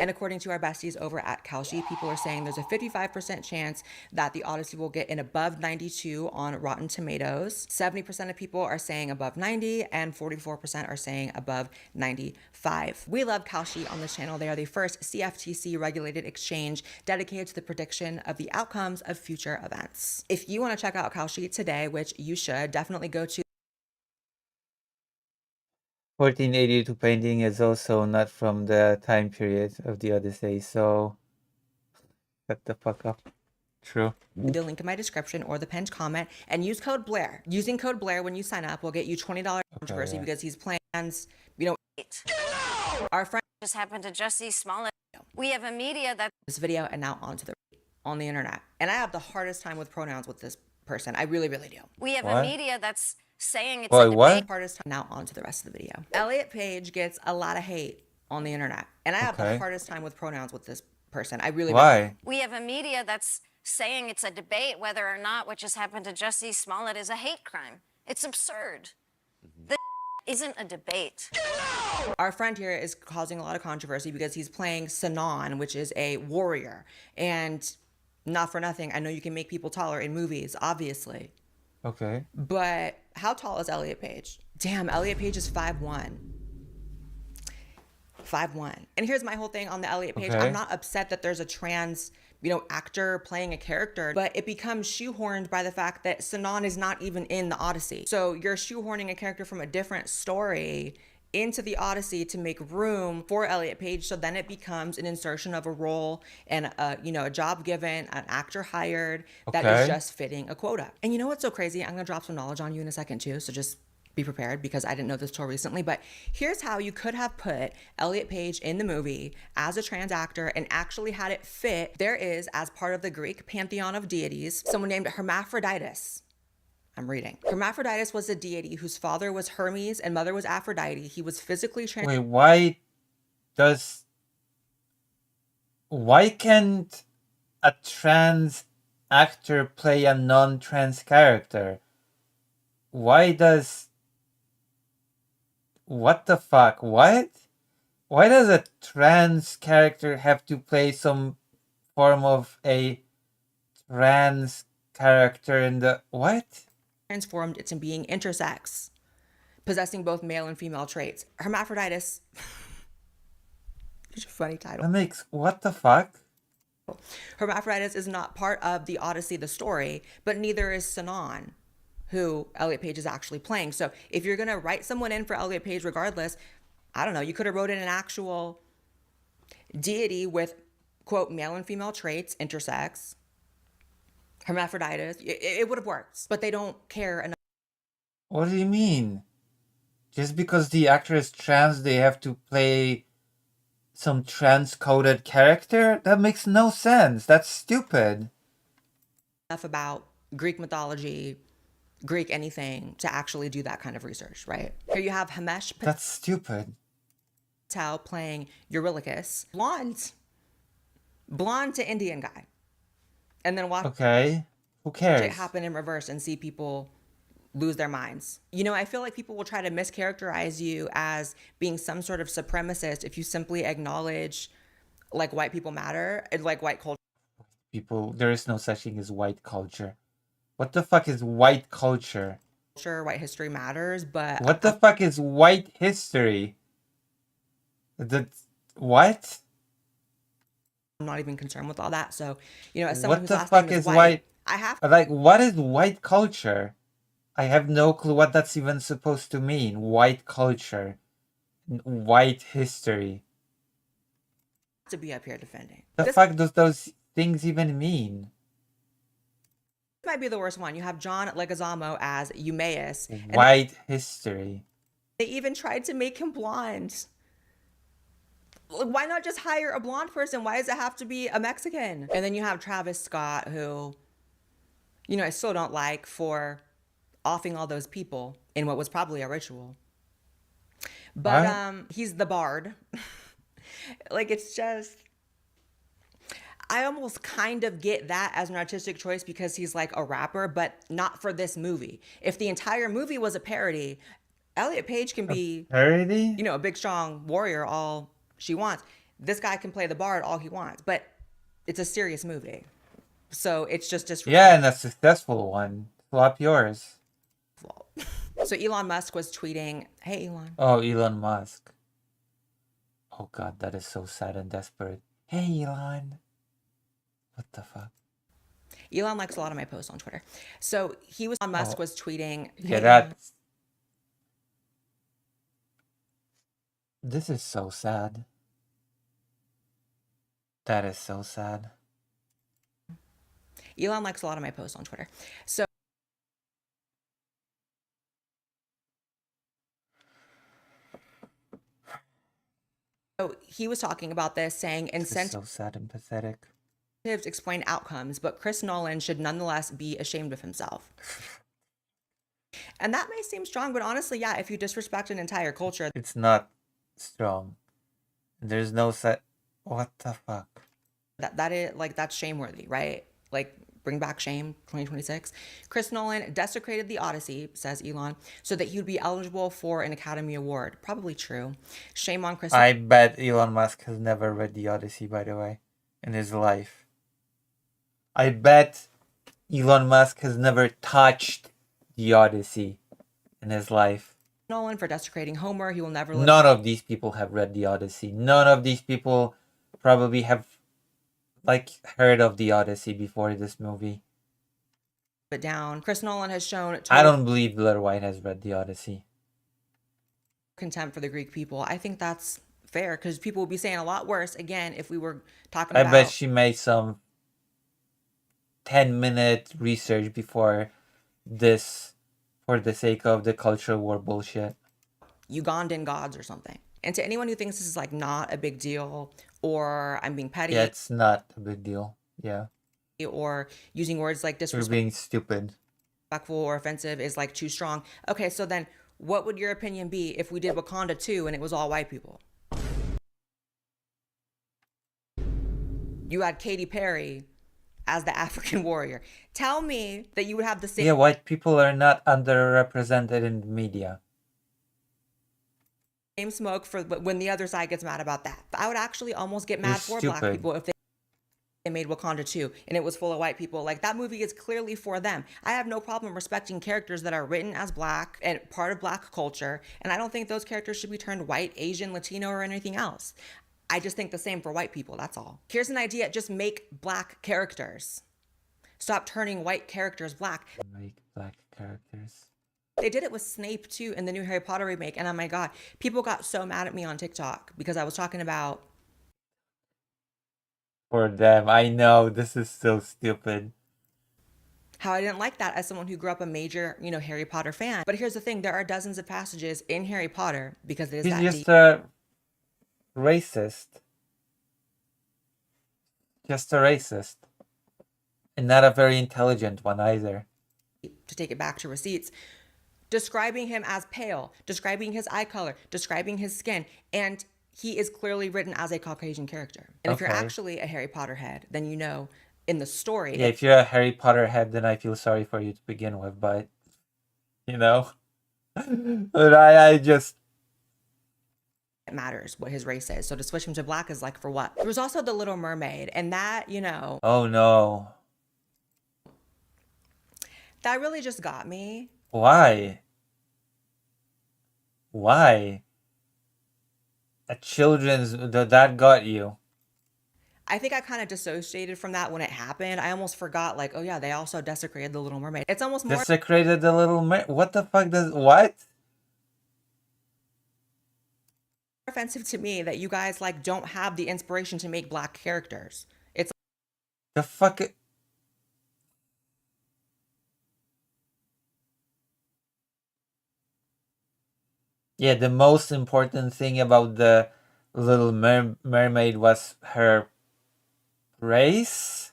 And according to our besties over at Kalshi, people are saying there's a 55% chance that the Odyssey will get an above 92 on Rotten Tomatoes. 70% of people are saying above 90 and 44% are saying above 95. We love Kalshi on this channel. They are the first CFTC regulated exchange dedicated to the prediction of the outcomes of future events. If you want to check out Kalshi today, which you should, definitely go to 1482 painting is also not from the time period of the Odyssey, so shut the fuck up. True. the link in my description or the pinned comment and use code Blair. Using code Blair when you sign up will get you $20 controversy because he's plans, you know, our friend just happened to Jussie Smollett. We have a media that this video and now on the internet. And I have the hardest time with pronouns with this person. I really, really do. we have What? a media that's saying it's Boy, a debate. what? Hardest time now on to the rest of the video. Elliot Page gets a lot of hate on the internet. And I have the Okay. hardest time with pronouns with this person. I really Why? We have a media that's saying it's a debate whether or not what just happened to Jussie Smollett is a hate crime. It's absurd. This isn't a debate. Our friend here is causing a lot of controversy because he's playing Sinan, which is a warrior. And not for nothing, I know you can make people taller in movies, obviously. Okay. But how tall is Elliot Page? Damn, Elliot Page is 5'1". 5'1". And here's my whole thing on the Elliot Page. Okay. I'm not upset that there's a trans, actor playing a character, but it becomes shoehorned by the fact that Sinan is not even in the Odyssey. So you're shoehorning a character from a different story into the Odyssey to make room for Elliot Page. So then it becomes an insertion of a role and a job given, an actor hired that is Okay. just fitting a quota. And you know what's so crazy? I'm gonna drop some knowledge on you in a second too. So just be prepared because I didn't know this till recently. But here's how you could have put Elliot Page in the movie as a trans actor and actually had it fit. There is, as part of the Greek pantheon of deities, someone named Hermaphroditus. I'm reading. Hermaphroditus was a deity whose father was Hermes and mother was Aphrodite. He was physically trans. Wait, why can't a trans actor play a non-trans character? What the fuck? What? Why does a trans character have to play some form of a trans character in the what? Transformed into being intersex, possessing both male and female traits. Hermaphroditus Such a funny title. That makes what the fuck? Hermaphroditus is not part of the Odyssey, the story, but neither is Sinon, who Elliot Page is actually playing. So if you're gonna write someone in for Elliot Page, regardless, I don't know, you could have wrote in an actual deity with quote male and female traits, intersex, hermaphroditus. It would have worked, but they don't care enough. What do you mean? Just because the actor is trans, they have to play some trans-coded character? That makes no sense. That's stupid. About Greek mythology, Greek anything, to actually do that kind of research, right? Here you have Himesh That's stupid. Patel playing Eurylochus, blonde to Indian guy, and then watch Okay. Who it cares? happen in reverse and see people lose their minds. You know, I feel like people will try to mischaracterize you as being some sort of supremacist if you simply acknowledge like white people matter and like white culture. People, there is no such thing as white culture. What the fuck is white culture? White history matters, but What the fuck is white history? That's what? I'm not even concerned with all that. So, you know, as someone What whose the last fuck name is white, white? I have Like, what is white culture? I have no clue what that's even supposed to mean. White culture. White history. to be up here defending. The This fuck does those things even mean? might be the worst one. You have John Leguizamo as Eumaeus. And White history. they even tried to make him blonde. Why not just hire a blonde person? Why does it have to be a Mexican? And then you have Travis Scott, who, you know, I still don't like for offing all those people in what was probably a ritual. But What? he's the bard. Like, it's just, I almost kind of get that as an artistic choice because he's like a rapper, but not for this movie. If the entire movie was a parody, Elliot Page can be, Parody? you know, a big, strong warrior all she wants. This guy can play the bard all he wants, but it's a serious movie. So it's just disrespectful. Yeah, and a successful one. Swap yours. So Elon Musk was tweeting, hey, Elon. Oh, Elon Musk. Oh god, that is so sad and desperate. Hey, Elon. What the fuck? Elon likes a lot of my posts on Twitter. So Elon Musk Oh. was tweeting, Yeah, hey, that's... This is so sad. That is so sad. Elon likes a lot of my posts on Twitter. So he was talking about this, saying This is incentives so sad and pathetic. explain outcomes, but Chris Nolan should nonetheless be ashamed of himself. And that may seem strong, but honestly, yeah, if you disrespect an entire culture, It's not strong. There's no set. What the fuck? that is like, that's shameworthy, right? Like, bring back shame 2026. Chris Nolan desecrated the Odyssey, says Elon, so that he would be eligible for an Academy Award. Probably true. Shame on Chris. I bet Elon Musk has never read the Odyssey, by the way, in his life. I bet Elon Musk has never touched the Odyssey in his life. Nolan for desecrating Homer. He will never live None of these people have read the Odyssey. None of these people probably have, like, heard of the Odyssey before this movie. it down. Chris Nolan has shown I total don't believe Blair White has read the Odyssey. contempt for the Greek people. I think that's fair because people will be saying a lot worse again if we were talking I about bet she made some 10-minute research before this for the sake of the cultural war bullshit. Ugandan gods or something. And to anyone who thinks this is like not a big deal or I'm being petty Yeah, it's not a big deal. Yeah. or using words like You're disrespectful being stupid. or offensive is like too strong. Okay, so then what would your opinion be if we did Wakanda 2 and it was all white people? You had Katy Perry as the African warrior. Tell me that you would have the same Yeah, white people are not underrepresented in the media. smoke for when the other side gets mad about that. I would actually almost get mad You're for black stupid. people if they made Wakanda 2 and it was full of white people. Like, that movie is clearly for them. I have no problem respecting characters that are written as black and part of black culture, and I don't think those characters should be turned white, Asian, Latino, or anything else. I just think the same for white people, that's all. Here's an idea, just make black characters. Stop turning white characters black. Make black characters. They did it with Snape too in the new Harry Potter remake, and oh my god, people got so mad at me on TikTok because I was talking about For them, I know, this is so stupid. how I didn't like that as someone who grew up a major, Harry Potter fan. But here's the thing, there are dozens of passages in Harry Potter because it is He's that just deep. a racist. Just a racist. And not a very intelligent one either. To take it back to receipts, describing him as pale, describing his eye color, describing his skin, and he is clearly written as a Caucasian character. And if you're Okay. actually a Harry Potter head, then you know in the story Yeah, if you're a Harry Potter head, then I feel sorry for you to begin with, but but I just it matters what his race is. So to switch him to black is like for what? There was also The Little Mermaid, and that, oh no. that really just got me. Why? Why? A children's that got you. I think I kind of dissociated from that when it happened. I almost forgot, like, oh yeah, they also desecrated The Little Mermaid. It's almost more Desecrated the Little What the fuck does what? offensive to me that you guys like don't have the inspiration to make black characters. It's The fuck Yeah, the most important thing about the Little Mermaid was her race.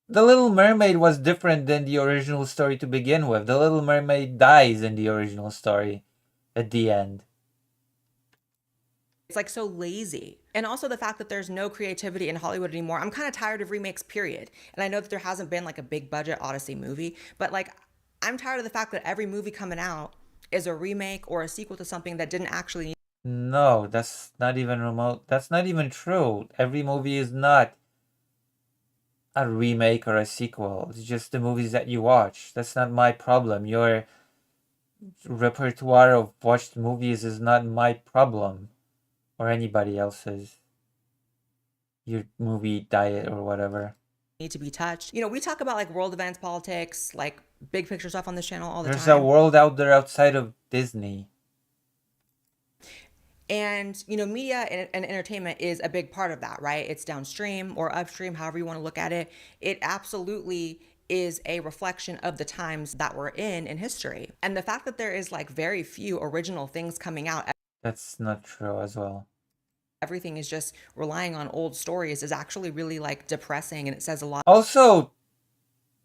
The Little Mermaid was different than the original story to begin with. The Little Mermaid dies in the original story at the end. like so lazy. And also the fact that there's no creativity in Hollywood anymore. I'm kind of tired of remakes, period. And I know that there hasn't been like a big budget Odyssey movie, but like I'm tired of the fact that every movie coming out is a remake or a sequel to something that didn't actually No, that's not even remote. That's not even true. Every movie is not a remake or a sequel. It's just the movies that you watch. That's not my problem. Your repertoire of watched movies is not my problem or anybody else's. Your movie diet or whatever. need to be touched. We talk about like world events, politics, like big picture stuff on this channel all the There's time. a world out there outside of Disney. And, media and entertainment is a big part of that, right? It's downstream or upstream, however you want to look at it. It absolutely is a reflection of the times that we're in history. And the fact that there is like very few original things coming out, That's not true as well. everything is just relying on old stories is actually really like depressing, and it says a lot. Also,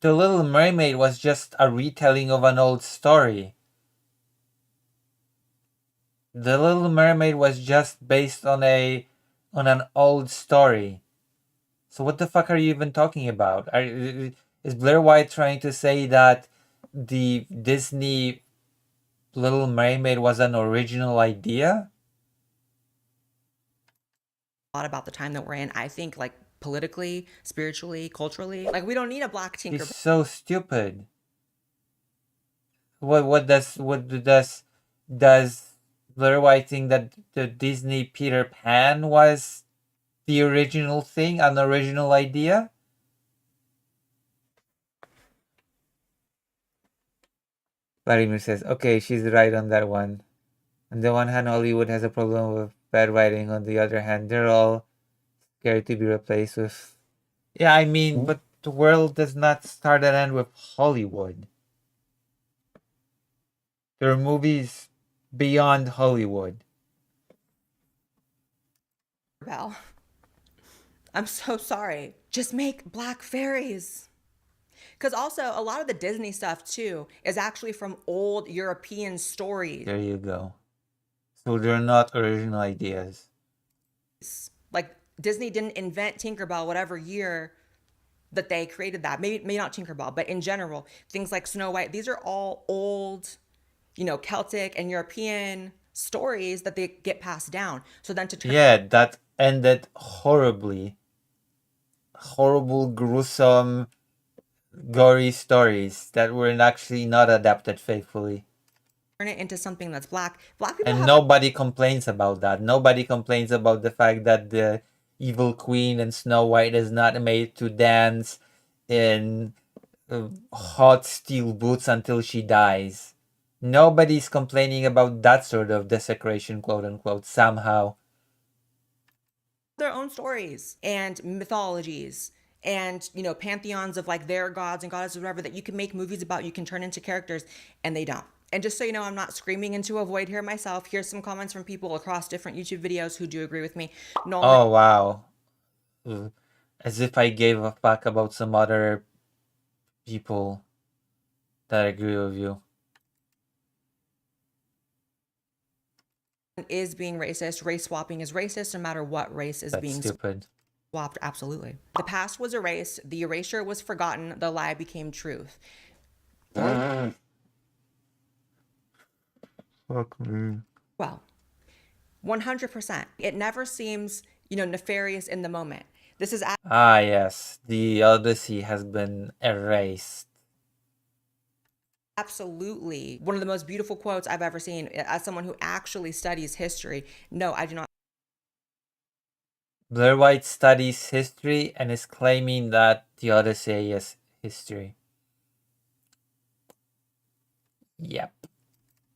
The Little Mermaid was just a retelling of an old story. The Little Mermaid was just based on an old story. So what the fuck are you even talking about? Is Blair White trying to say that the Disney Little Mermaid was an original idea? A lot about the time that we're in. I think like politically, spiritually, culturally, like we don't need a black Tinkerbell. It's so stupid. What does Blair White think that the Disney Peter Pan was the original thing, an original idea? Vladimir says, okay, she's right on that one. On the one hand, Hollywood has a problem with bad writing. On the other hand, they're all scared to be replaced with... Yeah, I mean, but the world does not start and end with Hollywood. There are movies beyond Hollywood. Belle. I'm so sorry. Just make black fairies. Because also, a lot of the Disney stuff, too, is actually from old European stories. There you go. So they're not original ideas. Like, Disney didn't invent Tinkerbell whatever year that they created that. Maybe not Tinkerbell, but in general, things like Snow White, these are all old, Celtic and European stories that they get passed down. So then to turn... Yeah, that ended horribly. Horrible, gruesome, gory stories that were actually not adapted faithfully. turn it into something that's black. Black people And have nobody complains about that. Nobody complains about the fact that the evil queen and Snow White is not made to dance in hot steel boots until she dies. Nobody's complaining about that sort of desecration, quote unquote, somehow. their own stories and mythologies and pantheons of like their gods and goddesses, whatever, that you can make movies about, you can turn into characters, and they don't. And just so you know, I'm not screaming into a void here myself. Here's some comments from people across different YouTube videos who do agree with me. Nolan, Oh, wow. As if I gave a fuck about some other people that agree with you. is being racist. Race swapping is racist no matter what race is That's being stupid. swapped. Absolutely. The past was erased. The erasure was forgotten. The lie became truth. Fuck me. Well, 100%. It never seems, nefarious in the moment. This is Ah, yes. The Odyssey has been erased. absolutely one of the most beautiful quotes I've ever seen as someone who actually studies history. No, I do not. Blair White studies history and is claiming that the Odyssey is history. Yep.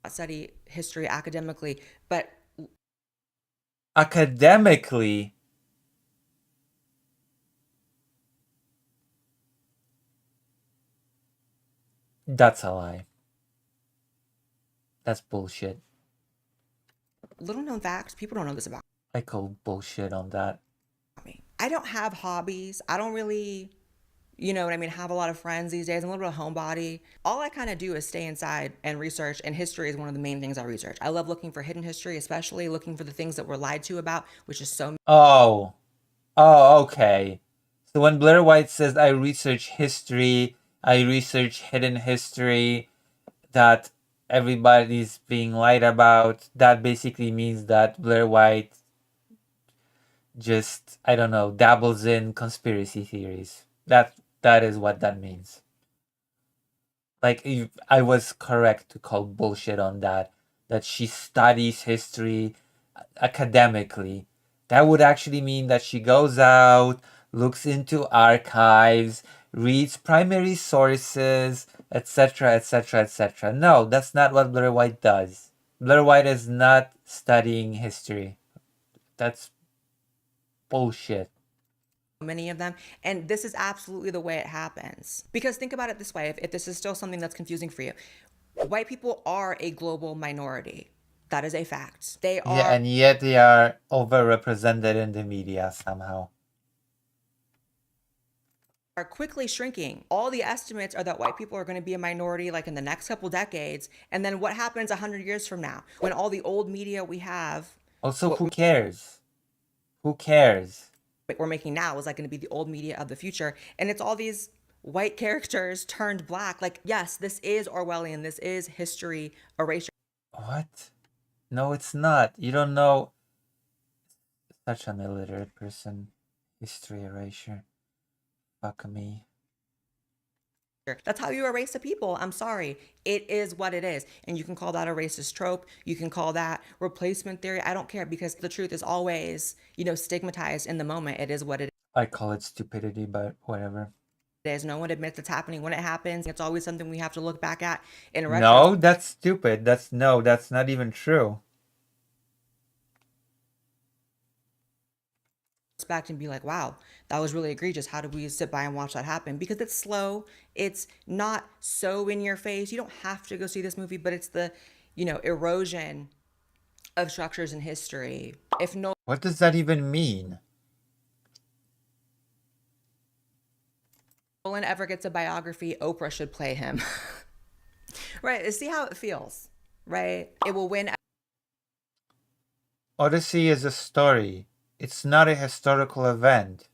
Study history academically, but Academically, that's a lie. That's bullshit. little known facts, people don't know this about I call bullshit on that. me. I don't have hobbies. I don't really, have a lot of friends these days. I'm a little bit of a homebody. All I kind of do is stay inside and research, and history is one of the main things I research. I love looking for hidden history, especially looking for the things that we're lied to about, which is so Oh. Oh, okay. So when Blair White says I research history, I research hidden history that everybody's being lied about, that basically means that Blair White just, I don't know, dabbles in conspiracy theories. That is what that means. Like, I was correct to call bullshit on that she studies history academically. That would actually mean that she goes out, looks into archives, reads primary sources, etc., etc., etc. No, that's not what Blair White does. Blair White is not studying history. That's bullshit. many of them. And this is absolutely the way it happens. Because think about it this way, if this is still something that's confusing for you, white people are a global minority. That is a fact. They are. Yeah, and yet they are overrepresented in the media somehow. Are quickly shrinking. All the estimates are that white people are going to be a minority like in the next couple decades. And then what happens 100 years from now when all the old media we have. Also, who cares? Who cares? We're making now is like going to be the old media of the future. And it's all these white characters turned black. Like, yes, this is Orwellian. This is history erasure. What? No, it's not. You don't know. Such an illiterate person. History erasure. Fuck me. That's how you erase a people. I'm sorry. It is what it is. And you can call that a racist trope. You can call that replacement theory. I don't care because the truth is always, stigmatized in the moment. It is what it is. I call it stupidity, but whatever. No one admits it's happening when it happens. It's always something we have to look back at in a No, that's stupid. That's not even true. Back and be like, wow, that was really egregious. How did we sit by and watch that happen? Because it's slow. It's not so in your face. You don't have to go see this movie, but it's the, erosion of structures in history. If no. What does that even mean? Nolan ever gets a biography, Oprah should play him. Right. See how it feels, right? It will win. Odyssey is a story. It's not a historical event.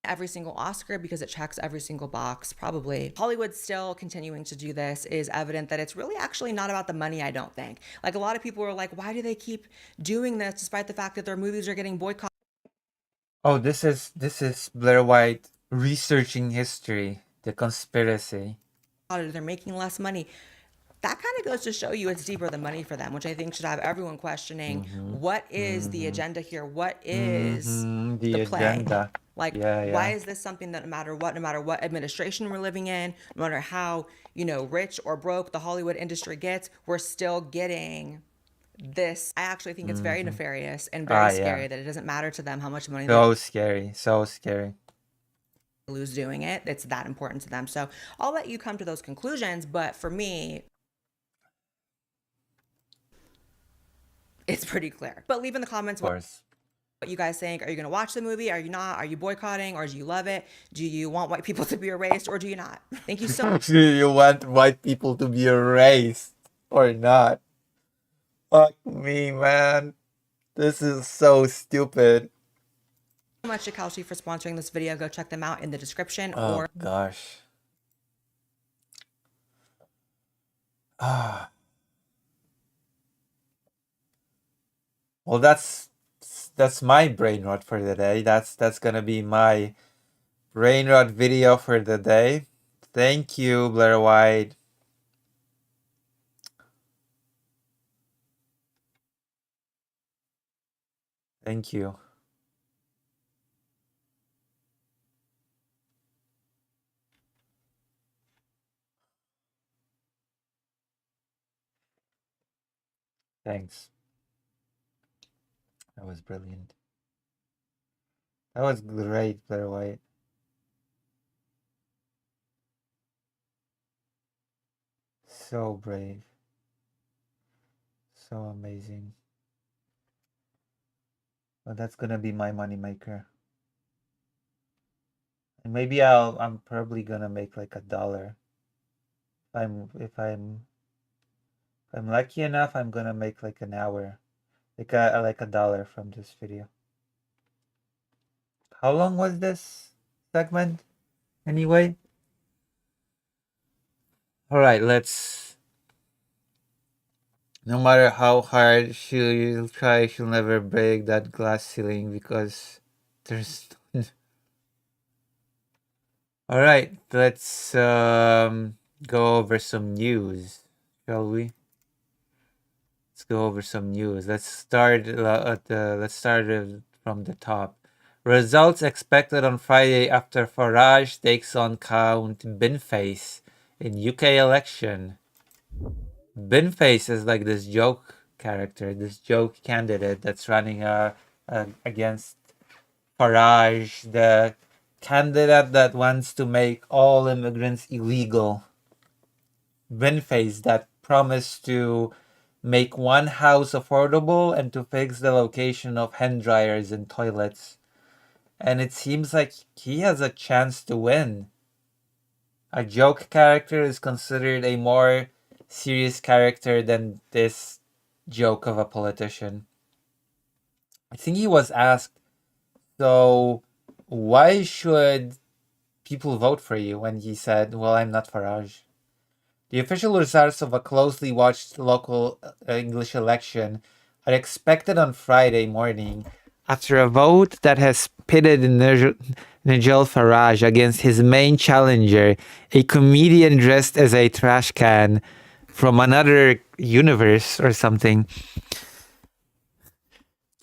every single Oscar because it checks every single box, probably. Hollywood's still continuing to do this is evident that it's really actually not about the money, I don't think. Like, a lot of people are like, why do they keep doing this despite the fact that their movies are getting boycotted? Oh, this is Blair White researching history, the conspiracy. They're making less money. That kind of goes to show you it's deeper than money for them, which I think should have everyone questioning what is the agenda here? What is the play? agenda. Like, Yeah, why yeah. is this something that no matter what administration we're living in, no matter how, rich or broke the Hollywood industry gets, we're still getting this. I actually think it's very nefarious and very scary that it doesn't matter to them how much money So scary, so scary. they lose doing it. It's that important to them. So I'll let you come to those conclusions. But for me, it's pretty clear. But leave in the comments Of course. what you guys think. Are you going to watch the movie? Are you not? Are you boycotting? Or do you love it? Do you want white people to be erased or do you not? Thank you so much. Do you want white people to be erased or not? Fuck me, man. This is so stupid. So much to Kalshi for sponsoring this video. Go check them out in the description Oh or gosh. Ah. Well, that's my brain rot for the day. That's gonna be my brain rot video for the day. Thank you, Blair White. Thank you. Thanks. That was brilliant. That was great, Blair White. So brave. So amazing. But that's gonna be my moneymaker. And maybe I'm probably gonna make like $1. If I'm lucky enough, I'm gonna make like an hour. Like $1 from this video. How long was this segment? Anyway. Alright, let's. No matter how hard she'll try, she'll never break that glass ceiling because there's. Alright, let's go over some news, shall we? Let's go over some news. Let's start from the top. Results expected on Friday after Farage takes on Count Binface in UK election. Binface is like this joke character, this joke candidate that's running against Farage, the candidate that wants to make all immigrants illegal. Binface that promised to make one house affordable and to fix the location of hand dryers in toilets. And it seems like he has a chance to win. A joke character is considered a more serious character than this joke of a politician. I think he was asked, so why should people vote for you? When he said, well, I'm not Farage. The official results of a closely watched local English election are expected on Friday morning after a vote that has pitted Nigel Farage against his main challenger, a comedian dressed as a trash can from another universe or something,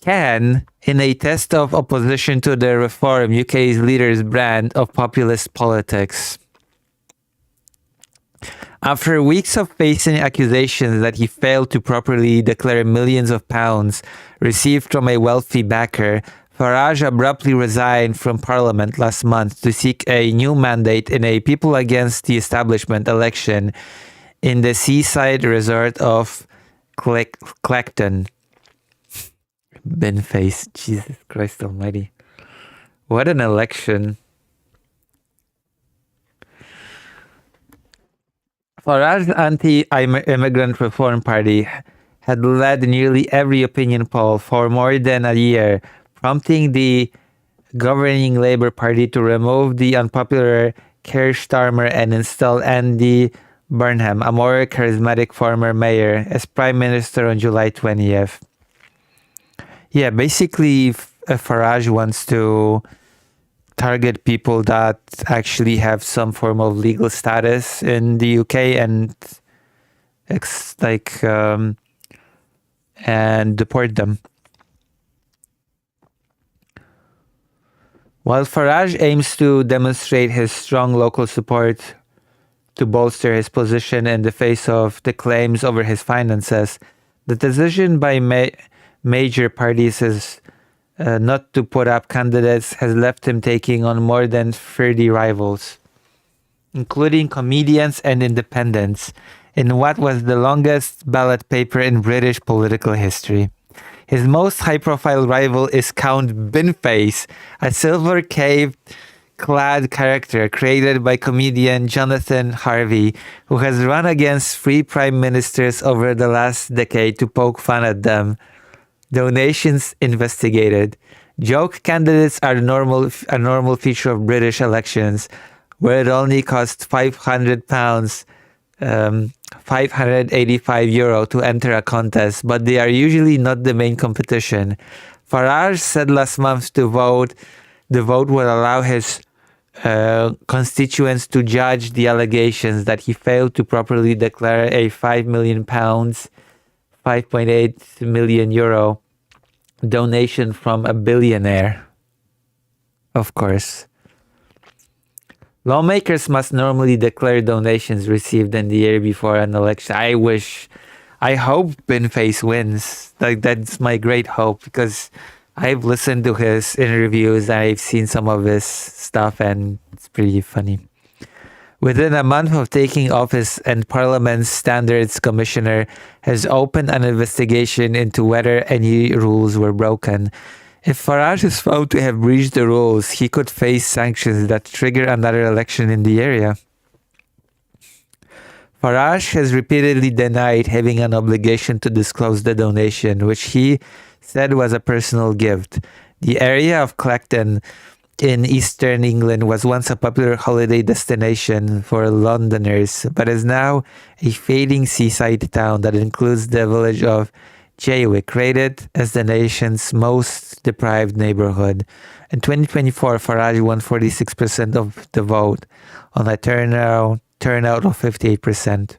can, in a test of opposition to the Reform, UK's leader's brand of populist politics. After weeks of facing accusations that he failed to properly declare millions of pounds received from a wealthy backer, Farage abruptly resigned from Parliament last month to seek a new mandate in a People Against the Establishment election in the seaside resort of Clacton. Binface, Jesus Christ almighty. What an election. Farage's anti-immigrant reform party had led nearly every opinion poll for more than a year, prompting the governing Labour Party to remove the unpopular Keir Starmer and install Andy Burnham, a more charismatic former mayor, as Prime Minister on July 20th. Yeah, basically, Farage wants to target people that actually have some form of legal status in the UK and and deport them. While Farage aims to demonstrate his strong local support to bolster his position in the face of the claims over his finances, the decision by major parties is not to put up candidates has left him taking on more than 30 rivals, including comedians and independents, in what was the longest ballot paper in British political history. His most high-profile rival is Count Binface, a silver cape-clad character created by comedian Jonathan Harvey, who has run against 3 prime ministers over the last decade to poke fun at them. Donations investigated. Joke candidates are a normal feature of British elections, where it only costs £500, €585 to enter a contest, but they are usually not the main competition. Farage said last month the vote will allow his constituents to judge the allegations that he failed to properly declare a £5 million, €5.8 million donation from a billionaire. Of course. Lawmakers must normally declare donations received in the year before an election. I hope Binface wins. That's my great hope, because I've listened to his interviews, I've seen some of his stuff, and it's pretty funny. Within a month of taking office, and Parliament's Standards Commissioner has opened an investigation into whether any rules were broken. If Farage is found to have breached the rules, he could face sanctions that trigger another election in the area. Farage has repeatedly denied having an obligation to disclose the donation, which he said was a personal gift. The area of Clacton in eastern England was once a popular holiday destination for Londoners, but is now a fading seaside town that includes the village of Jaywick, rated as the nation's most deprived neighborhood. In 2024, Farage won 46% of the vote on a turnout of 58%.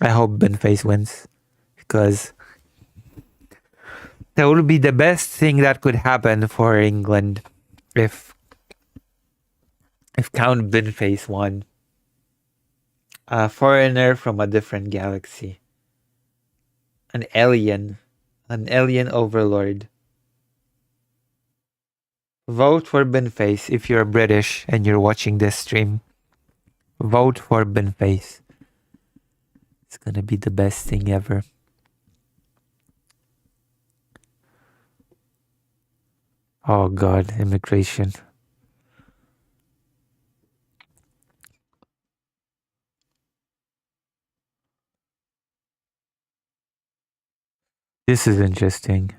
I hope Binface wins, because that would be the best thing that could happen for England if Count Binface won. A foreigner from a different galaxy. An alien overlord. Vote for Binface if you're British and you're watching this stream. Vote for Binface. It's gonna be the best thing ever. Oh God, immigration. This is interesting,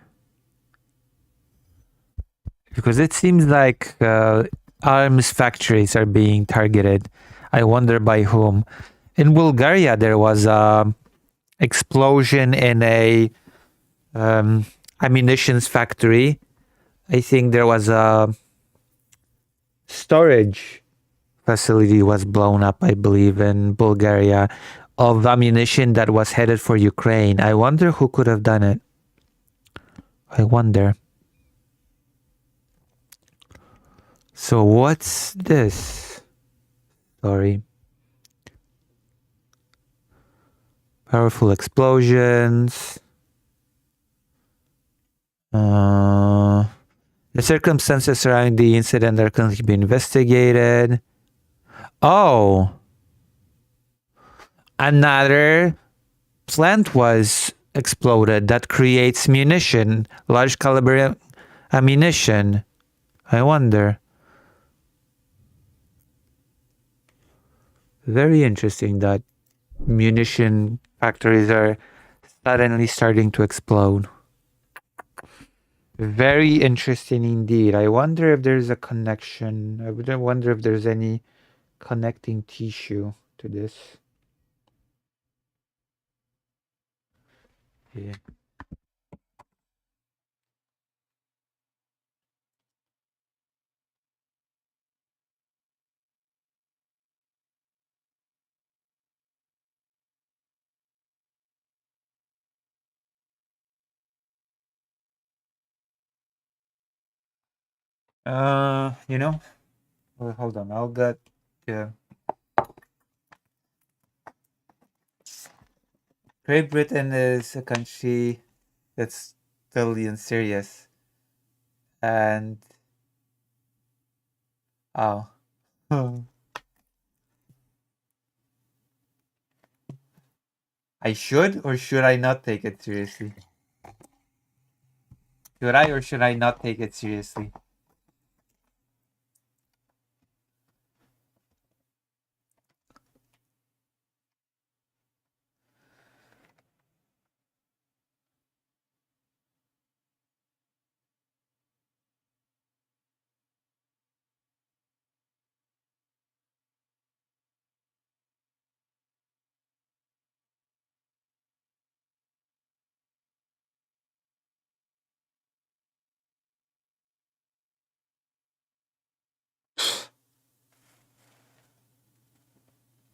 because it seems like arms factories are being targeted. I wonder by whom. In Bulgaria, there was a explosion in a ammunitions factory. I think there was a storage facility was blown up, I believe, in Bulgaria, of ammunition that was headed for Ukraine. I wonder who could have done it. I wonder. So what's this? Sorry. Powerful explosions. The circumstances surrounding the incident are currently being investigated. Oh. Another plant was exploded that creates munition, large caliber ammunition. I wonder. Very interesting that munition factories are suddenly starting to explode. Very interesting indeed. I wonder if there's a connection. Wonder if there's any connecting tissue to this. Yeah. You know, well, hold on. I'll get. Yeah. Great Britain is a country that's totally unserious, and oh, I should or should I not take it seriously? Should I or should I not take it seriously?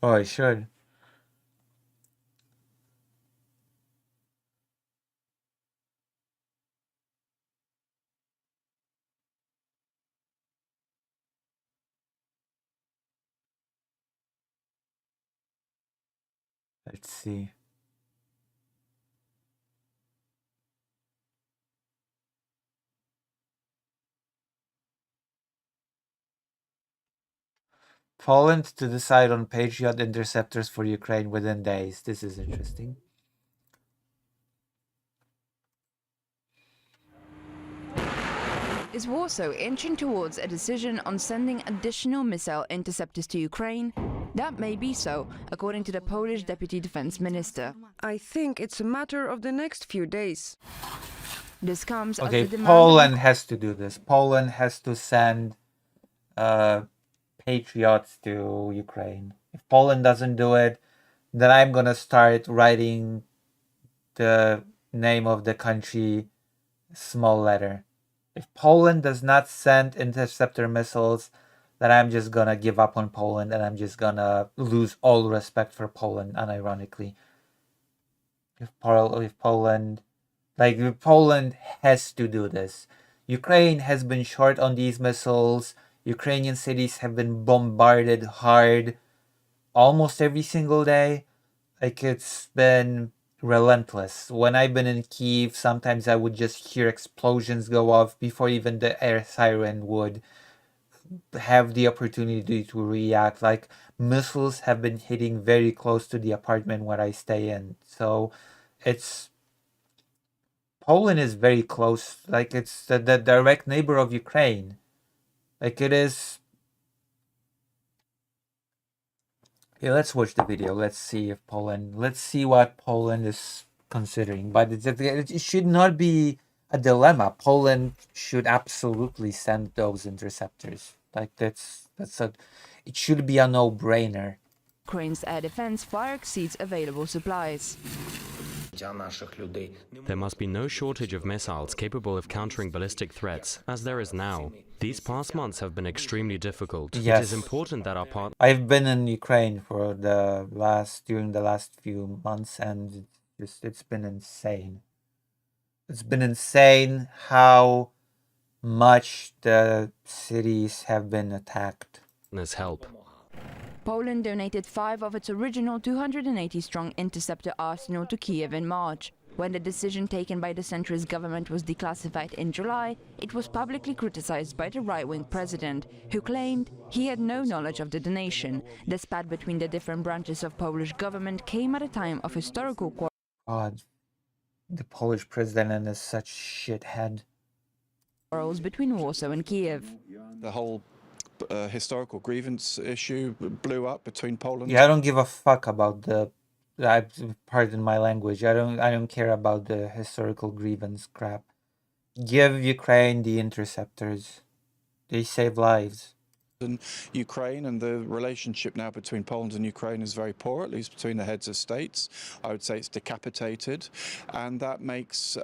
Oh, I should. Let's see. Poland to decide on Patriot interceptors for Ukraine within days. This is interesting. Is Warsaw inching towards a decision on sending additional missile interceptors to Ukraine? That may be so, according to the Polish Deputy Defense Minister. I think it's a matter of the next few days. This comes Okay, as the demand Poland has to do this. Poland has to send Patriots to Ukraine. If Poland doesn't do it, then I'm gonna start writing the name of the country small letter. If Poland does not send interceptor missiles, then I'm just gonna give up on Poland and I'm just gonna lose all respect for Poland, unironically. If Poland has to do this. Ukraine has been short on these missiles. Ukrainian cities have been bombarded hard almost every single day. Like, it's been relentless. When I've been in Kyiv, sometimes I would just hear explosions go off before even the air siren would have the opportunity to react. Like, missiles have been hitting very close to the apartment where I stay in. So it's Poland is very close. Like, it's the direct neighbor of Ukraine. Like, it is. Yeah, let's watch the video. Let's see if Poland. Let's see what Poland is considering. But it should not be a dilemma. Poland should absolutely send those interceptors. Like, it should be a no-brainer. Ukraine's air defense far exceeds available supplies. There must be no shortage of missiles capable of countering ballistic threats, as there is now. These past months have been extremely difficult. Yes. It is important that our partners... I've been in Ukraine for during the last few months, and it's been insane. It's been insane how much the cities have been attacked. help. Poland donated 5 of its original 280-strong interceptor arsenal to Kiev in March. When the decision taken by the centrist government was declassified in July, it was publicly criticized by the right-wing president, who claimed he had no knowledge of the donation. The spat between the different branches of Polish government came at a time of historical God, the Polish president is such shithead. quarrels between Warsaw and Kiev. The whole historical grievance issue blew up between Poland. Yeah, I don't give a fuck about pardon my language. I don't care about the historical grievance crap. Give Ukraine the interceptors. They save lives. And Ukraine, and the relationship now between Poland and Ukraine is very poor, at least between the heads of states. I would say it's decapitated, and that makes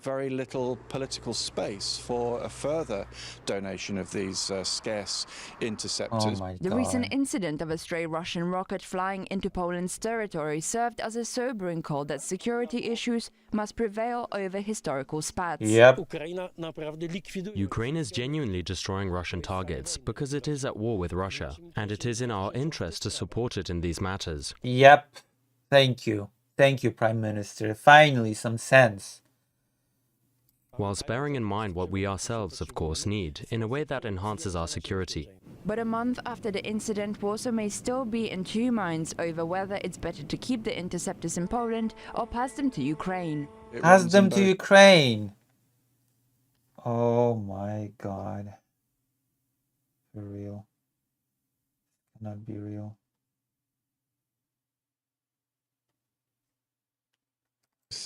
very little political space for a further donation of these scarce interceptors. Oh my The god. recent incident of a stray Russian rocket flying into Poland's territory served as a sobering call that security issues must prevail over historical spats. Yep. Ukraine is genuinely destroying Russian targets because it is at war with Russia, and it is in our interest to support it in these matters. Yep. Thank you. Thank you, Prime Minister. Finally, some sense. Whilst bearing in mind what we ourselves, of course, need in a way that enhances our security. But a month after the incident, Warsaw may still be in two minds over whether it's better to keep the interceptors in Poland or pass them to Ukraine. Pass them to Ukraine. Oh my god. For real. Cannot be real.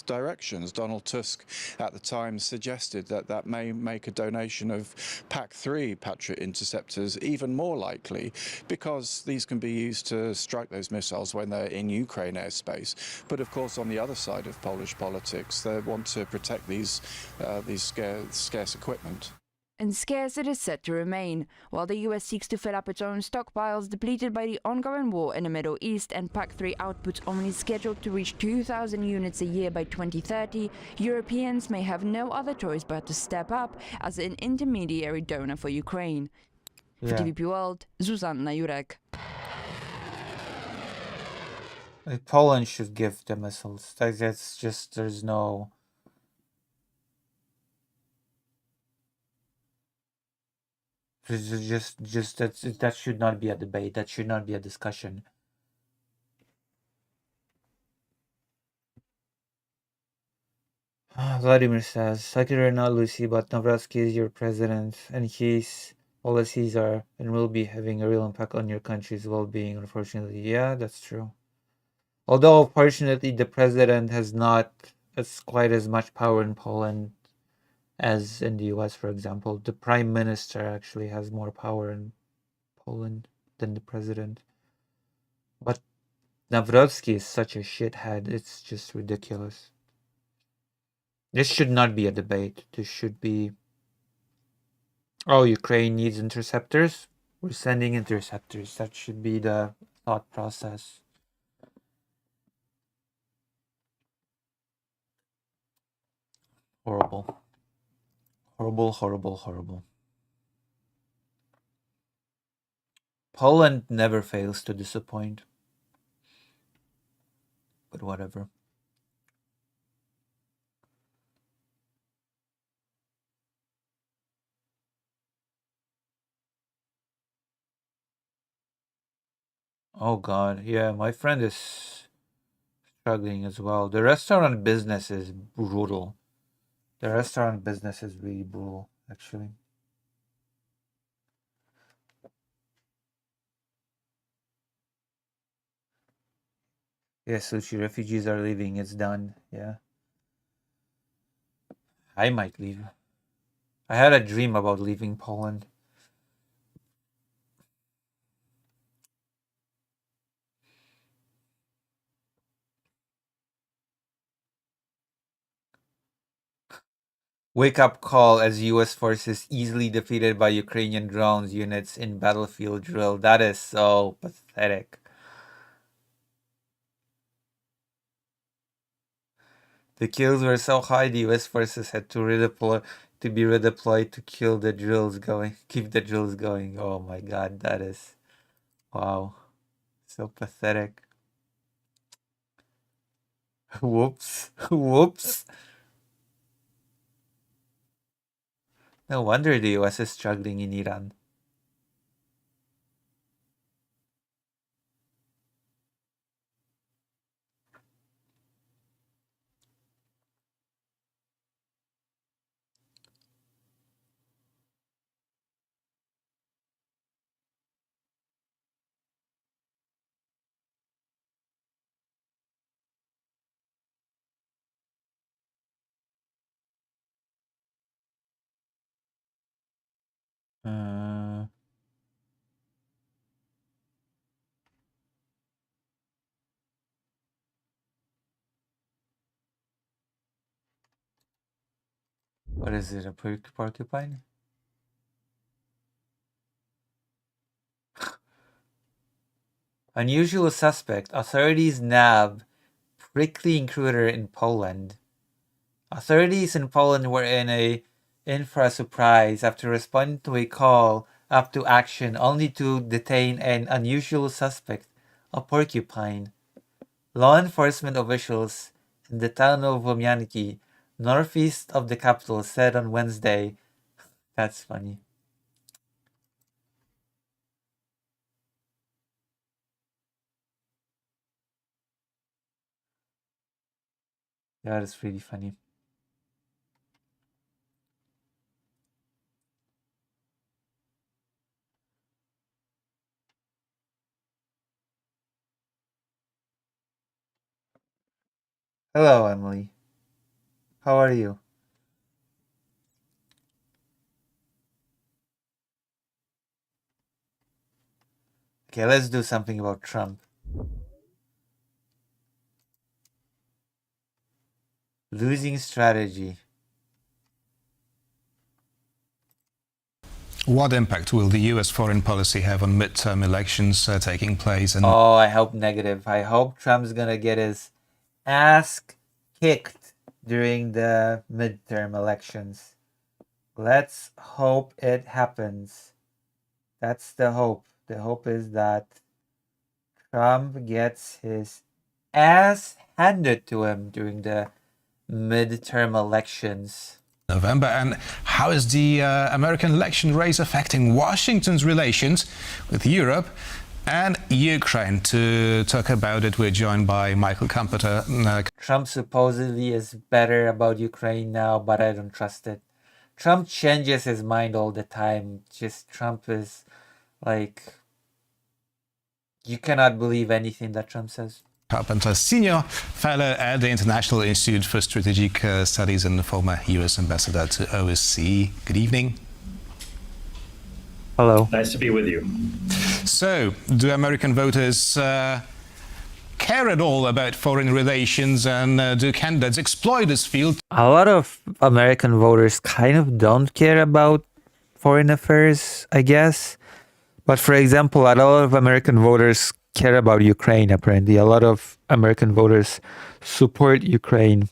Directions. Donald Tusk at the time suggested that that may make a donation of PAC-3 Patriot interceptors even more likely, because these can be used to strike those missiles when they're in Ukraine airspace. But of course, on the other side of Polish politics, they want to protect these scarce equipment. And scarce it is set to remain, while the US seeks to fill up its own stockpiles depleted by the ongoing war in the Middle East and PAC-3 outputs only scheduled to reach 2,000 units a year by 2030, Europeans may have no other choice but to step up as an intermediary donor for Ukraine. For Yeah. TVP World, Zuzanna Jurek. Like, Poland should give the missiles. Like, that's just, there's no... Just that should not be a debate. That should not be a discussion. Vladimir says, like it or not, Lucy, but Navratsky is your president, and his policies are and will be having a real impact on your country's well-being, unfortunately. Yeah, that's true. Although, fortunately, the president has not quite as much power in Poland as in the US, for example. The prime minister actually has more power in Poland than the president. But Nawrocki is such a shithead, it's just ridiculous. This should not be a debate. This should be, oh, Ukraine needs interceptors? We're sending interceptors. That should be the thought process. Horrible. Horrible, horrible, horrible. Poland never fails to disappoint. But whatever. Oh god, yeah, my friend is struggling as well. The restaurant business is brutal. The restaurant business is really brutal, actually. Yes, sushi refugees are leaving. It's done. Yeah. I might leave. I had a dream about leaving Poland. Wake up call as US forces easily defeated by Ukrainian drones units in battlefield drill. That is so pathetic. The kills were so high the US forces had to be redeployed to kill the drills going, keep the drills going. Oh my god, that is, wow, so pathetic. Whoops, whoops. No wonder the US is struggling in Iran. What is it? A porcupine? Unusual suspect. Authorities nab prickly intruder in Poland. Authorities in Poland were in for a surprise after responding to a call up to action only to detain an unusual suspect, a porcupine. Law enforcement officials in the town of Womianki, northeast of the capital, said on Wednesday. That's funny. That is really funny. Hello, Emily. How are you? Okay, let's do something about Trump. Losing strategy. What impact will the US foreign policy have on midterm elections taking place? And Oh, I hope negative. I hope Trump's gonna get his ass kicked during the midterm elections. Let's hope it happens. That's the hope. The hope is that Trump gets his ass handed to him during the midterm elections. November. And how is the American election race affecting Washington's relations with Europe and Ukraine? To talk about it, we're joined by Michael Kampeter. Trump supposedly is better about Ukraine now, but I don't trust it. Trump changes his mind all the time. Just Trump is like, you cannot believe anything that Trump says. Carpenter, Senior Fellow at the International Institute for Strategic Studies and the former US Ambassador to OSCE. Good evening. Hello. Nice to be with you. So, do American voters care at all about foreign relations, and do candidates exploit this field? A lot of American voters kind of don't care about foreign affairs, I guess. But for example, a lot of American voters care about Ukraine, apparently. A lot of American voters support Ukraine.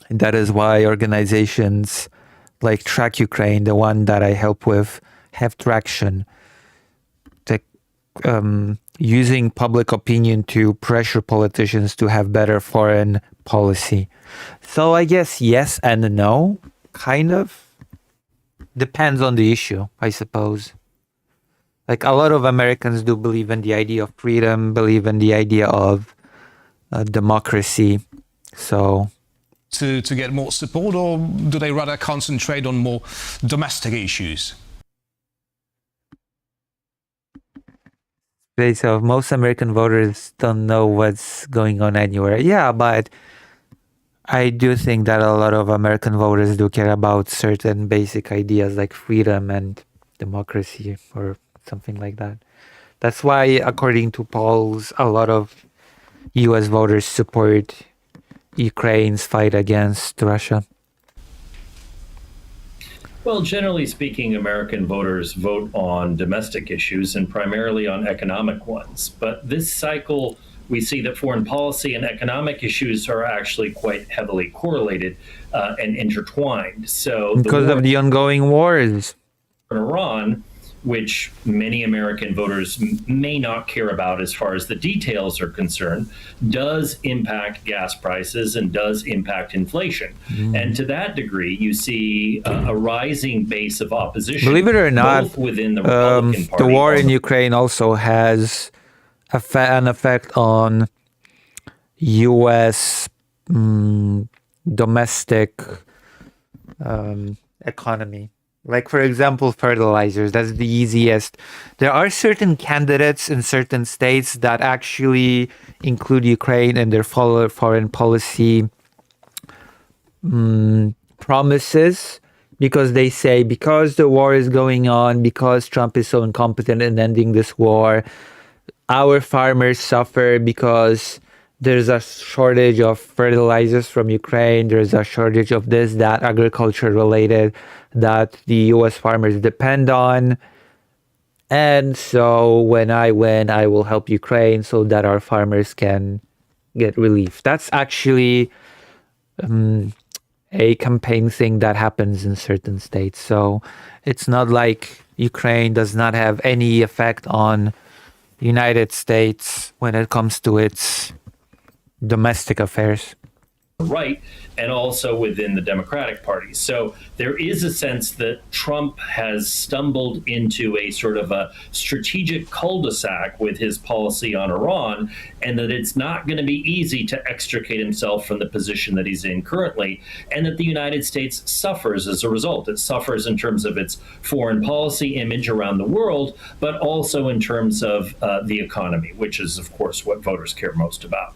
And that is why organizations like Track Ukraine, the one that I help with, have traction. Using public opinion to pressure politicians to have better foreign policy. So I guess yes and no, kind of. Depends on the issue, I suppose. Like, a lot of Americans do believe in the idea of freedom, believe in the idea of democracy. So, to get more support, or do they rather concentrate on more domestic issues? So most American voters don't know what's going on anywhere. Yeah, but I do think that a lot of American voters do care about certain basic ideas like freedom and democracy or something like that. That's why, according to polls, a lot of US voters support Ukraine's fight against Russia. Well, generally speaking, American voters vote on domestic issues and primarily on economic ones. But this cycle, we see that foreign policy and economic issues are actually quite heavily correlated and intertwined. So because of the ongoing wars in Iran, which many American voters may not care about as far as the details are concerned, does impact gas prices and does impact inflation. And to that degree, you see a rising base of opposition. Believe it or not, both within the Republican Party. The war in Ukraine also has an effect on U.S. Domestic economy. Like, for example, fertilizers, that's the easiest. There are certain candidates in certain states that actually include Ukraine in their foreign policy promises. because they say because the war is going on, because Trump is so incompetent in ending this war, our farmers suffer because there's a shortage of fertilizers from Ukraine. There's a shortage of this, that, agriculture related that the US farmers depend on. And so when I win, I will help Ukraine so that our farmers can get relief. That's actually a campaign thing that happens in certain states. So it's not like Ukraine does not have any effect on United States when it comes to its domestic affairs. Right, and also within the Democratic Party. So there is a sense that Trump has stumbled into a sort of a strategic cul-de-sac with his policy on Iran, and that it's not going to be easy to extricate himself from the position that he's in currently, and that the United States suffers as a result. It suffers in terms of its foreign policy image around the world, but also in terms of the economy, which is, of course, what voters care most about.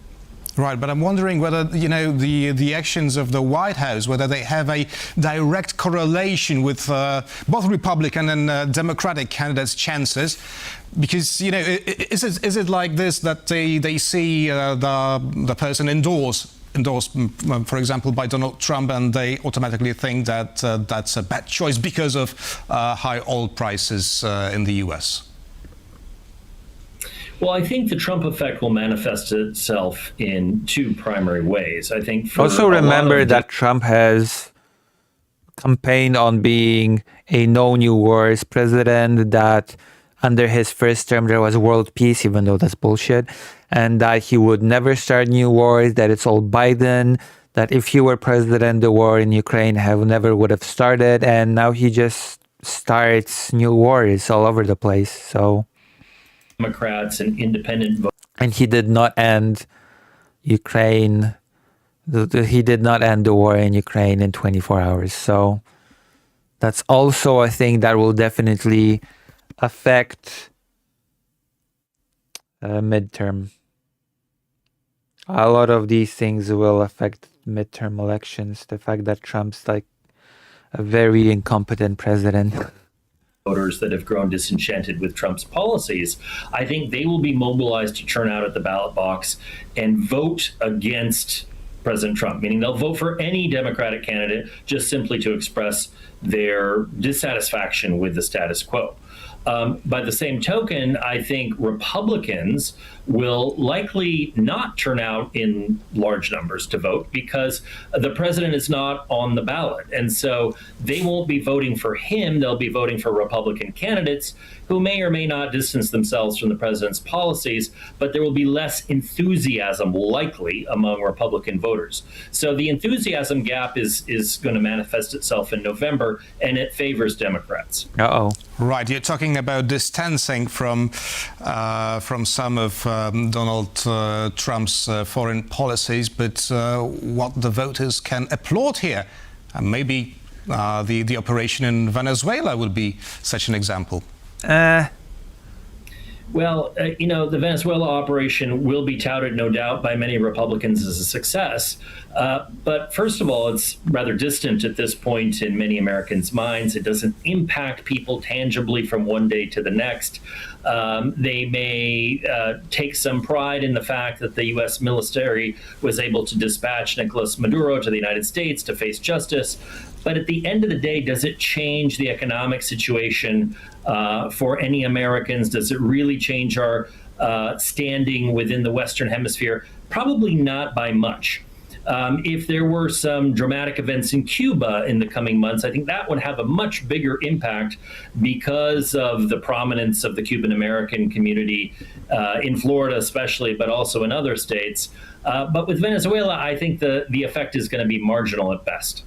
Right, but I'm wondering whether, the actions of the White House, whether they have a direct correlation with both Republican and Democratic candidates' chances. Because, is it like this that they see the person endorsed, for example, by Donald Trump, and they automatically think that that's a bad choice because of high oil prices in the US? Well, I think the Trump effect will manifest itself in two primary ways. I think Also remember that Trump has campaigned on being a no new wars president, that under his first term there was world peace, even though that's bullshit, and that he would never start new wars, that it's all Biden, that if he were president, the war in Ukraine never would have started, and now he just starts new wars all over the place. So Democrats and independent voters. And he did not end Ukraine. He did not end the war in Ukraine in 24 hours. So that's also a thing that will definitely affect midterm. A lot of these things will affect midterm elections. The fact that Trump's like a very incompetent president. Voters that have grown disenchanted with Trump's policies, I think they will be mobilized to turn out at the ballot box and vote against President Trump, meaning they'll vote for any Democratic candidate just simply to express their dissatisfaction with the status quo. By the same token, I think Republicans will likely not turn out in large numbers to vote because the president is not on the ballot. And so they won't be voting for him. They'll be voting for Republican candidates who may or may not distance themselves from the president's policies, but there will be less enthusiasm likely among Republican voters. So the enthusiasm gap is going to manifest itself in November, and it favors Democrats. Uh-oh. Right, you're talking about distancing from some of Donald Trump's foreign policies, but what the voters can applaud here, maybe the operation in Venezuela would be such an example. Well, the Venezuela operation will be touted, no doubt, by many Republicans as a success. But first of all, it's rather distant at this point in many Americans' minds. It doesn't impact people tangibly from one day to the next. They may take some pride in the fact that the U.S. military was able to dispatch Nicolas Maduro to the United States to face justice. But at the end of the day, does it change the economic situation for any Americans? Does it really change our standing within the Western Hemisphere? Probably not by much. If there were some dramatic events in Cuba in the coming months, I think that would have a much bigger impact because of the prominence of the Cuban American community in Florida especially, but also in other states. But with Venezuela, I think the effect is going to be marginal at best.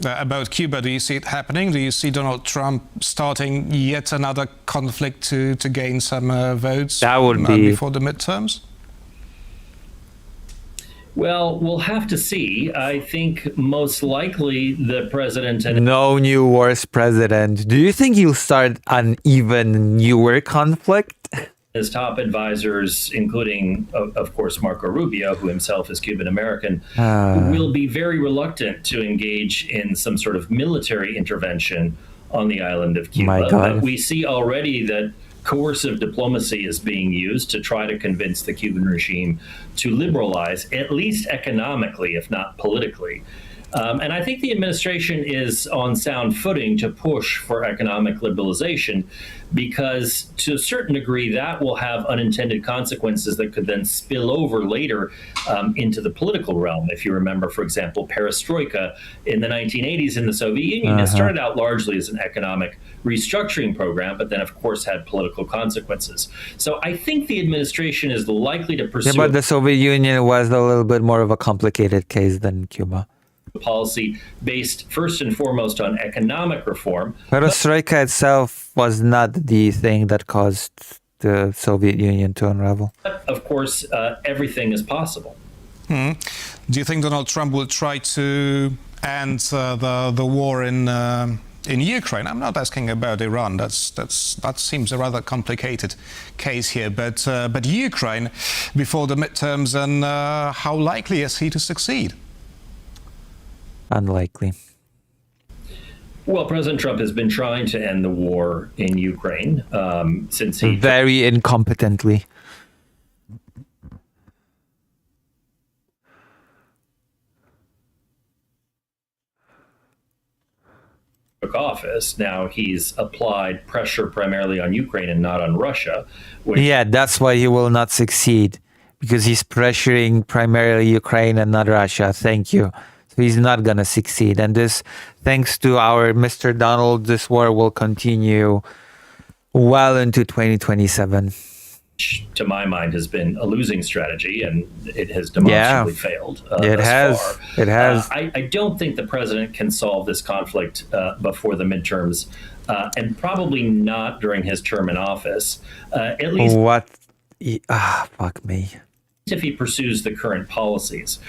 About Cuba, do you see it happening? Do you see Donald Trump starting yet another conflict to gain some votes that would be before the midterms? Well, we'll have to see. I think most likely the president... No new wars president. Do you think he'll start an even newer conflict? His top advisors, including, of course, Marco Rubio, who himself is Cuban American, will be very reluctant to engage in some sort of military intervention on the island of Cuba. My God. But we see already that coercive diplomacy is being used to try to convince the Cuban regime to liberalize, at least economically, if not politically. And I think the administration is on sound footing to push for economic liberalization because, to a certain degree, that will have unintended consequences that could then spill over later into the political realm. If you remember, for example, perestroika in the 1980s in the Soviet Union, it started out largely as an economic restructuring program, but then, of course, had political consequences. So I think the administration is likely to pursue but the Soviet Union was a little bit more of a complicated case than Cuba. policy based first and foremost on economic reform. Perestroika itself was not the thing that caused the Soviet Union to unravel. But of course, everything is possible. Do you think Donald Trump will try to end the war in Ukraine? I'm not asking about Iran. That seems a rather complicated case here. But Ukraine before the midterms, and how likely is he to succeed? Unlikely. Well, President Trump has been trying to end the war in Ukraine since he very incompetently. took office. Now he's applied pressure primarily on Ukraine and not on Russia. Yeah, that's why he will not succeed, because he's pressuring primarily Ukraine and not Russia. Thank you. So he's not going to succeed. And this, thanks to our Mr. Donald, this war will continue well into 2027. To my mind, has been a losing strategy, and it has demonstrably failed. It has. Far. It has. I don't think the president can solve this conflict before the midterms, and probably not during his term in office. At least, fuck me. If he pursues the current policies,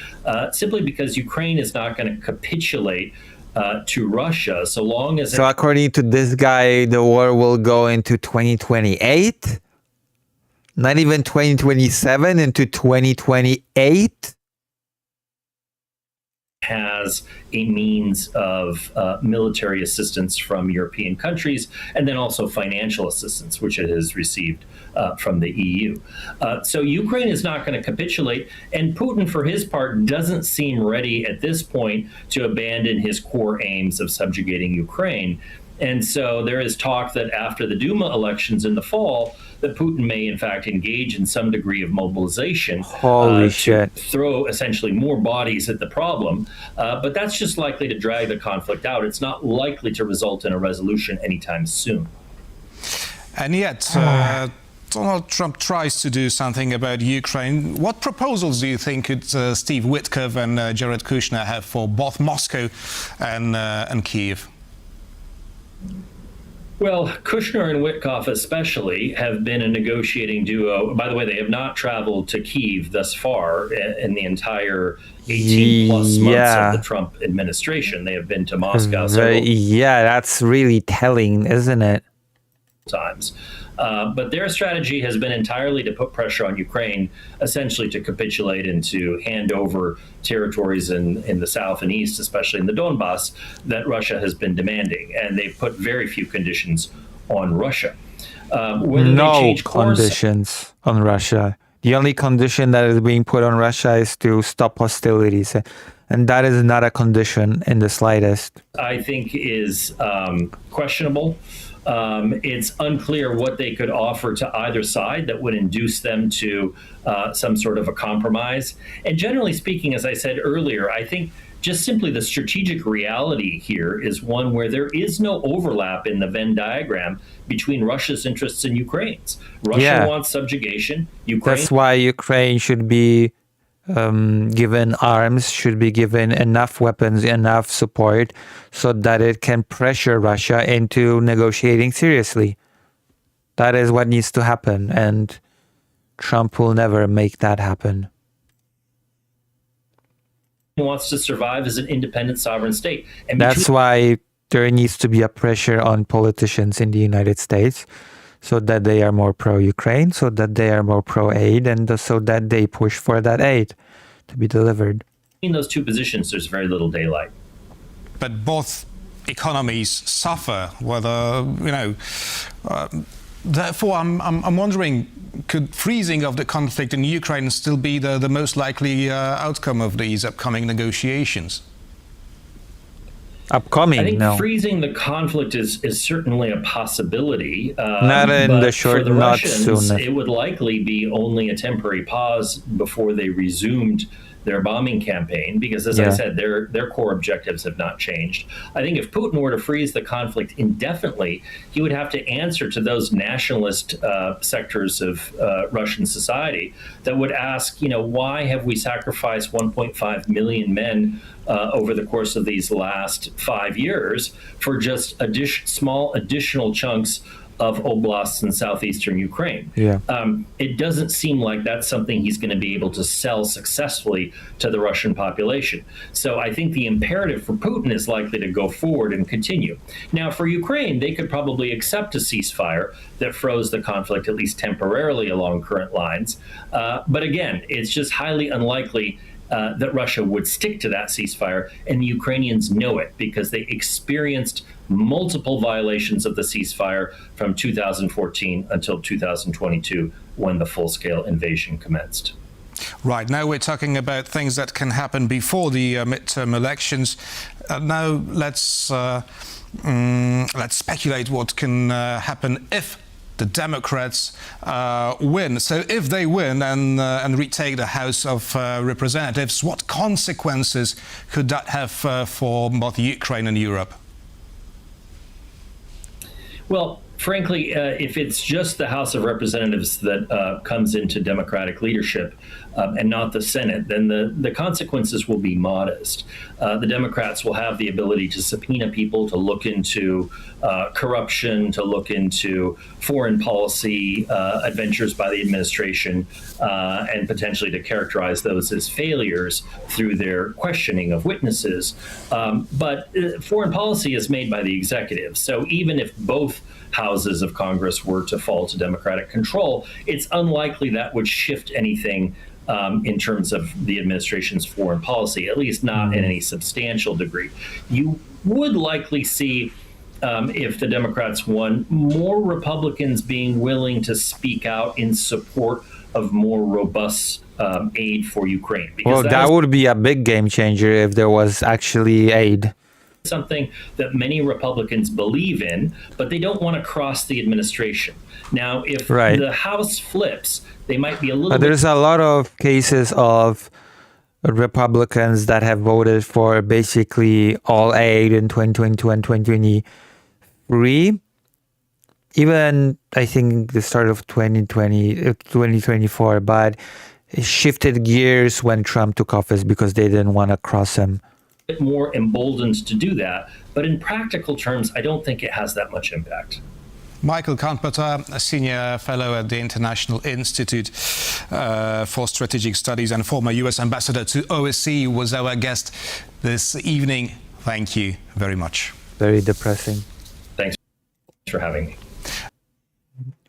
simply because Ukraine is not going to capitulate to Russia so long as. So according to this guy, the war will go into 2028. Not even 2027, into 2028? Has a means of military assistance from European countries, and then also financial assistance, which it has received from the EU. So Ukraine is not going to capitulate, and Putin, for his part, doesn't seem ready at this point to abandon his core aims of subjugating Ukraine. And so there is talk that after the Duma elections in the fall, that Putin may in fact engage in some degree of mobilization. Holy shit. Throw essentially more bodies at the problem. But that's just likely to drag the conflict out. It's not likely to result in a resolution anytime soon. And yet, Donald Trump tries to do something about Ukraine. What proposals do you think could Steve Witkoff and Jared Kushner have for both Moscow and Kyiv? Well, Kushner and Witkoff especially have been a negotiating duo. By the way, they have not traveled to Kyiv thus far in the entire 18 plus months of the Trump administration. They have been to Moscow several that's really telling, isn't it? times. But their strategy has been entirely to put pressure on Ukraine, essentially to capitulate and to hand over territories in the south and east, especially in the Donbass, that Russia has been demanding. And they've put very few conditions on Russia. No conditions on Russia. The only condition that is being put on Russia is to stop hostilities. And that is not a condition in the slightest. I think is questionable. It's unclear what they could offer to either side that would induce them to some sort of a compromise. And generally speaking, as I said earlier, I think just simply the strategic reality here is one where there is no overlap in the Venn diagram between Russia's interests and Ukraine's. Russia wants subjugation. Ukraine. That's why Ukraine should be given arms, should be given enough weapons, enough support, so that it can pressure Russia into negotiating seriously. That is what needs to happen, and Trump will never make that happen. He wants to survive as an independent sovereign state. And that's why there needs to be a pressure on politicians in the United States so that they are more pro-Ukraine, so that they are more pro-aid, and so that they push for that aid to be delivered. In those two positions, there's very little daylight. But both economies suffer, whether, therefore, I'm wondering, could freezing of the conflict in Ukraine still be the most likely outcome of these upcoming negotiations? I think freezing the conflict is certainly a possibility. Not in but the short, for the not Russians, soon. it would likely be only a temporary pause before they resumed their bombing campaign, because as I Yeah. said, their core objectives have not changed. I think if Putin were to freeze the conflict indefinitely, he would have to answer to those nationalist sectors of Russian society that would ask, why have we sacrificed 1.5 million men over the course of these last 5 years for just small additional chunks of oblasts in southeastern Ukraine? Yeah. It doesn't seem like that's something he's going to be able to sell successfully to the Russian population. So I think the imperative for Putin is likely to go forward and continue. Now, for Ukraine, they could probably accept a ceasefire that froze the conflict, at least temporarily, along current lines. But again, it's just highly unlikely that Russia would stick to that ceasefire, and the Ukrainians know it because they experienced multiple violations of the ceasefire from 2014 until 2022, when the full-scale invasion commenced. Right, now we're talking about things that can happen before the midterm elections. Now let's speculate what can happen if the Democrats win. So if they win and retake the House of Representatives, what consequences could that have for both Ukraine and Europe? Well, frankly, if it's just the House of Representatives that comes into Democratic leadership and not the Senate, then the consequences will be modest. The Democrats will have the ability to subpoena people, to look into corruption, to look into foreign policy adventures by the administration, and potentially to characterize those as failures through their questioning of witnesses. But foreign policy is made by the executive. So even if both houses of Congress were to fall to Democratic control, it's unlikely that would shift anything in terms of the administration's foreign policy, at least not in any substantial degree. You would likely see, if the Democrats won, more Republicans being willing to speak out in support of more robust aid for Ukraine. Well, that would be a big game changer if there was actually aid. Something that many Republicans believe in, but they don't want to cross the administration. Now, if the House flips, they might be a little But there's a lot of cases of Republicans that have voted for basically all aid in 2022 and 2023. Even, I think, the start of 2024, but it shifted gears when Trump took office because they didn't want to cross him. bit more emboldened to do that. But in practical terms, I don't think it has that much impact. Michael Kamperter, a senior fellow at the International Institute for Strategic Studies and former U.S. ambassador to OSCE, was our guest this evening. Thank you very much. Very depressing. Thanks for having me.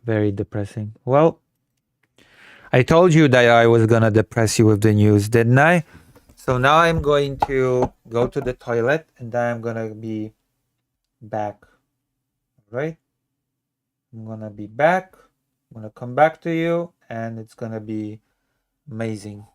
Very depressing. Well, I told you that I was gonna depress you with the news, didn't I? So now I'm going to go to the toilet and then I'm gonna be back. Right? I'm gonna be back. I'm gonna come back to you and it's gonna be amazing.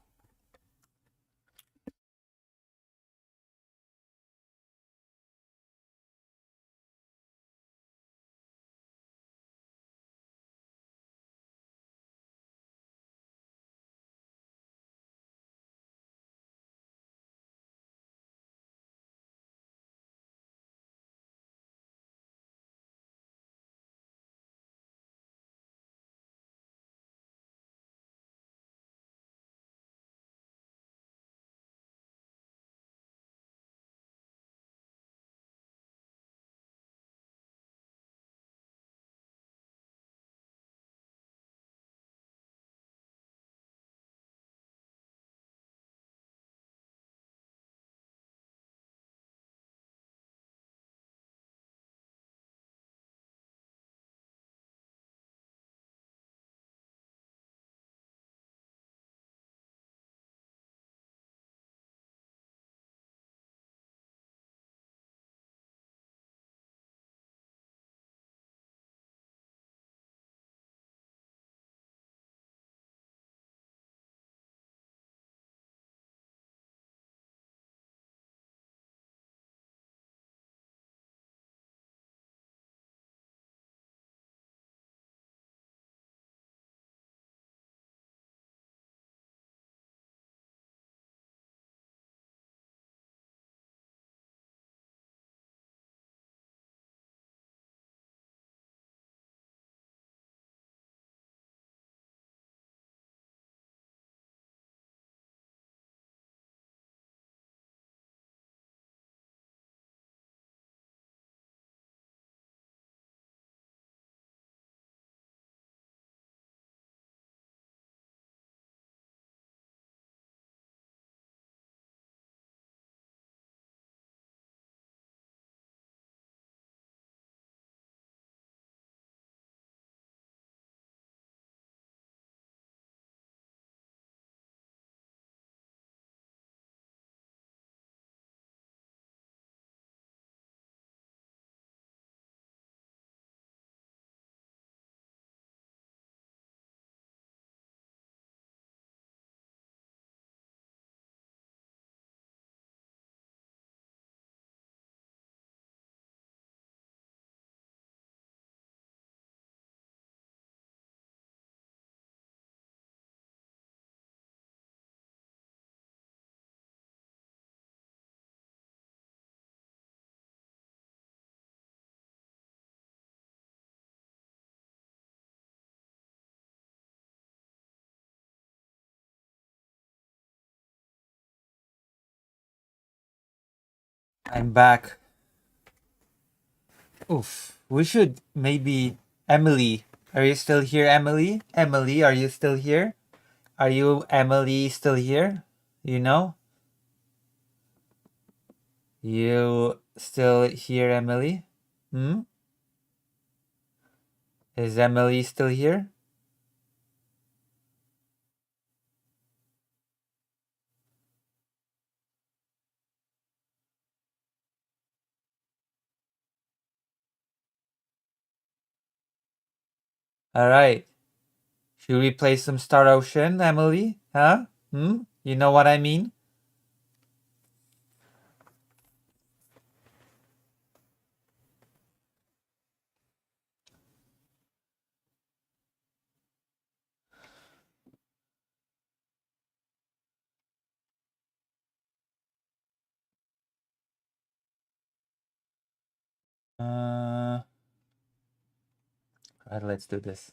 I'm back. Oof. We should maybe... Emily. Are you still here, Emily? Emily, are you still here? Are you, Emily, still here? You know? You still here, Emily? Hmm? Is Emily still here? Alright. Should we play some Star Ocean, Emily? Huh? Hmm? You know what I mean? Alright, let's do this.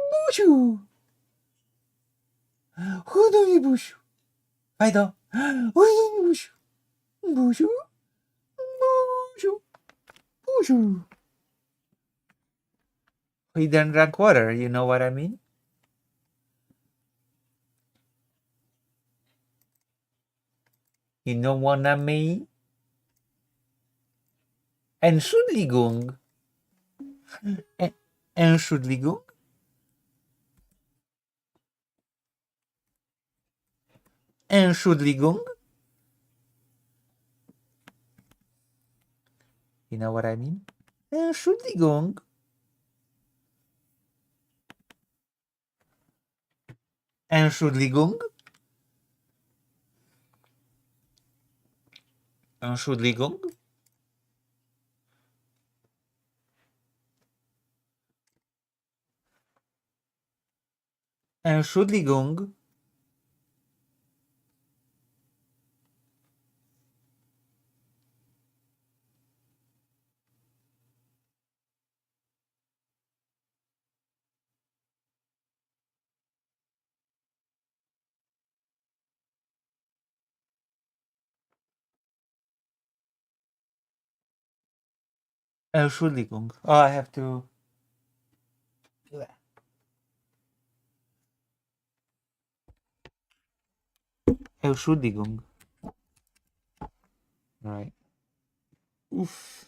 Bushu! Hudoni bushu! Fido! Hudoni bushu! Bushu! Bushu! Bushu! We didn't drink water, you know what I mean? You know what I mean? Entschuldigung. Entschuldigung. Entschuldigung. You know what I mean? Entschuldigung. Entschuldigung. Entschuldigung. Entschuldigung. Entschuldigung. Oh, I have to... Entschuldigung. Right. Oof.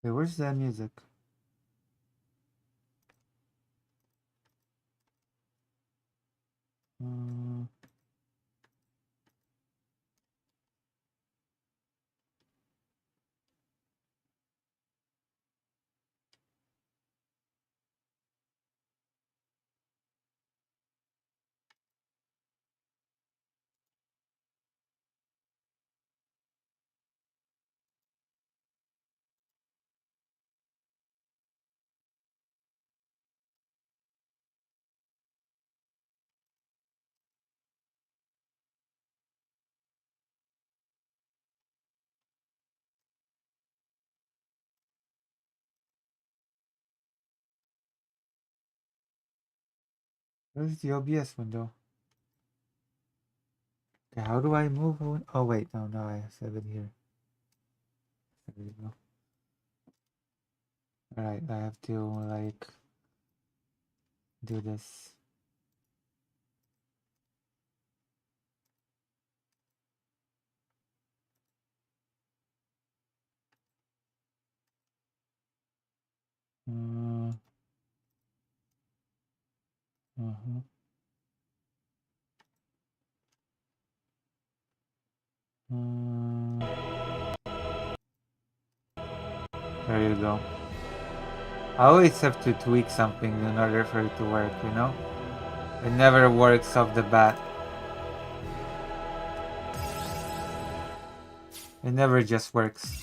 Wait, where's that music? Where's the OBS window? Okay, how do I move? Oh wait, no, I have it here. There we go. Alright, I have to like do this. There you go. I always have to tweak something in order for it to work, you know? It never works off the bat. It never just works.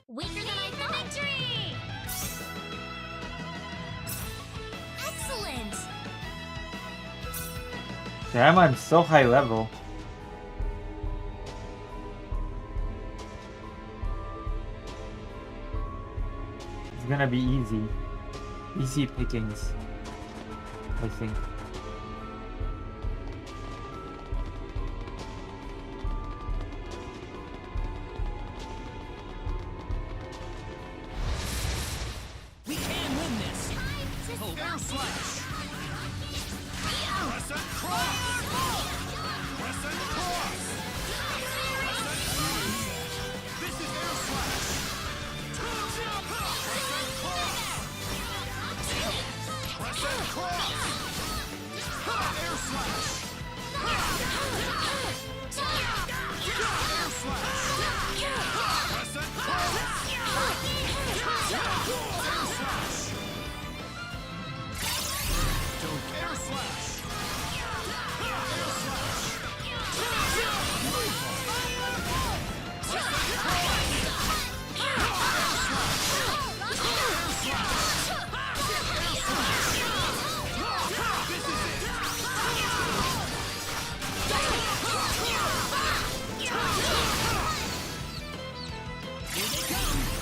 Weaker than I thought. Victory! Excellent! Damn, I'm so high level. It's gonna be easy. Easy pickings, I think. We can win this! Oh, air slash! Press and cross! Press and cross! This is air slash! Press and cross! Press and cross! Air slash! Air slash! Press and cross! Air slash!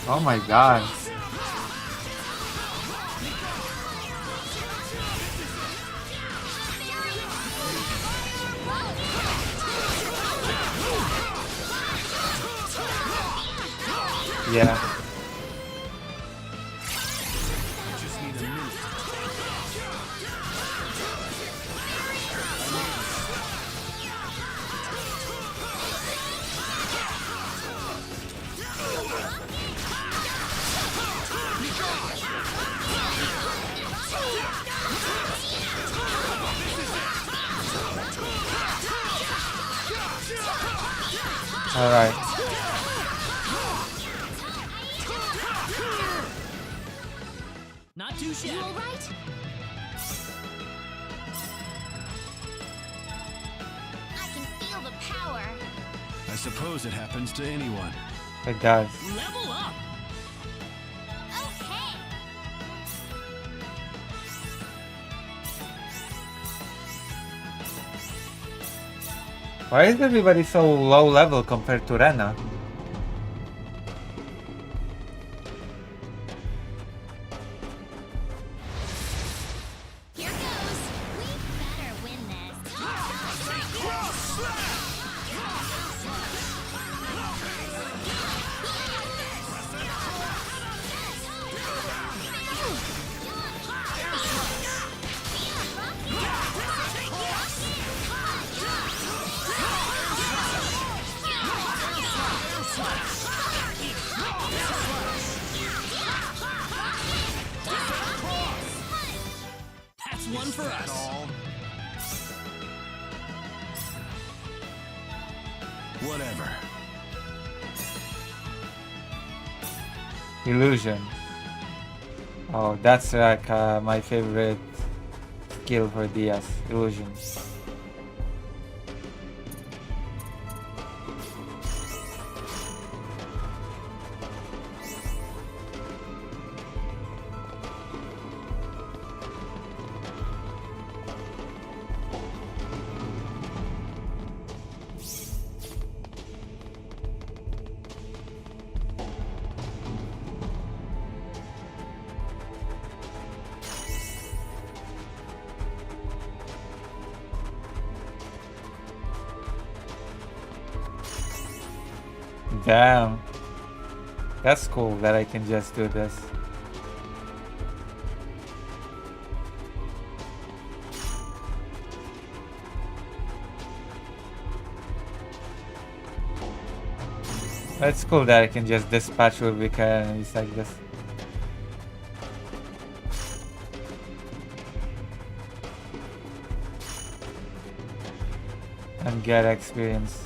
Oh my god. Yeah. All right. Not too shabby. You all right? I can feel the power. I suppose it happens to anyone. It does. Level up. Okay. Why is everybody so low level compared to Rena? Here goes. We better win this. That's one for us. Whatever. Illusion. Oh, that's like my favorite skill for Diaz. Illusion. Damn. That's cool that I can just do this. That's cool that I can just dispatch with weaker enemies like this. And get experience.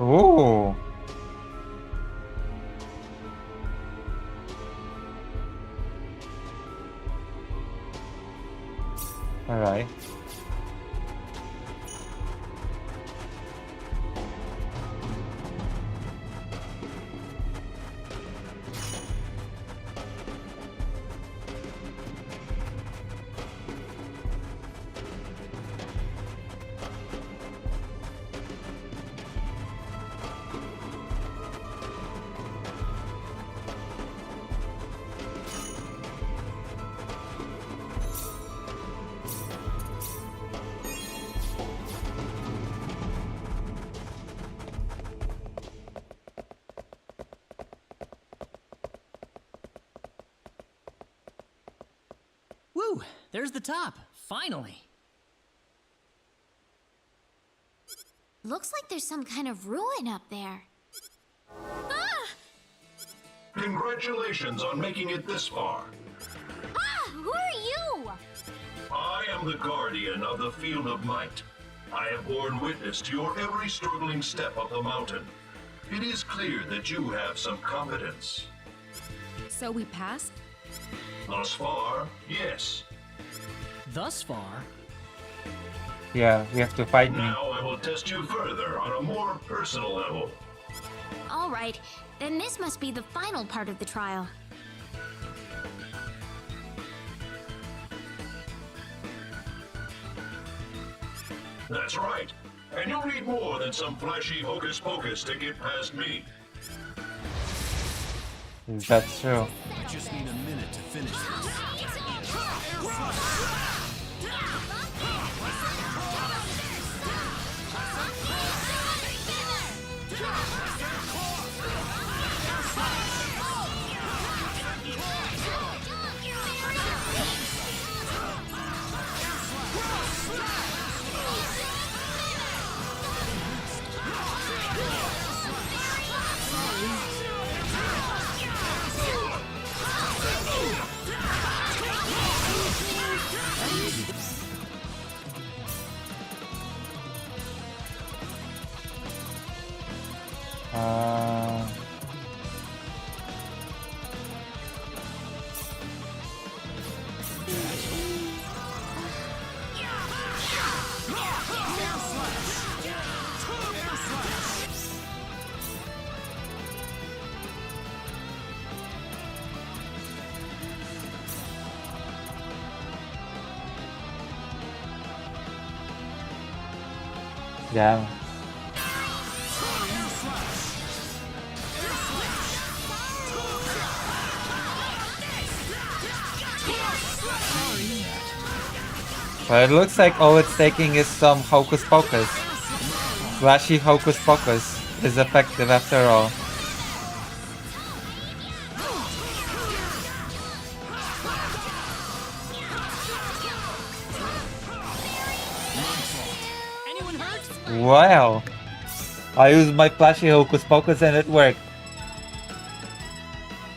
Ooh. All right. Woo! There's the top. Finally. Looks like there's some kind of ruin up there. Congratulations on making it this far. Ah! Who are you? I am the guardian of the Field of Might. I have borne witness to your every struggling step up the mountain. It is clear that you have some competence. So we passed? Thus far, yes. Thus far? Yeah, we have to fight me. Now I will test you further on a more personal level. All right, then this must be the final part of the trial. That's right. And you'll need more than some flashy hocus pocus to get past me. That's true. I just need a minute to finish this. Damn. But it looks like all it's taking is some hocus pocus. Flashy hocus pocus is effective after all. Wow! I used my flashy hocus pocus and it worked.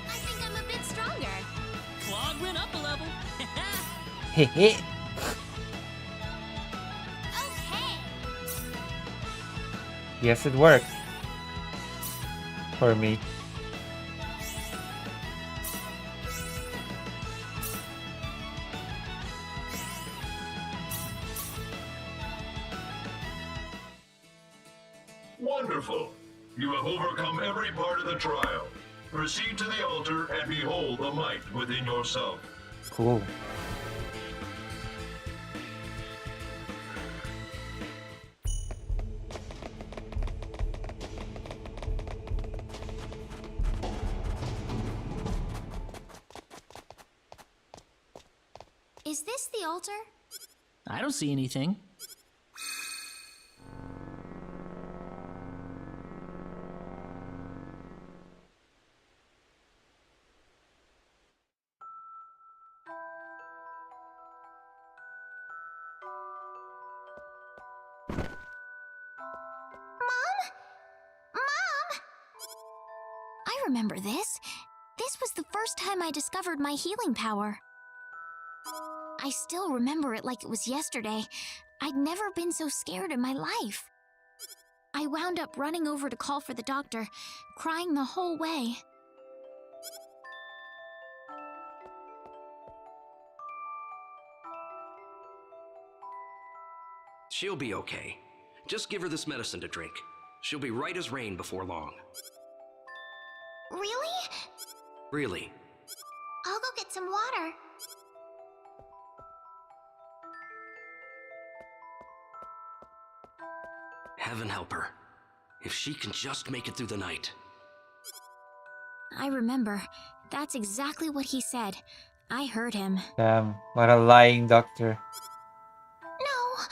I think I'm a bit stronger. Claude went up a level. Hehe. Okay. Yes, it worked. For me. Wonderful. You have overcome every part of the trial. Proceed to the altar and behold the might within yourself. Cool. Is this the altar? I don't see anything. I remember this. This was the first time I discovered my healing power. I still remember it like it was yesterday. I'd never been so scared in my life. I wound up running over to call for the doctor, crying the whole way. She'll be okay. Just give her this medicine to drink. She'll be right as rain before long. Really? Really. I'll go get some water. Heaven help her. If she can just make it through the night. I remember. That's exactly what he said. I heard him. Damn, what a lying doctor. No!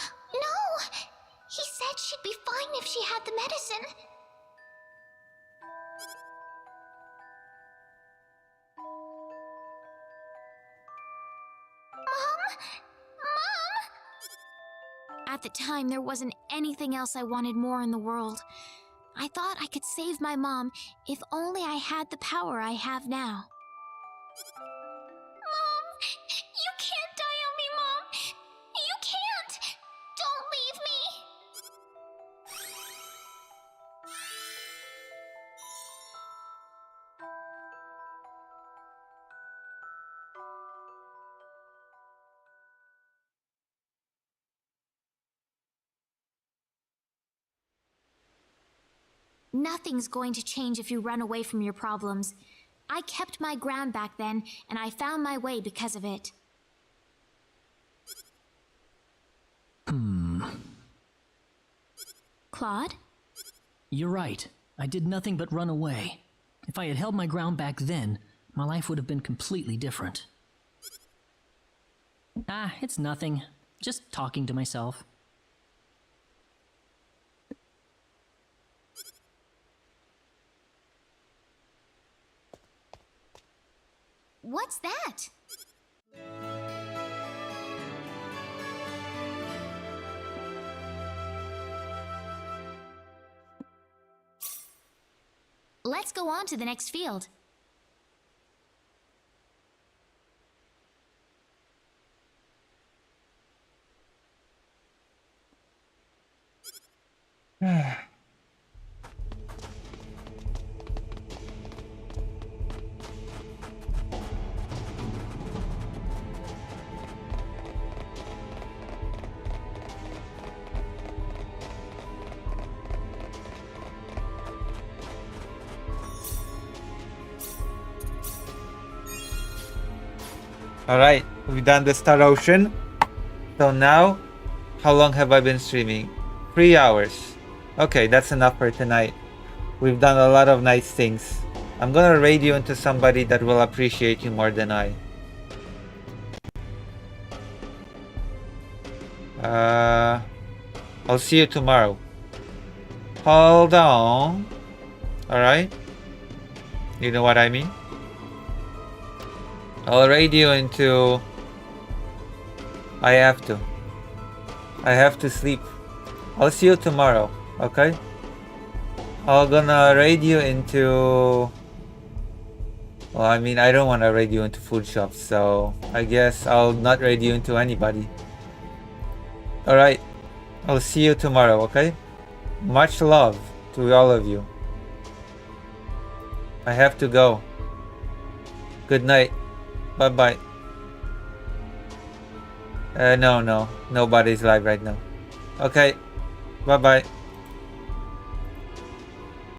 He said she'd be fine if she had the medicine. At the time, there wasn't anything else I wanted more in the world. I thought I could save my mom if only I had the power I have now. Mom! You can't die on me, Mom! You can't! Don't leave me! Nothing's going to change if you run away from your problems. I kept my ground back then, and I found my way because of it. Claude? You're right. I did nothing but run away. If I had held my ground back then, my life would have been completely different. Ah, it's nothing. Just talking to myself. What's that? Let's go on to the next field. Alright, we've done the Star Ocean. So now, how long have I been streaming? 3 hours. Okay, that's enough for tonight. We've done a lot of nice things. I'm gonna raid you into somebody that will appreciate you more than I. I'll see you tomorrow. Hold on. Alright? You know what I mean? I'll radio into... I have to sleep. I'll see you tomorrow, okay? I'm gonna radio into... Well, I mean, I don't want to radio into food shops, so I guess I'll not radio into anybody. Alright, I'll see you tomorrow, okay? Much love to all of you. I have to go. Good night. Bye-bye. No, nobody's live right now. Okay, bye-bye.